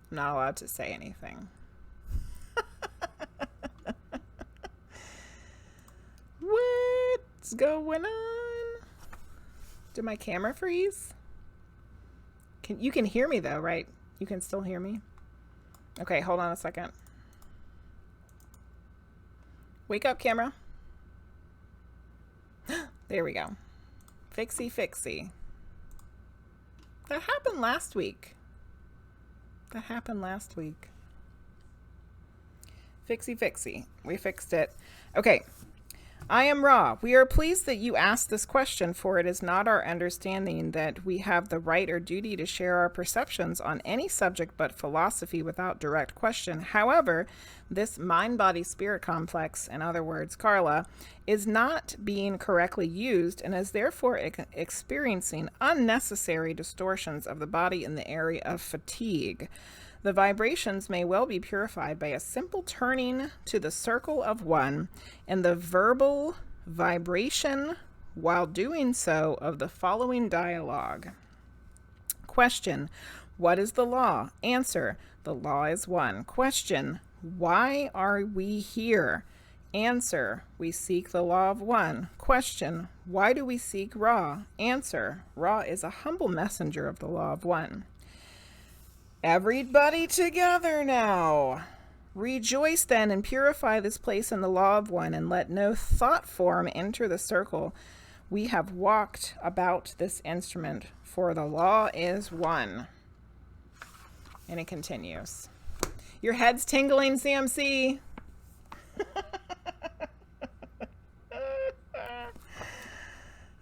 I'm not allowed to say anything. What's going on? Did my camera freeze? You can hear me though, right? You can still hear me? Okay, hold on a second. Wake up, camera. There we go. Fixie, fixie. That happened last week. Fixie, fixie. We fixed it. Okay. I am Ra. We are pleased that you asked this question, for it is not our understanding that we have the right or duty to share our perceptions on any subject but philosophy without direct question. However, this mind-body-spirit complex, in other words, Carla, is not being correctly used and is therefore experiencing unnecessary distortions of the body in the area of fatigue. The vibrations may well be purified by a simple turning to the circle of one and the verbal vibration while doing so of the following dialogue. Question: what is the law? Answer: the law is one. Question: Why are we here? Answer, we seek the law of one. Question, why do we seek Ra? Answer, Ra is a humble messenger of the law of one. Everybody together now. Rejoice then and purify this place in the law of one, and let no thought form enter the circle. We have walked about this instrument, for the law is one. And it continues. Your head's tingling, CMC.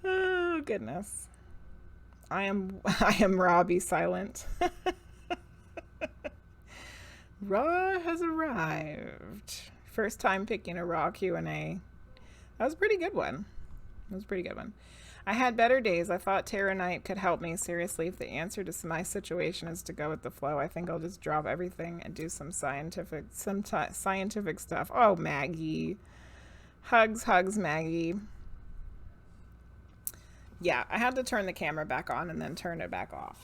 Oh, goodness. I am Robbie Silent. Ra has arrived. First time picking a Ra Q&A. That was a pretty good one. I had better days. I thought Tarot Night could help me. Seriously, if the answer to my situation is to go with the flow, I think I'll just drop everything and do some scientific stuff. Oh, Maggie. Hugs, Maggie. Yeah, I had to turn the camera back on and then turn it back off.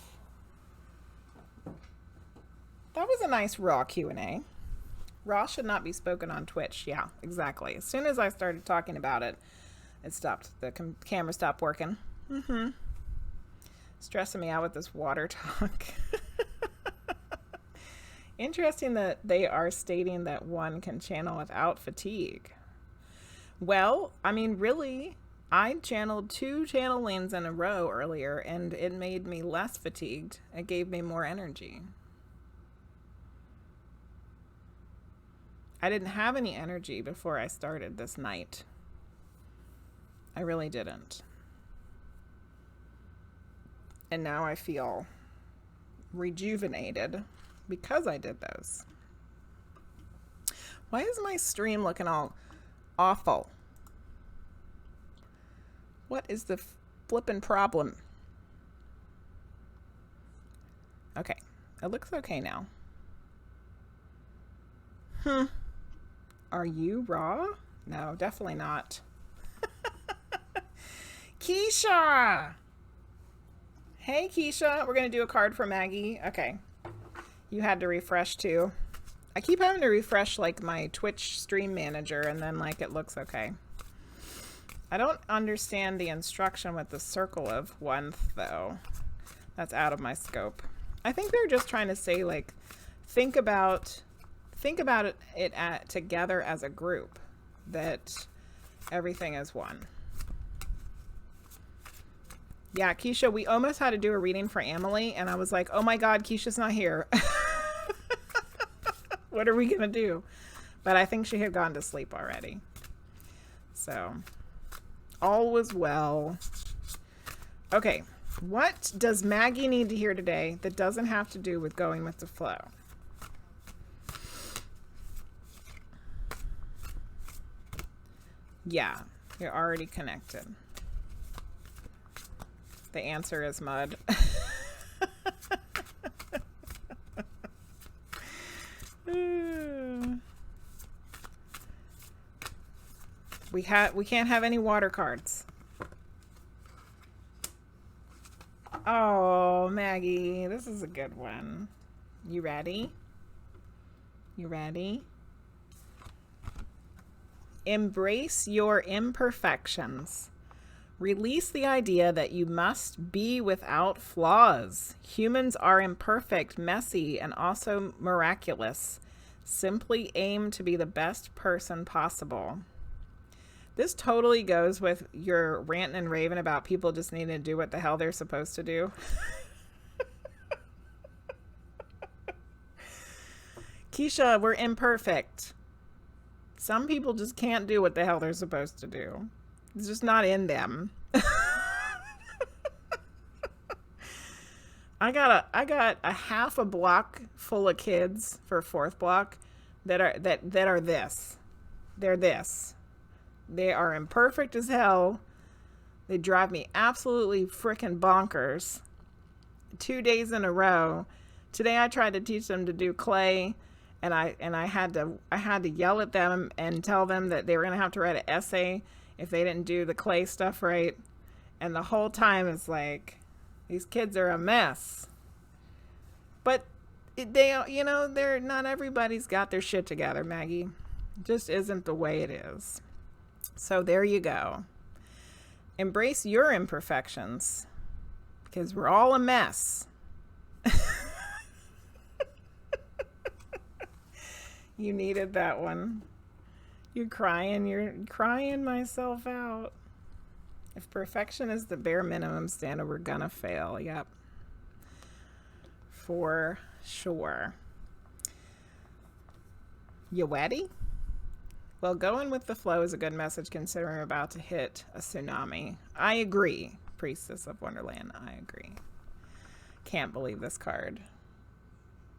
That was a nice Raw Q&A. Raw should not be spoken on Twitch. Yeah, exactly. As soon as I started talking about it, it stopped. The camera stopped working. Stressing me out with this water talk. Interesting that they are stating that one can channel without fatigue. Well, I mean, really, I channeled 2 channelings in a row earlier, and it made me less fatigued. It gave me more energy. I didn't have any energy before I started this night. I really didn't. And now I feel rejuvenated because I did those. Why is my stream looking all awful? What is the flippin' problem? Okay, it looks okay now. Are you Raw? No, definitely not. Keisha! Hey, Keisha. We're going to do a card for Maggie. Okay. You had to refresh too. I keep having to refresh like my Twitch stream manager and then like it looks okay. I don't understand the instruction with the circle of one though. That's out of my scope. I think they're just trying to say like, think about it together as a group, that everything is one. Yeah, Keisha, we almost had to do a reading for Emily, and I was like, oh my God, Keisha's not here. What are we going to do? But I think she had gone to sleep already. So, all was well. Okay, what does Maggie need to hear today that doesn't have to do with going with the flow? Yeah, you're already connected. The answer is mud. We can't have any water cards. Oh, Maggie, this is a good one. You ready? You ready? Embrace your imperfections. Release the idea that you must be without flaws. Humans are imperfect, messy, and also miraculous. Simply aim to be the best person possible. This totally goes with your ranting and raving about people just needing to do what the hell they're supposed to do. Keisha, we're imperfect. Some people just can't do what the hell they're supposed to do. It's just not in them. I got a half a block full of kids for 4th block that are this. They're this. They are imperfect as hell. They drive me absolutely freaking bonkers. 2 days in a row. Today I tried to teach them to do clay, and I had to yell at them and tell them that they were going to have to write an essay if they didn't do the clay stuff right. And the whole time it's like, these kids are a mess. But you know, they're not everybody's got their shit together, Maggie. It just isn't the way it is. So there you go. Embrace your imperfections, because we're all a mess. You needed that one. You're crying myself out. If perfection is the bare minimum standard, we're gonna fail. Yep. For sure. You ready? Well, going with the flow is a good message considering we're about to hit a tsunami. I agree, Priestess of Wonderland. I agree. Can't believe this card.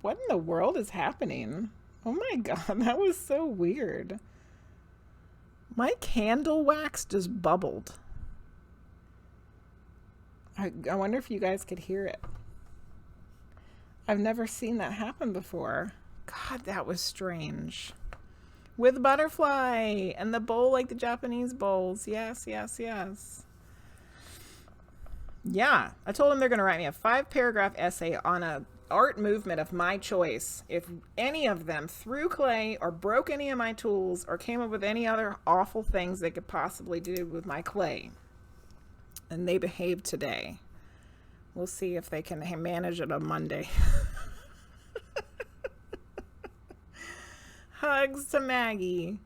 What in the world is happening? Oh my god, that was so weird. My candle wax just bubbled. I wonder if you guys could hear it. I've never seen that happen before. God, that was strange. With butterfly and the bowl like the Japanese bowls. Yes, yes, yes. Yeah, I told them they're going to write me a 5-paragraph essay on a art movement of my choice. If any of them threw clay or broke any of my tools or came up with any other awful things they could possibly do with my clay. And they behaved today. We'll see if they can manage it on Monday. Hugs to Maggie.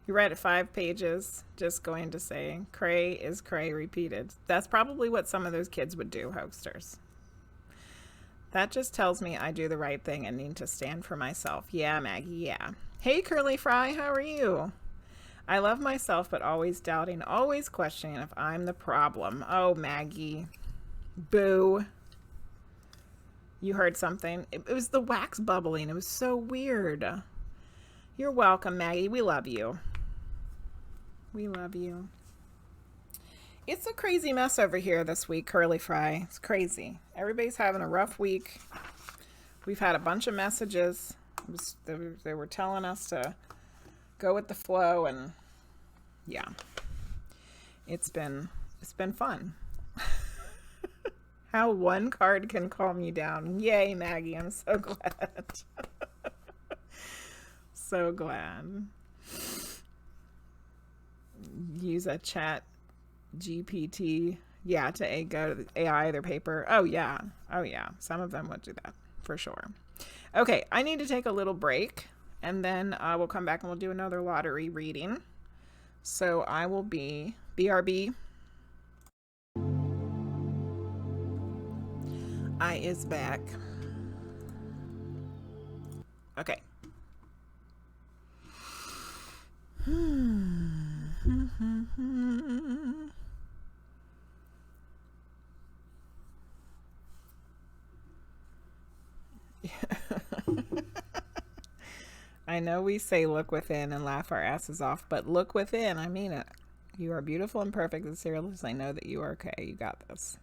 You read it 5 pages. Just going to say, cray is cray repeated. That's probably what some of those kids would do, hoaxsters. That just tells me I do the right thing and need to stand for myself. Yeah, Maggie, yeah. Hey, Curly Fry, how are you? I love myself, but always doubting, always questioning if I'm the problem. Oh, Maggie. Boo. You heard something? It was the wax bubbling. It was so weird. You're welcome, Maggie. We love you. We love you. It's a crazy mess over here this week, Curly Fry. It's crazy. Everybody's having a rough week. We've had a bunch of messages. They were telling us to go with the flow, and yeah, it's been fun. How one card can calm you down. Yay, Maggie. I'm so glad. So glad. Use a chat GPT. Yeah, to go to AI their paper. Oh, yeah. Oh, yeah. Some of them would do that for sure. Okay, I need to take a little break, and then we'll come back and we'll do another lottery reading. So I will be BRB. I is back. Okay. I know we say look within and laugh our asses off, but look within. I mean it. You are beautiful and perfect and serious. I know that you are okay. You got this.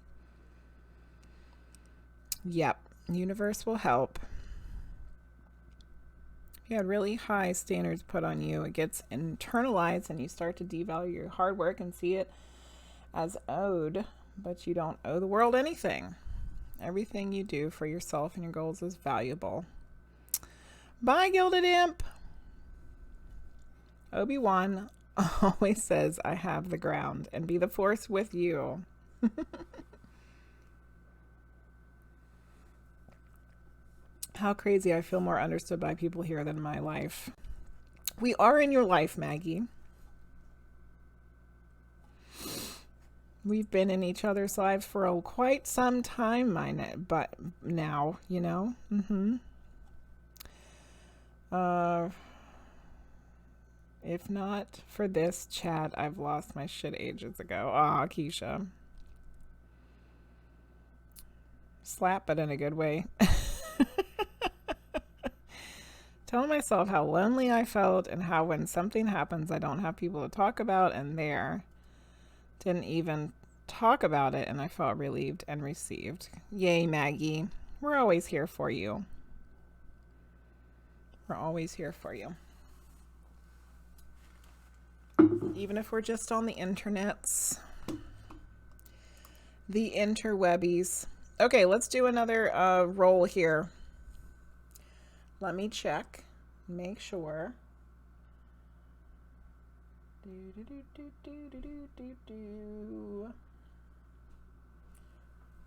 Yep. Universe will help. You had really high standards put on you. It gets internalized and you start to devalue your hard work and see it as owed, but you don't owe the world anything. Everything you do for yourself and your goals is valuable. Bye, GildedImp. Obi-Wan always says, I have the ground and be the force with you. How crazy. I feel more understood by people here than my life. We are in your life, Maggie. We've been in each other's lives for quite some time, but now, you know. If not for this chat, I've lost my shit ages ago. Ah, Keisha. Slap, but in a good way. Telling myself how lonely I felt and how when something happens, I don't have people to talk about, and didn't even talk about it, and I felt relieved and received. Yay, Maggie. We're always here for you. We're always here for you. Even if we're just on the internets. The interwebbies. Okay, let's do another roll here. Let me check. Make sure.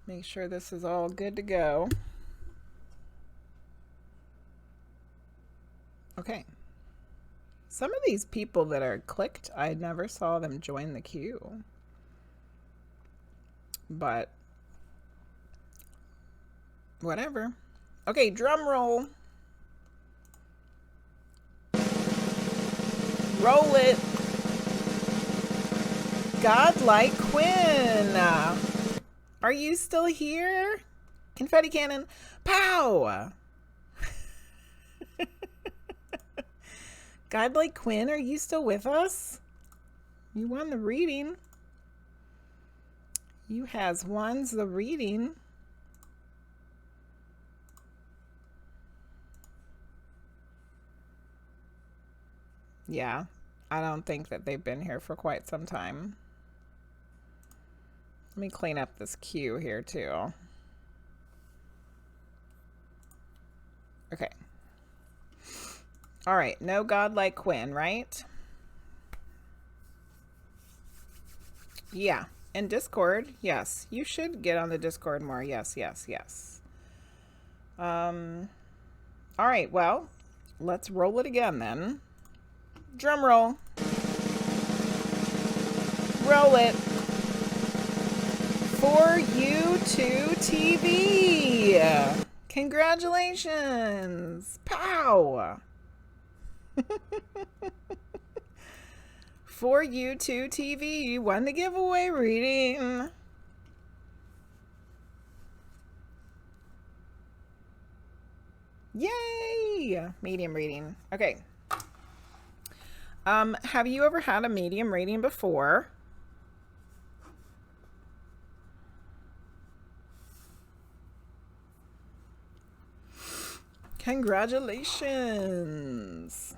Make sure this is all good to go. Okay. Some of these people that are clicked, I never saw them join the queue. But whatever. Okay, drum roll. Roll it. Godlike Quinn. Are you still here? Confetti cannon. Pow! Godlike Quinn, are you still with us? You won the reading. You has won the reading. Yeah, I don't think that they've been here for quite some time. Let me clean up this queue here too. Okay. All right, no Godlike Quinn, right? Yeah, in Discord, yes. You should get on the Discord more. Yes, yes, yes. All right, well, let's roll it again then. Drum roll. Roll it. For you to TV. Congratulations. Pow. For you to TV, you won the giveaway reading. Yay! Medium reading. Okay. Have you ever had a medium reading before? Congratulations.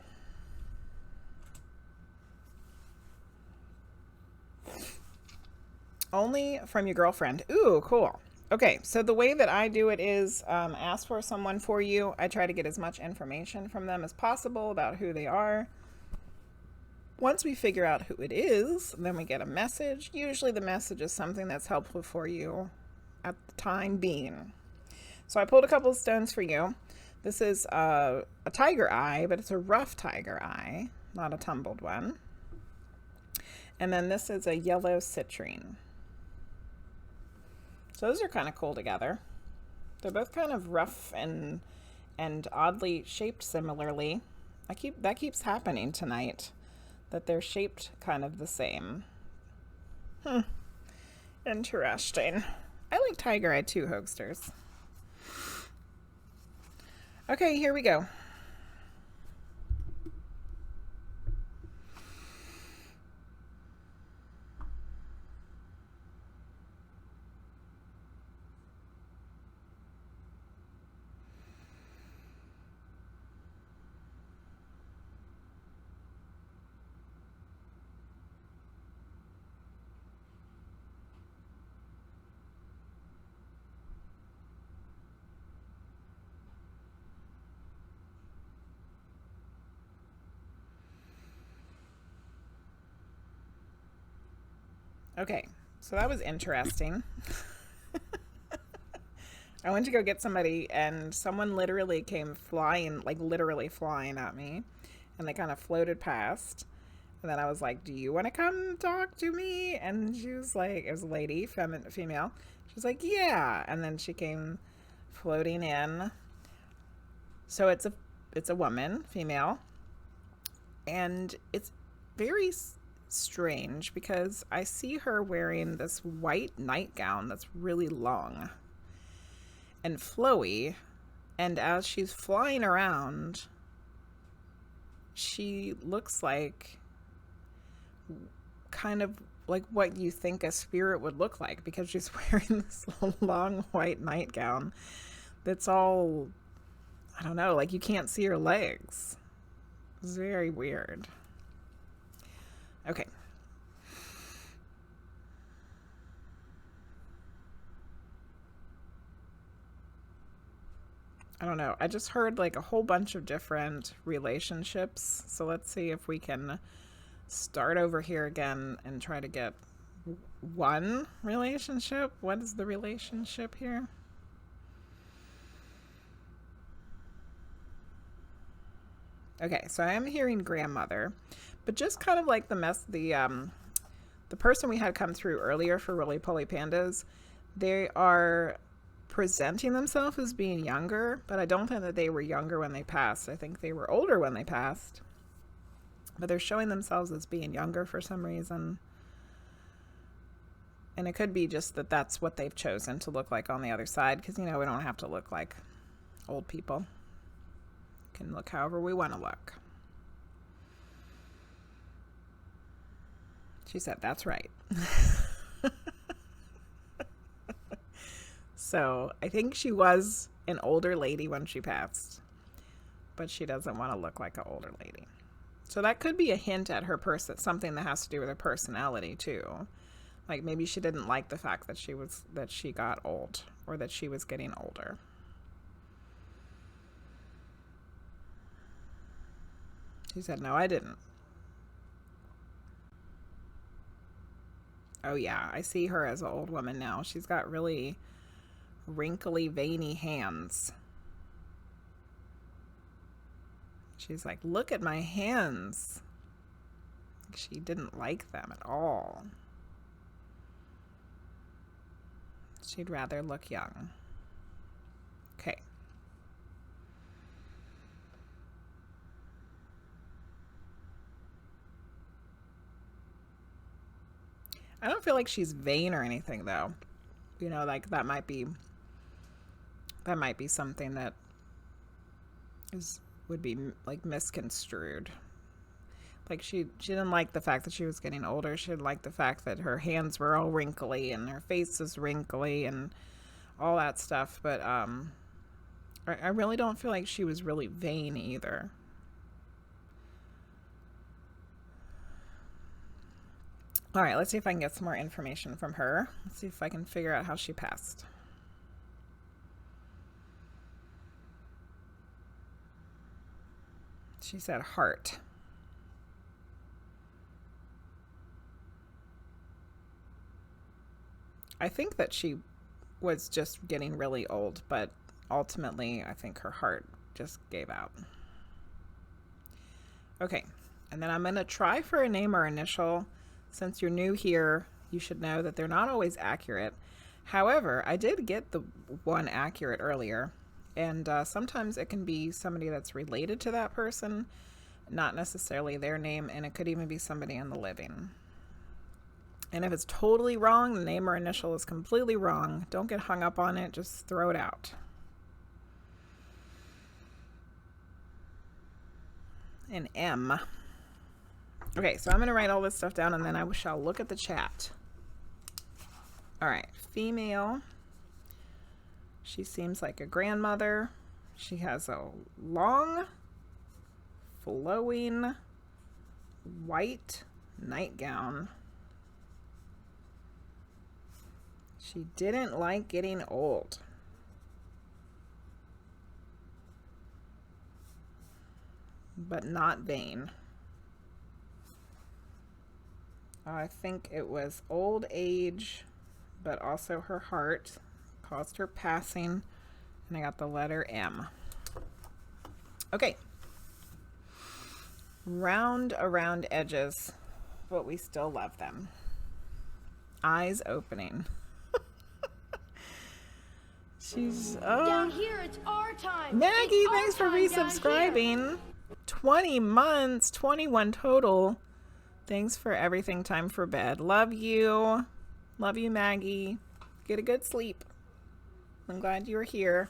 Only from your girlfriend. Ooh, cool. Okay, so the way that I do it is ask for someone for you. I try to get as much information from them as possible about who they are. Once we figure out who it is, then we get a message. Usually the message is something that's helpful for you at the time being. So I pulled a couple of stones for you. This is a tiger eye, but it's a rough tiger eye, not a tumbled one. And then this is a yellow citrine. So those are kind of cool together. They're both kind of rough and oddly shaped similarly. That keeps happening tonight, that they're shaped kind of the same. Interesting. I like tiger eye too, Hoaxsters. Okay, here we go. Okay, so that was interesting. I went to go get somebody and someone literally came flying, like literally flying at me, and they kind of floated past. And then I was like, do you want to come talk to me? And she was like, it was a lady, female. She was like, yeah. And then she came floating in. So it's a woman, female. And it's very strange because I see her wearing this white nightgown that's really long and flowy, and as she's flying around, she looks like kind of like what you think a spirit would look like, because she's wearing this long white nightgown that's all, I don't know, like you can't see her legs. It's very weird. Okay. I don't know. I just heard like a whole bunch of different relationships. So let's see if we can start over here again and try to get one relationship. What is the relationship here? Okay, so I am hearing grandmother, but just kind of like the person we had come through earlier for RollyPollyPandas, they are presenting themselves as being younger, but I don't think that they were younger when they passed. I think they were older when they passed, but they're showing themselves as being younger for some reason. And it could be just that that's what they've chosen to look like on the other side, because, you know, we don't have to look like old people. We can look however we want to look. She said, that's right. So I think she was an older lady when she passed, but she doesn't want to look like an older lady. So that could be a hint at her person, something that has to do with her personality too. Like maybe she didn't like the fact that she got old, or that she was getting older. She said, no, I didn't. Oh yeah, I see her as an old woman now. She's got really wrinkly, veiny hands. She's like, look at my hands. She didn't like them at all. She'd rather look young. Okay. I don't feel like she's vain or anything though. You know, like that might be something that would be like misconstrued. Like she didn't like the fact that she was getting older. She didn't like the fact that her hands were all wrinkly and her face was wrinkly and all that stuff. But I really don't feel like she was really vain either. All right, let's see if I can get some more information from her. Let's see if I can figure out how she passed. She said heart. I think that she was just getting really old, but ultimately I think her heart just gave out. Okay, and then I'm going to try for a name or initial. Since you're new here, you should know that they're not always accurate. However, I did get the one accurate earlier, and sometimes it can be somebody that's related to that person, not necessarily their name, and it could even be somebody in the living. And if it's totally wrong, the name or initial is completely wrong. Don't get hung up on it, just throw it out. An M. Okay, so I'm going to write all this stuff down and then I shall look at the chat. All right, female. She seems like a grandmother. She has a long, flowing, white nightgown. She didn't like getting old. But not vain. I think it was old age, but also her heart caused her passing, and I got the letter M. Okay. Round around edges, but we still love them. Eyes opening. She's Down here, it's our time. Maggie, It's our thanks for time down here. resubscribing. 20 months, 21 total. Thanks for everything. Time for bed. Love you. Love you, Maggie. Get a good sleep. I'm glad you were here.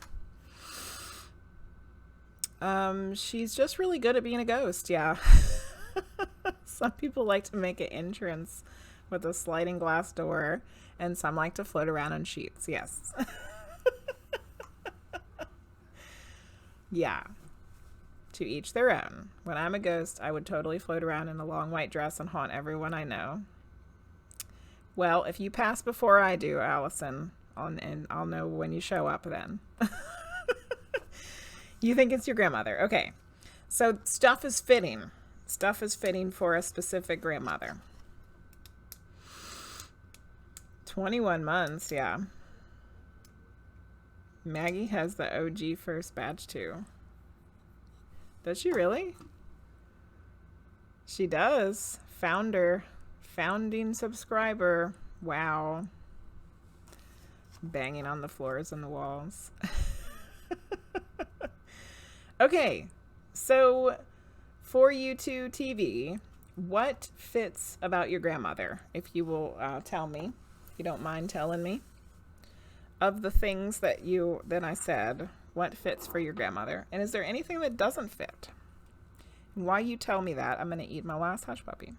She's just really good at being a ghost, yeah. Some people like to make an entrance with a sliding glass door, and some like to float around on sheets, yes. Yeah. To each their own. When I'm a ghost, I would totally float around in a long white dress and haunt everyone I know. Well, if you pass before I do, Allison, and I'll know when you show up then. You think it's your grandmother. Okay. So stuff is fitting. Stuff is fitting for a specific grandmother. 21 months, yeah. Maggie has the OG first badge too. Does she really? She does. Founder. Founding subscriber. Wow. Banging on the floors and the walls. Okay, so for YouTube TV, what fits about your grandmother? If you will tell me, if you don't mind telling me, of the things that I said, what fits for your grandmother? And is there anything that doesn't fit? And while you tell me that, I'm going to eat my last hush puppy.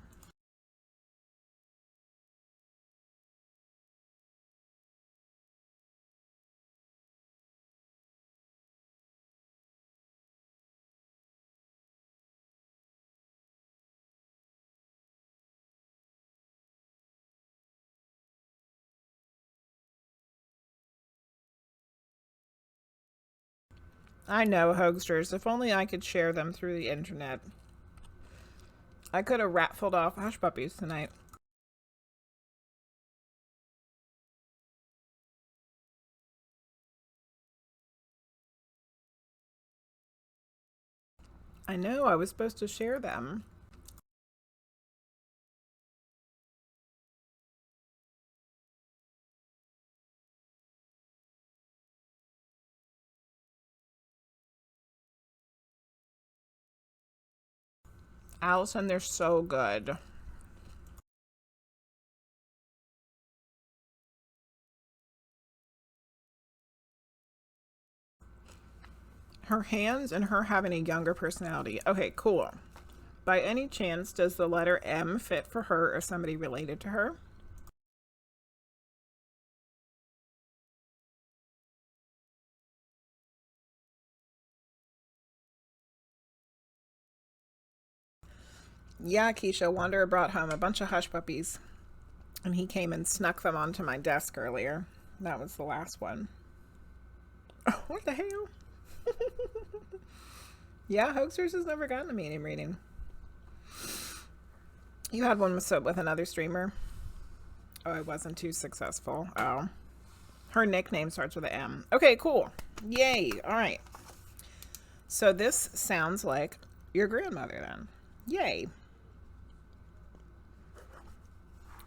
I know, Hogsters. If only I could share them through the internet. I could have raffled off hush puppies tonight. I know, I was supposed to share them. Allison, they're so good. Her hands and her having a younger personality. Okay, cool. By any chance, does the letter M fit for her or somebody related to her? Yeah, Keisha, Wanderer brought home a bunch of hush puppies. And he came and snuck them onto my desk earlier. That was the last one. Oh, what the hell? Yeah, Hoaxers has never gotten a medium reading. You had one with another streamer. Oh, it wasn't too successful. Oh. Her nickname starts with an M. Okay, cool. Yay. All right. So this sounds like your grandmother then. Yay.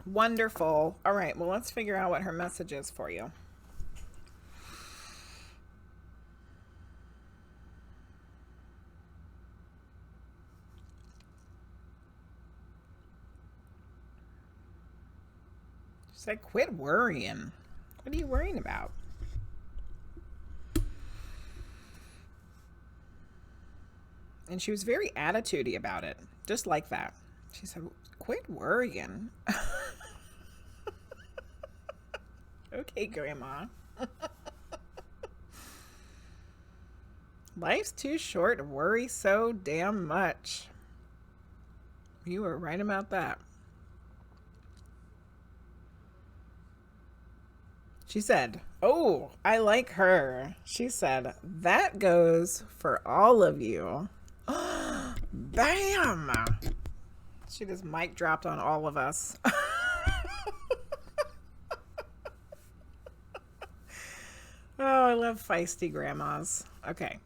Wonderful. All right, well, let's figure out what her message is for you. She said, quit worrying. What are you worrying about? And she was very attitudey about it. Just like that. She said, quit worrying. Okay, Grandma. Life's too short to worry so damn much. You were right about that. She said, oh, I like her. She said, that goes for all of you. Bam! She just mic dropped on all of us. Oh, I love feisty grandmas. Okay.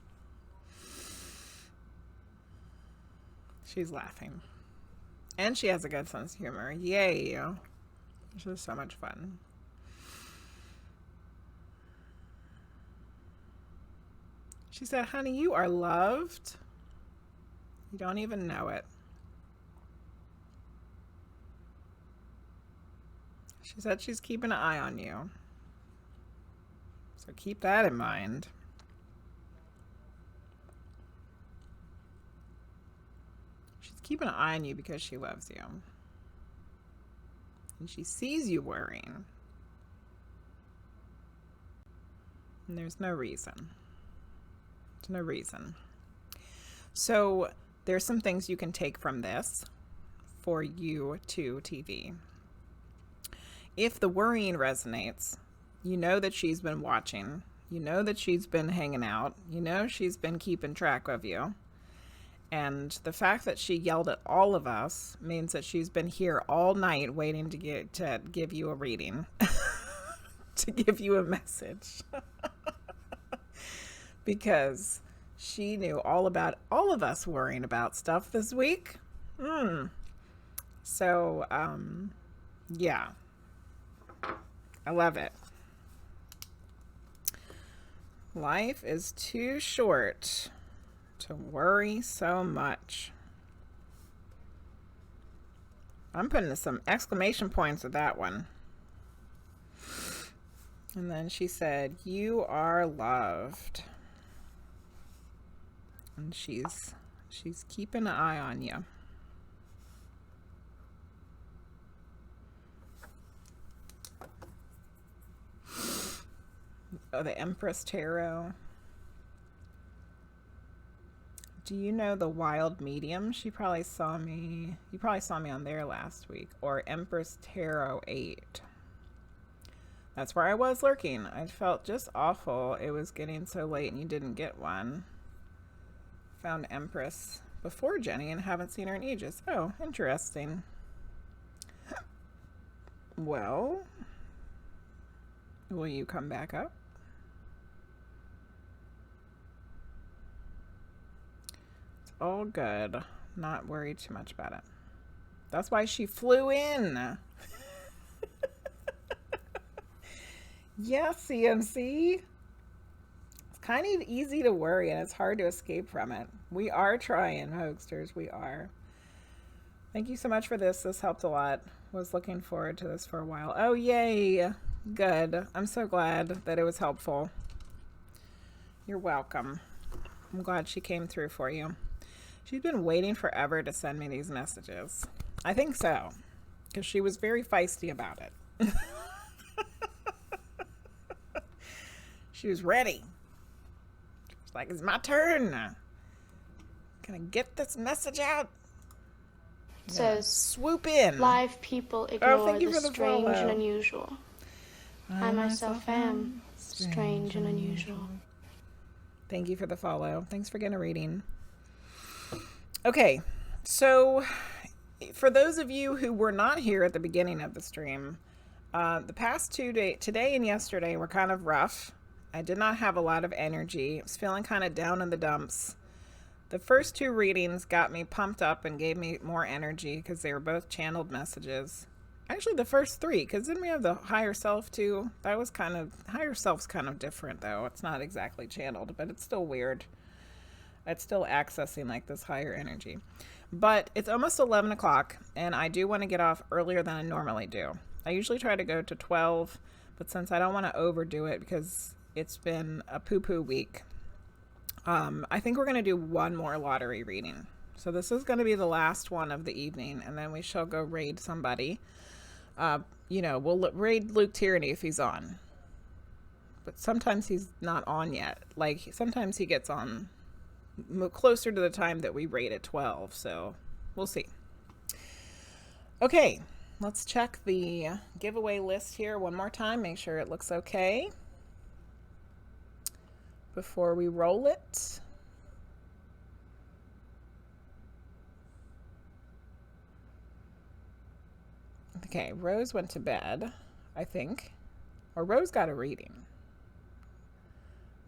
She's laughing. And she has a good sense of humor. Yay. This is so much fun. She said, honey, you are loved. You don't even know it. She said she's keeping an eye on you. So keep that in mind. She's keeping an eye on you because she loves you. And she sees you worrying. And there's no reason. There's no reason. So there's some things you can take from this for you to TV. If the worrying resonates, you know that she's been watching. You know that she's been hanging out. You know she's been keeping track of you. And the fact that she yelled at all of us means that she's been here all night waiting to give you a reading, to give you a message. Because she knew all about all of us worrying about stuff this week. So, yeah. I love it. Life is too short to worry so much. I'm putting some exclamation points with that one. And then she said, "You are loved." And she's keeping an eye on you. Oh, the Empress Tarot. Do you know the Wild Medium? She probably saw me. You probably saw me on there last week. Or Empress Tarot 8. That's where I was lurking. I felt just awful. It was getting so late and you didn't get one. Found Empress before Jenny and haven't seen her in ages. Oh, interesting. Well, will you come back up? All good. Not worried too much about it. That's why she flew in. Yeah, CMC. It's kind of easy to worry and it's hard to escape from it. We are trying, hoaxsters. We are. Thank you so much for this. This helped a lot. Was looking forward to this for a while. Oh, yay. Good. I'm so glad that it was helpful. You're welcome. I'm glad she came through for you. She's been waiting forever to send me these messages. I think so, because she was very feisty about it. She was ready. She was like, it's my turn. Can I get this message out? It says, swoop in. Live people ignore thank you the for the strange follow. and unusual. I myself am strange and unusual. Thank you for the follow. Thanks for getting a reading. Okay, so for those of you who were not here at the beginning of the stream, the past 2 days, today and yesterday, were kind of rough. I did not have a lot of energy. I was feeling kind of down in the dumps. The first 2 readings got me pumped up and gave me more energy because they were both channeled messages. Actually, the first 3, because then we have the higher self too. That was kind of, higher self's kind of different though. It's not exactly channeled, but it's still weird. It's still accessing like this higher energy. But it's almost 11 o'clock and I do want to get off earlier than I normally do. I usually try to go to 12, but since I don't want to overdo it because it's been a poo-poo week, I think we're going to do one more lottery reading. So this is going to be the last one of the evening and then we shall go raid somebody. You know, we'll raid Luke Tyranny if he's on. But sometimes he's not on yet. Like sometimes he gets on closer to the time that we rate at 12, so we'll see. Okay, let's check the giveaway list here one more time, make sure it looks okay before we roll it. Okay, Rose went to bed, I think, or Rose got a reading.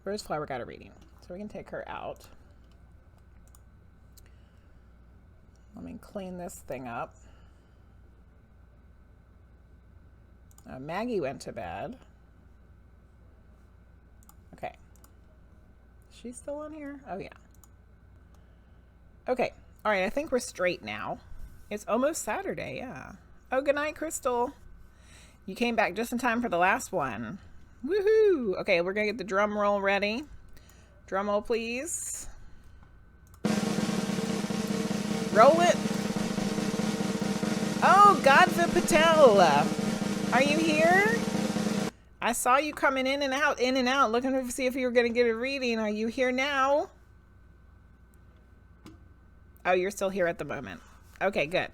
RoseFlower got a reading, so we can take her out. Let me clean this thing up. Maggie went to bed. Okay. She's still on here? Oh, yeah. Okay. All right. I think we're straight now. It's almost Saturday. Yeah. Oh, good night, Crystal. You came back just in time for the last one. Woohoo. Okay. We're going to get the drum roll ready. Drum roll, please. Roll it. Oh, Godvipatl. Are you here? I saw you coming in and out, looking to see if you were going to get a reading. Are you here now? Oh, you're still here at the moment. Okay, good.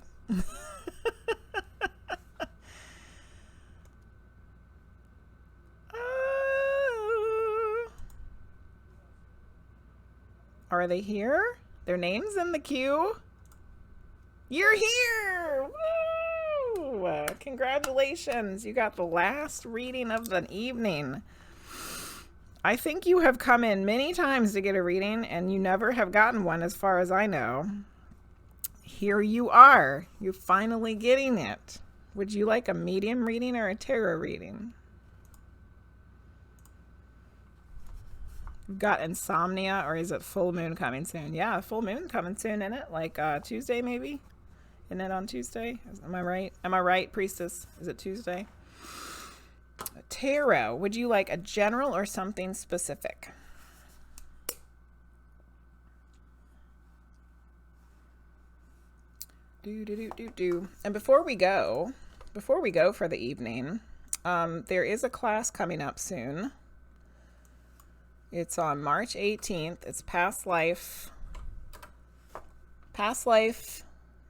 Are they here? Their names in the queue? You're here! Woo! Congratulations. You got the last reading of the evening. I think you have come in many times to get a reading, and you never have gotten one as far as I know. Here you are. You're finally getting it. Would you like a medium reading or a tarot reading? You've got insomnia, or is it full moon coming soon? Yeah, full moon coming soon, isn't it? Like Tuesday, maybe? Isn't it on Tuesday? Am I right? Am I right, Priestess? Is it Tuesday? Tarot. Would you like a general or something specific? And before we go for the evening, there is a class coming up soon. It's on March 18th. It's Past Life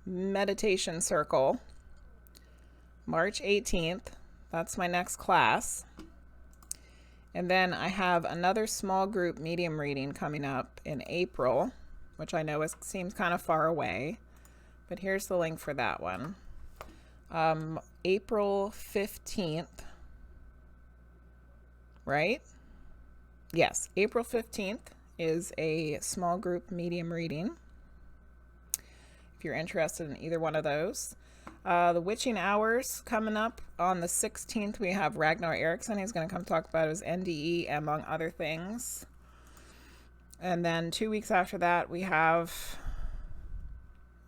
Meditation Circle. March 18th. That's my next class. And then I have another small group medium reading coming up in April, which I know seems kind of far away. But here's the link for that one. April 15th, right? Yes, April 15th is a small group medium reading. If you're interested in either one of those. The Witching Hours coming up on the 16th. We have Ragnar Eriksson. He's going to come talk about his NDE, among other things. And then 2 weeks after that, we have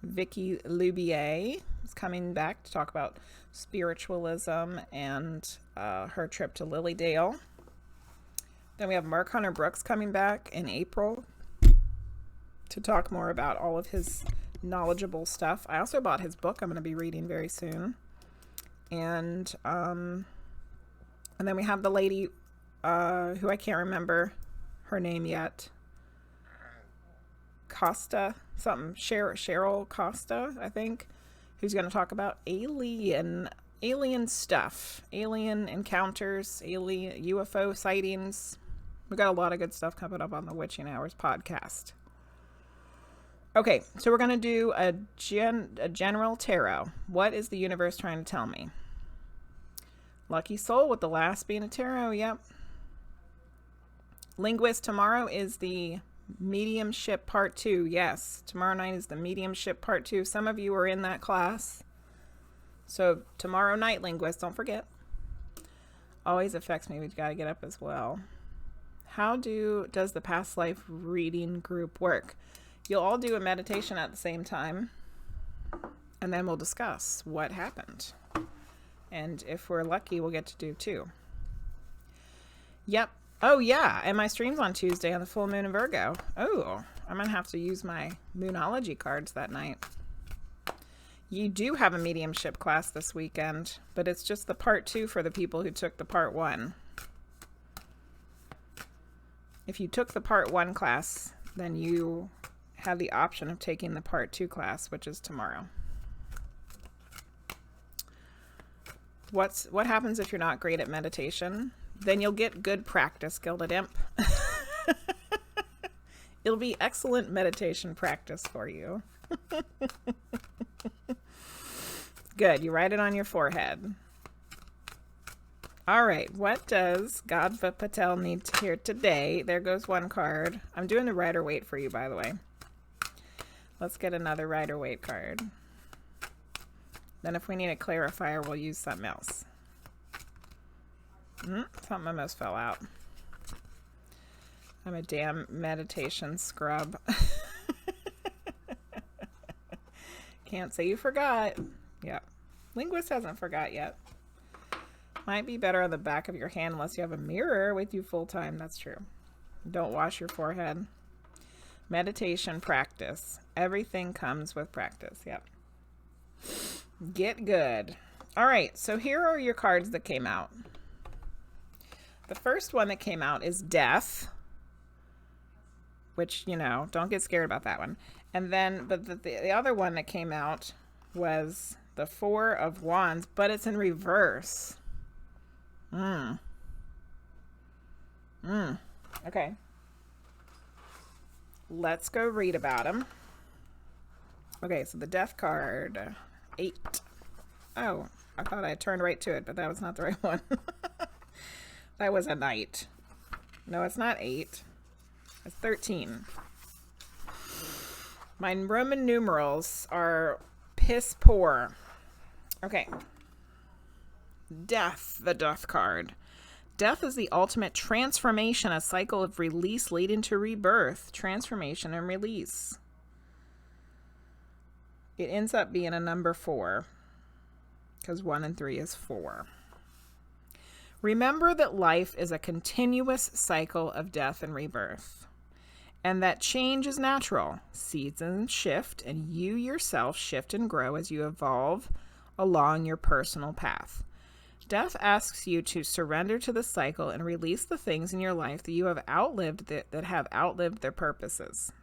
Vicky Lubier is coming back to talk about spiritualism and her trip to Lilydale. Then we have Mark Hunter Brooks coming back in April to talk more about all of his knowledgeable stuff. I also bought his book I'm going to be reading very soon. And then we have the lady who I can't remember her name yet. Costa, something, Cheryl Costa, I think, who's going to talk about alien stuff, alien encounters, alien UFO sightings. We got a lot of good stuff coming up on the Witching Hours podcast. Okay, so we're going to do a general tarot. What is the universe trying to tell me? Lucky soul with the last being a tarot, yep. Linguizt, tomorrow is the mediumship part 2. Yes, tomorrow night is the mediumship part 2. Some of you are in that class. So tomorrow night, Linguizt, don't forget. Always affects me. We've got to get up as well. How does the past life reading group work? You'll all do a meditation at the same time, and then we'll discuss what happened. And if we're lucky, we'll get to do 2. Yep. Oh, yeah. And my stream's on Tuesday on the full moon in Virgo. Oh, I'm going to have to use my Moonology cards that night. You do have a mediumship class this weekend, but it's just the part 2 for the people who took the part 1. If you took the part 1 class, then you have the option of taking the part 2 class, which is tomorrow. What happens if you're not great at meditation? Then you'll get good practice, GildedImp. It'll be excellent meditation practice for you. Good, you write it on your forehead. All right, what does Godvipatl need to hear today? There goes one card. I'm doing the Rider-Waite for you, by the way. Let's get another Rider-Waite card. Then if we need a clarifier, we'll use something else. Something almost fell out. I'm a damn meditation scrub. Can't say you forgot. Yep. Linguizt hasn't forgot yet. Might be better on the back of your hand unless you have a mirror with you full time. That's true. Don't wash your forehead. Meditation practice. Everything comes with practice. Yep. Get good. All right. So here are your cards that came out. The first one that came out is Death, which, you know, don't get scared about that one. And then, but the other one that came out was the Four of Wands, but it's in reverse. Okay. let's go read about him. Okay, so the death card, 8. Oh, I thought I turned right to it, but that was not the right one. That was a knight. No, it's not 8. It's 13. My Roman numerals are piss poor. Okay. Death, the death card. Death is the ultimate transformation, a cycle of release leading to rebirth, transformation, and release. It ends up being a number 4, because 1 and 3 is 4. Remember that life is a continuous cycle of death and rebirth, and that change is natural. Seasons shift, and you yourself shift and grow as you evolve along your personal path. Death asks you to surrender to the cycle and release the things in your life that you have outlived that have outlived their purposes.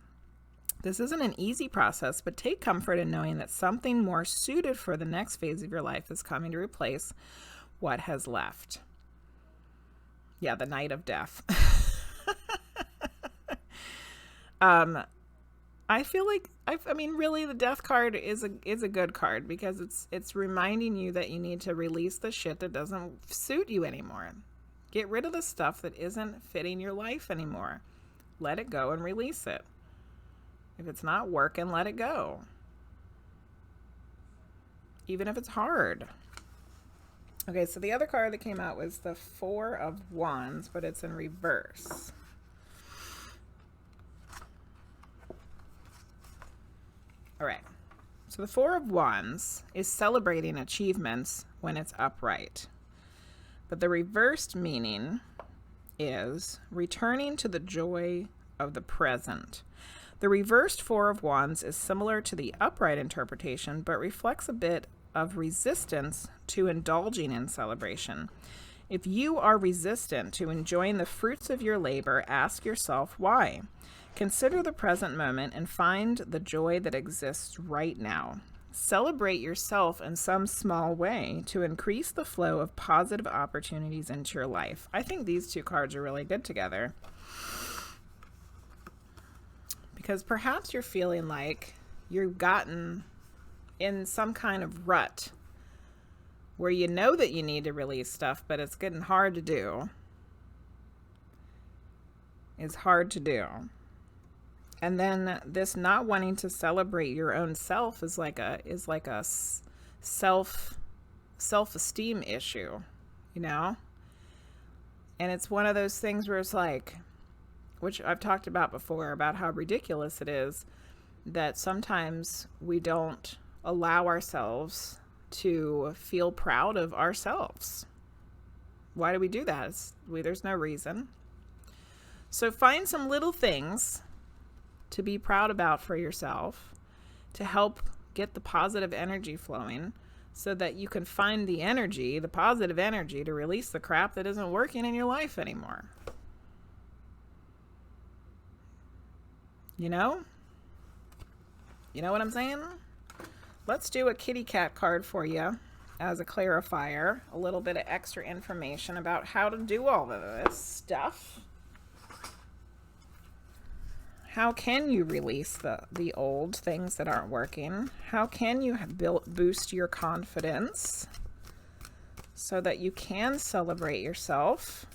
This isn't an easy process, but take comfort in knowing that something more suited for the next phase of your life is coming to replace what has left. Yeah, the Knight of Death. I feel like I mean really the death card is a good card because it's reminding you that you need to release the shit that doesn't suit you anymore. Get rid of the stuff that isn't fitting your life anymore. Let it go and release it. If it's not working, let it go. Even if it's hard. Okay, so the other card that came out was the 4 of Wands, but it's in reverse. All right, so the 4 of Wands is celebrating achievements when it's upright. But the reversed meaning is returning to the joy of the present. The reversed 4 of Wands is similar to the upright interpretation, but reflects a bit of resistance to indulging in celebration. If you are resistant to enjoying the fruits of your labor, ask yourself why. Consider the present moment and find the joy that exists right now. Celebrate yourself in some small way to increase the flow of positive opportunities into your life. I think these two cards are really good together. Because perhaps you're feeling like you've gotten in some kind of rut where you know that you need to release stuff, but it's getting hard to do. It's hard to do. And then this not wanting to celebrate your own self is like a self-esteem issue, you know? And it's one of those things where it's like, which I've talked about before, about how ridiculous it is that sometimes we don't allow ourselves to feel proud of ourselves. Why do we do that? There's no reason. So find some little things to be proud about for yourself to help get the positive energy flowing so that you can find the energy, the positive energy, to release the crap that isn't working in your life anymore. You know? You know what I'm saying? Let's do a kitty cat card for you as a clarifier. A little bit of extra information about how to do all of this stuff. How can you release the old things that aren't working? How can you boost your confidence so that you can celebrate yourself?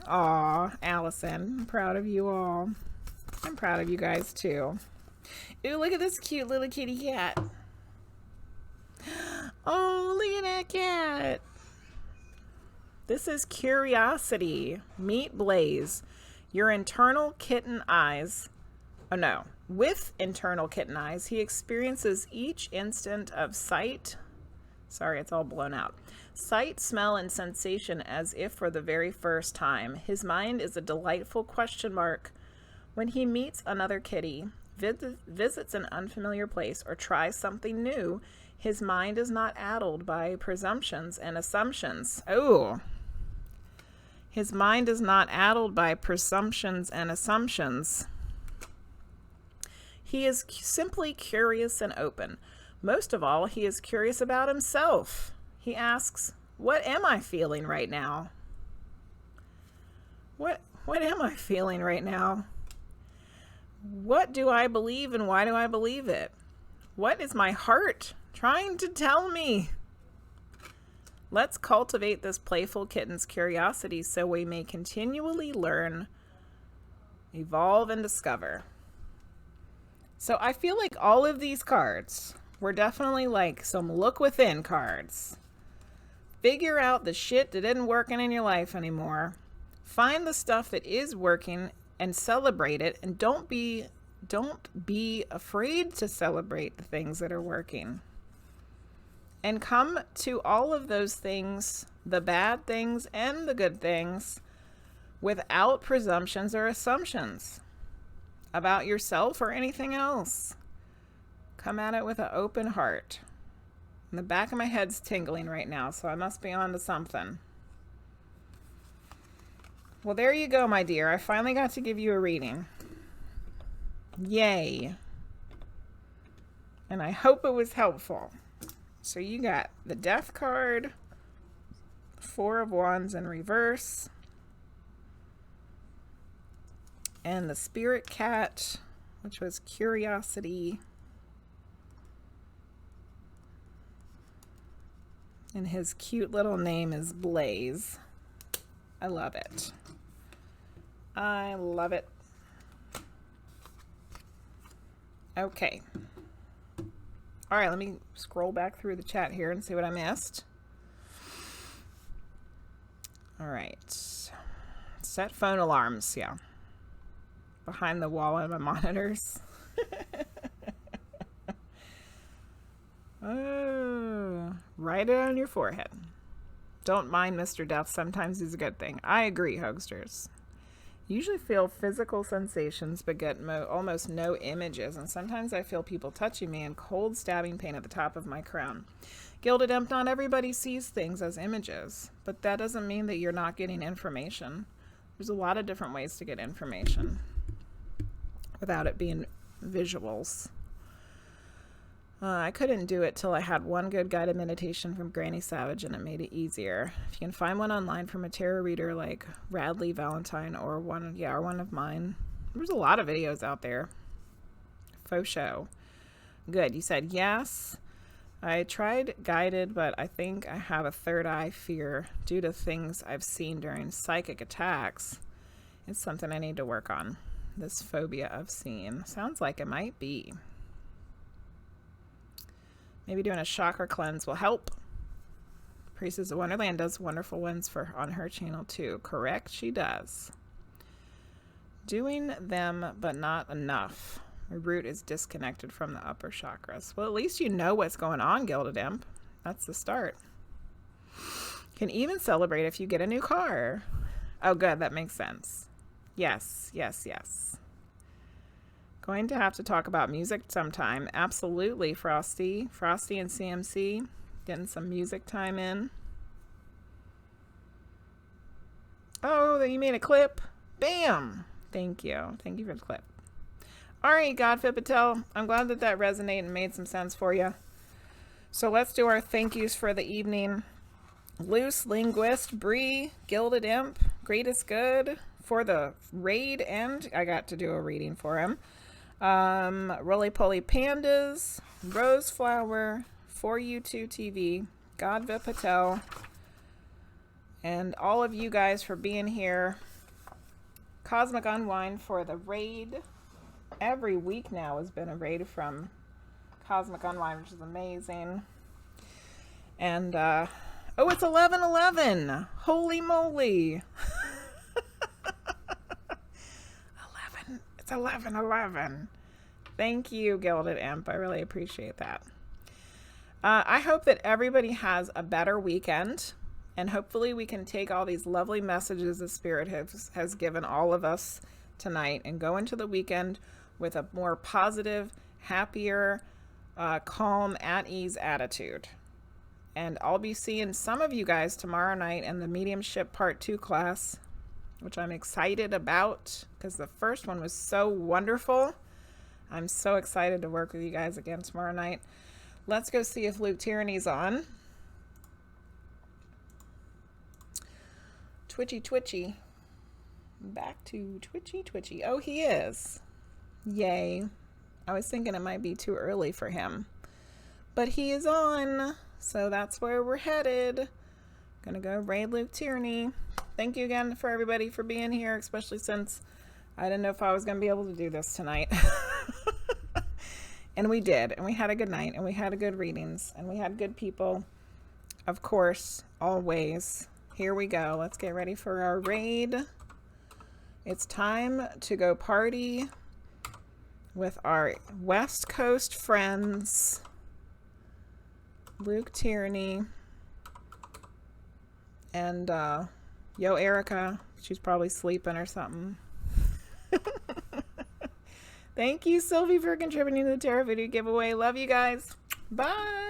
Aw, Allison, I'm proud of you all. I'm proud of you guys too. Ooh, look at this cute little kitty cat. Oh, look at that cat. This is Curiosity. Meet Blaze. Your internal kitten eyes. Oh no. With internal kitten eyes, he experiences each instant of sight. Sorry, it's all blown out. Sight, smell, and sensation as if for the very first time. His mind is a delightful question mark. When he meets another kitty, visits an unfamiliar place, or tries something new, his mind is not addled by presumptions and assumptions. Oh. His mind is not addled by presumptions and assumptions. He is simply curious and open. Most of all, he is curious about himself. He asks, what am I feeling right now? What What am I feeling right now? What do I believe and why do I believe it? What is my heart trying to tell me? Let's cultivate this playful kitten's curiosity so we may continually learn, evolve, and discover. So I feel like all of these cards were definitely like some look within cards. Figure out the shit that isn't working in your life anymore. Find the stuff that is working and celebrate it, and don't be afraid to celebrate the things that are working. And come to all of those things, the bad things and the good things, without presumptions or assumptions about yourself or anything else. Come at it with an open heart. And the back of my head's tingling right now, so I must be on to something. Well, there you go, my dear. I finally got to give you a reading. Yay. And I hope it was helpful. So you got the Death card, Four of Wands in reverse, and the Spirit Cat, which was Curiosity. And his cute little name is Blaze. I love it. I love it. Okay. All right, let me scroll back through the chat here and see what I missed. All right. Set phone alarms, yeah. Behind the wall on my monitors. Oh, write it on your forehead. Don't mind Mr. Death. Sometimes he's a good thing. I agree, Hogsters. Usually feel physical sensations but get almost no images, and sometimes I feel people touching me and cold stabbing pain at the top of my crown. GildedImp, not everybody sees things as images, but that doesn't mean that you're not getting information. There's a lot of different ways to get information without it being visuals. I couldn't do it till I had one good guided meditation from Granny Savage, and it made it easier. If you can find one online from a tarot reader like Radley Valentine or one of mine. There's a lot of videos out there. Faux show. Good. You said yes. I tried guided, but I think I have a third eye fear due to things I've seen during psychic attacks. It's something I need to work on. This phobia of seeing. Sounds like it might be. Maybe doing a chakra cleanse will help. Priestess of Wonderland does wonderful ones on her channel too. Correct, she does. Doing them, but not enough. My root is disconnected from the upper chakras. Well, at least you know what's going on, GildedImp. That's the start. Can even celebrate if you get a new car. Oh, good. That makes sense. Yes, yes, yes. Going to have to talk about music sometime. Absolutely, Frosty. Frosty and CMC. Getting some music time in. Oh, you made a clip? Bam! Thank you. Thank you for the clip. All right, Godvipatl. I'm glad that that resonated and made some sense for you. So let's do our thank yous for the evening. Luce, Linguizt, Brie, GildedImp, GreatestGood for the raid, and I got to do a reading for him. RollyPollyPandas, RoseFlower, For You 2 TV, Godvipatl, and all of you guys for being here. Cosmic Unwind for the raid. Every week now has been a raid from Cosmic Unwind, which is amazing. And, oh, it's 11/11. Holy moly. 11. It's 11/11. Thank you, GildedImp. I really appreciate that. I hope that everybody has a better weekend. And hopefully we can take all these lovely messages the Spirit has given all of us tonight and go into the weekend with a more positive, happier, calm, at ease attitude. And I'll be seeing some of you guys tomorrow night in the Mediumship Part 2 class, which I'm excited about because the first one was so wonderful. I'm so excited to work with you guys again tomorrow night. Let's go see if Luke Tyranny's on. Twitchy. back to Twitchy. Oh, he is. Yay. I was thinking it might be too early for him. But he is on. So that's where we're headed. Gonna go raid Luke Tierney. Thank you again for everybody for being here, especially since I didn't know if I was gonna be able to do this tonight. And we did, and we had a good night, and we had good readings, and we had good people. Of course, always. Here we go. Let's get ready for our raid. It's time to go party with our West Coast friends. Luke Tierney. And, yo, Erica. She's probably sleeping or something. Thank you, Sylvie, for contributing to the Tarot Video giveaway. Love you guys. Bye.